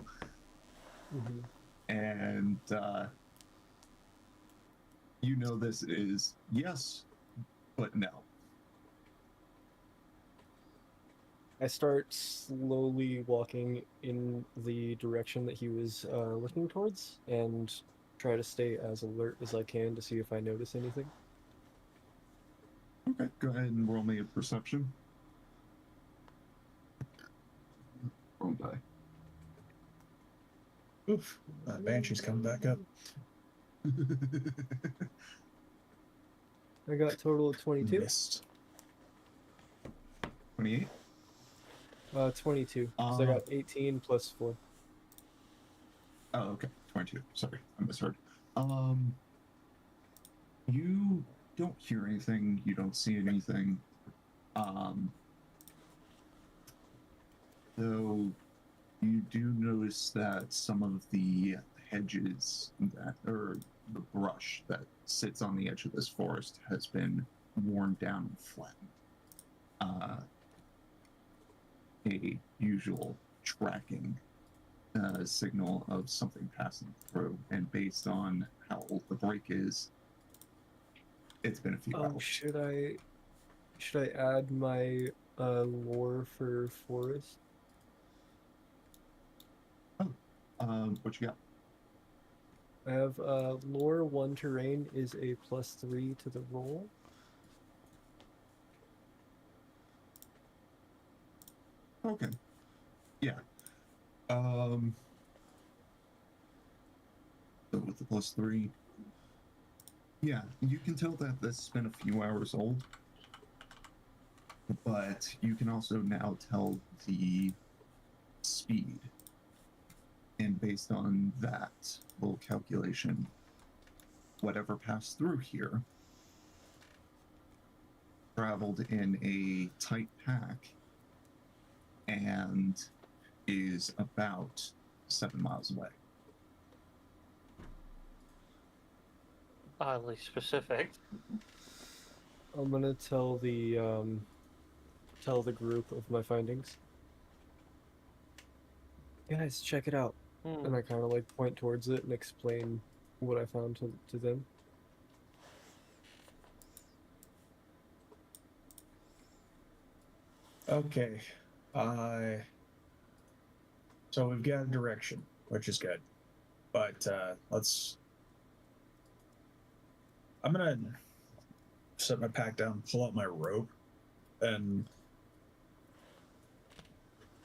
and you know this is yes, but no. I start slowly walking in the direction that he was looking towards and try to stay as alert as I can to see if I notice anything. Okay, go ahead and roll me a perception. Wrong die. Oof, that banshee's coming back up. I got a total of 22. Missed. 28? 22. Because I got 18 plus 4. Oh, okay. 22. Sorry, I misheard. You don't hear anything. You don't see anything. Though you do notice that some of the hedges that, or the brush that sits on the edge of this forest has been worn down and flattened. A usual tracking signal of something passing through, and based on how old the break is, it's been a few hours. Should I add my lore for forest? What you got? I have lore 1 terrain is a +3 to the roll. Okay. Yeah. So with the +3, yeah, you can tell that this has been a few hours old, but you can also now tell the speed. And based on that little calculation, whatever passed through here traveled in a tight pack and is about 7 miles away. Oddly specific. I'm gonna tell the group of my findings. Guys, check it out. And I kind of like point towards it and explain what I found to them. Okay. So we've got a direction, which is good. But I'm gonna set my pack down, pull out my rope, and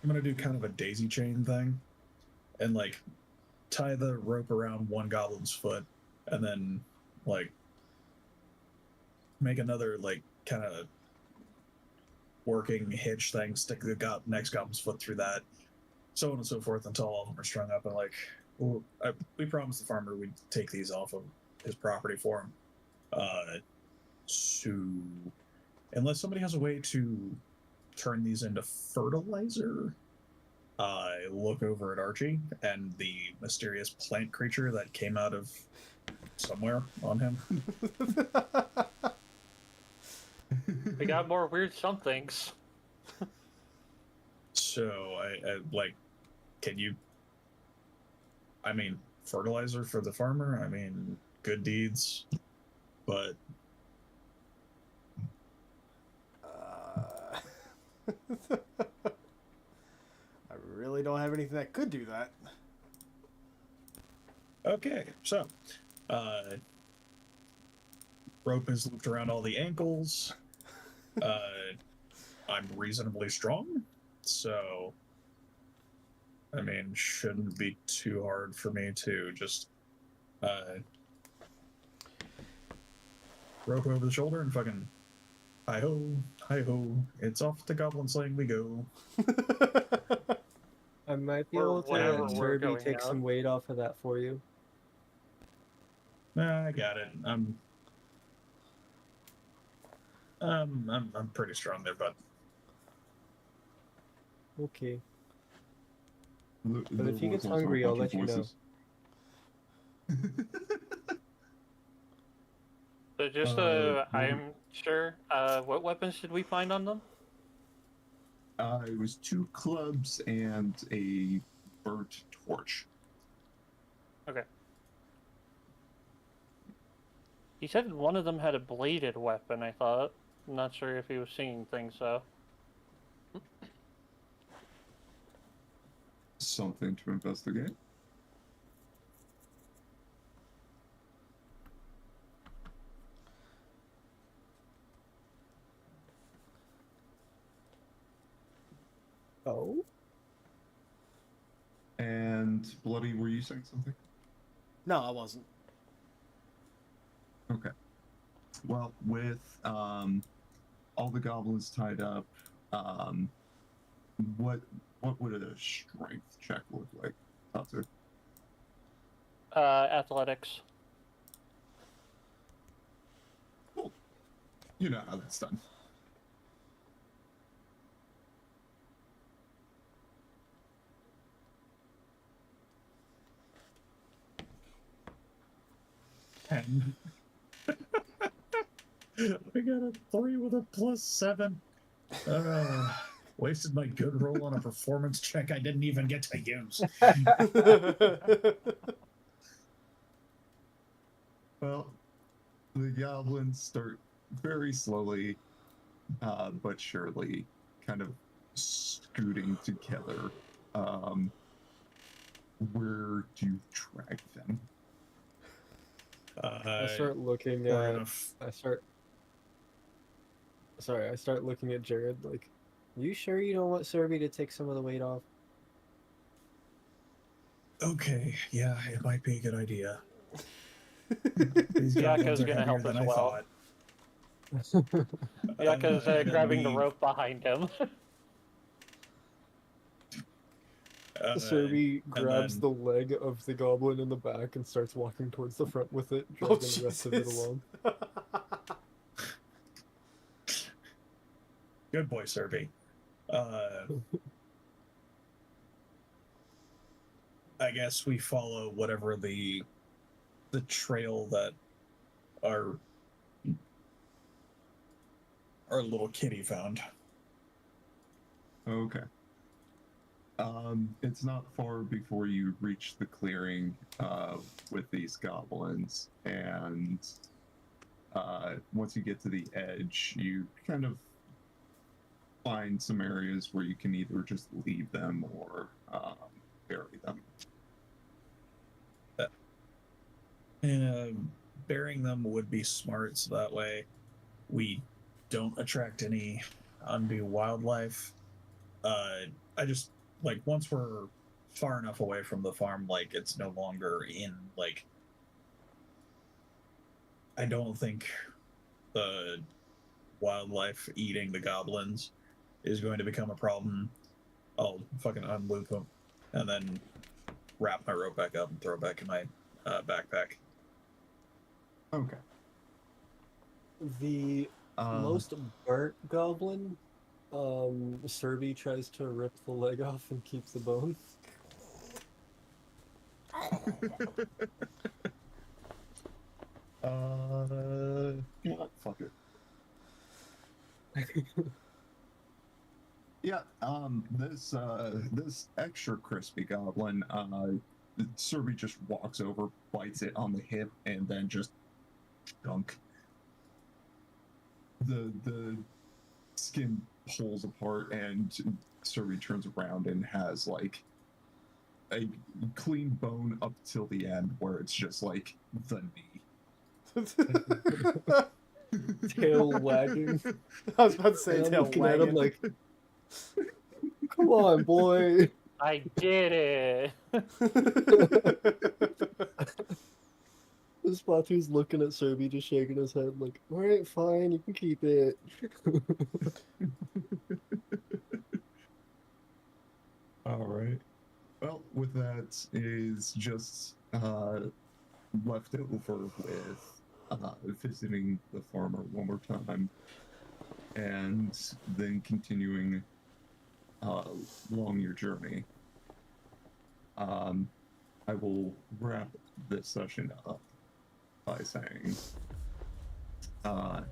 I'm gonna do kind of a daisy chain thing, and like tie the rope around one goblin's foot, and then like make another like kind of working hitch thing, stick the next goblin's foot through that, so on and so forth until all of them are strung up. And like, well, we promised the farmer we'd take these off of his property for him. So unless somebody has a way to turn these into fertilizer, I look over at Archie and the mysterious plant creature that came out of somewhere on him. We got more weird somethings. So I like, can you? I mean, fertilizer for the farmer. I mean, good deeds, but I really don't have anything that could do that. okay. So, rope is looped around all the ankles. I'm reasonably strong, so I mean, shouldn't be too hard for me to just rope over the shoulder and fucking hi ho, it's off to goblin slaying we go. I might be Or able to whatever let we're Turby going take out. some weight off of that for you. Nah, I got it. I'm pretty strong there, but Okay. But if he gets hungry, I'll let you know. So just I'm sure. What weapons did we find on them? It was 2 clubs and a burnt torch. Okay. He said one of them had a bladed weapon, I thought. I'm not sure if he was seeing things, though. Something to investigate. Oh? And Bloody, were you saying something? No, I wasn't. Okay. Well, with all the goblins tied up, Um, what would a strength check look like, Tatsu? Athletics. Cool. You know how that's done. And I got a 3 with a +7. Wasted my good roll on a performance check I didn't even get to use. well, the goblins start very slowly, but surely, kind of scooting together. Where do you track them? I start looking we're at. gonna I start looking at Jared. Like, you sure you don't want Serby to take some of the weight off? Okay, yeah, it might be a good idea. These Yaka's goblins are gonna heavier help than as I well. thought. Yaka's And grabbing the we- rope behind him. Serby and grabs then- the leg of the goblin in the back and starts walking towards the front with it, Oh, dragging the rest of it Jesus. along. Good boy, Serby. I guess we follow whatever the trail that our little kitty found. Okay. It's not far before you reach the clearing with these goblins, and once you get to the edge, you kind of find some areas where you can either just leave them or bury them. Burying them would be smart, so that way we don't attract any undue wildlife. I just like once we're far enough away from the farm, like it's no longer in like. I don't think the wildlife eating the goblins is going to become a problem. I'll fucking unloop them and then wrap my rope back up and throw it back in my backpack. Okay. The most burnt goblin, Serby tries to rip the leg off and keeps the bone. You know what? Fuck it. Yeah, this extra crispy goblin, Serby just walks over, bites it on the hip, and then just dunk. The skin pulls apart, and Serby turns around and has like a clean bone up till the end, where it's just like the knee. Tail wagging. I was about to say And I'm tail looking at him wagging. like, come on, boy. I did it. Splatoon's looking at Serby, just shaking his head like, alright, fine, you can keep it. All right. Well, with that is just left over with visiting the farmer one more time, and then continuing along your journey. I will wrap this session up by saying,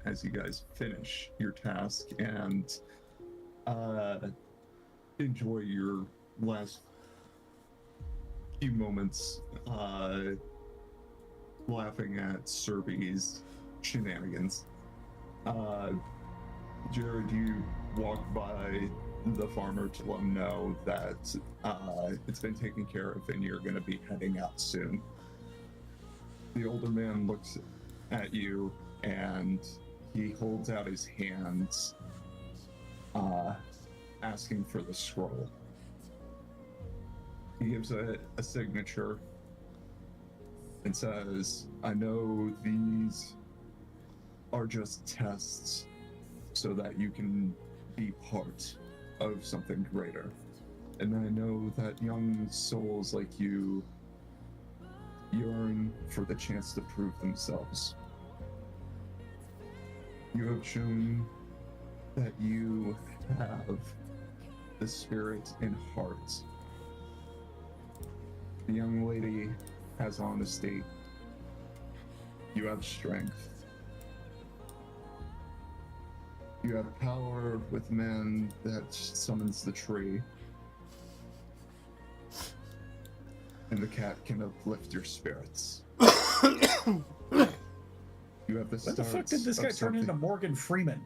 as you guys finish your task and enjoy your last few moments laughing at Serby's shenanigans, Jared, you walk by the farmer to let him know that it's been taken care of and you're going to be heading out soon. The older man looks at you and he holds out his hands, asking for the scroll. He gives a signature and says, I know these are just tests so that you can be part of something greater. And I know that young souls like you yearn for the chance to prove themselves. You have shown that you have the spirit and heart. The young lady has honesty. You have strength. You have power with men that summons the tree. And the cat can uplift your spirits. You have the When the fuck starts did this of guy turn into something- Morgan Freeman?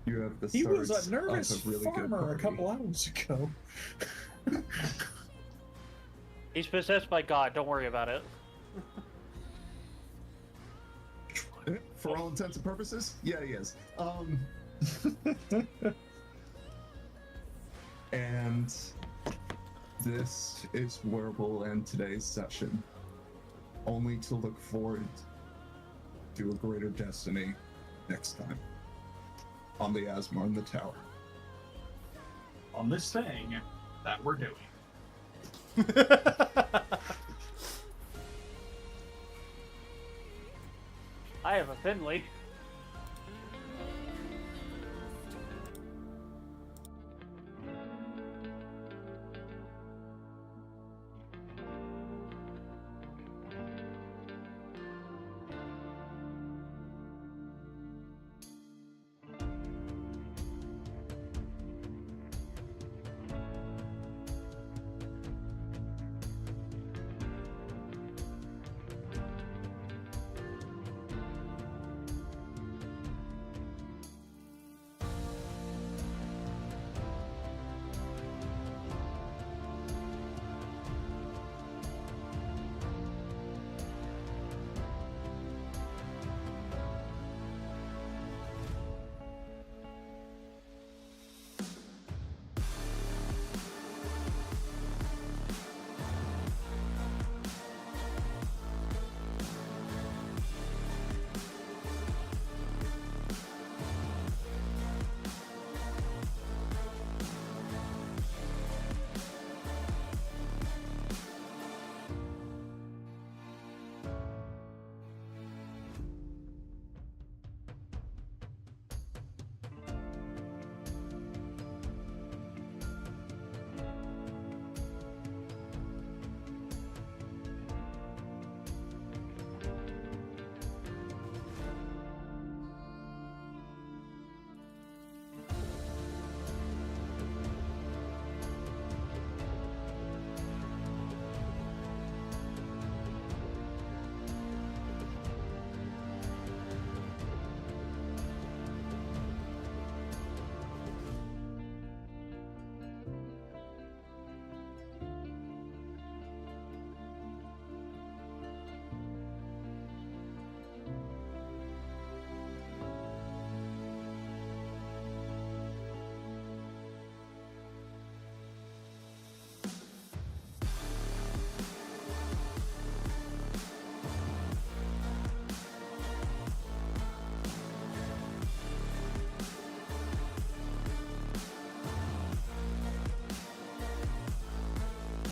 You have the He was starts a nervous of a really good farmer a party. couple hours ago. He's possessed by God. Don't worry about it. For all intents and purposes, yeah, he is. And this is where we'll end today's session, only to look forward to a greater destiny next time on the Aasimar in the Tower. On this thing that we're doing. I have a Finley.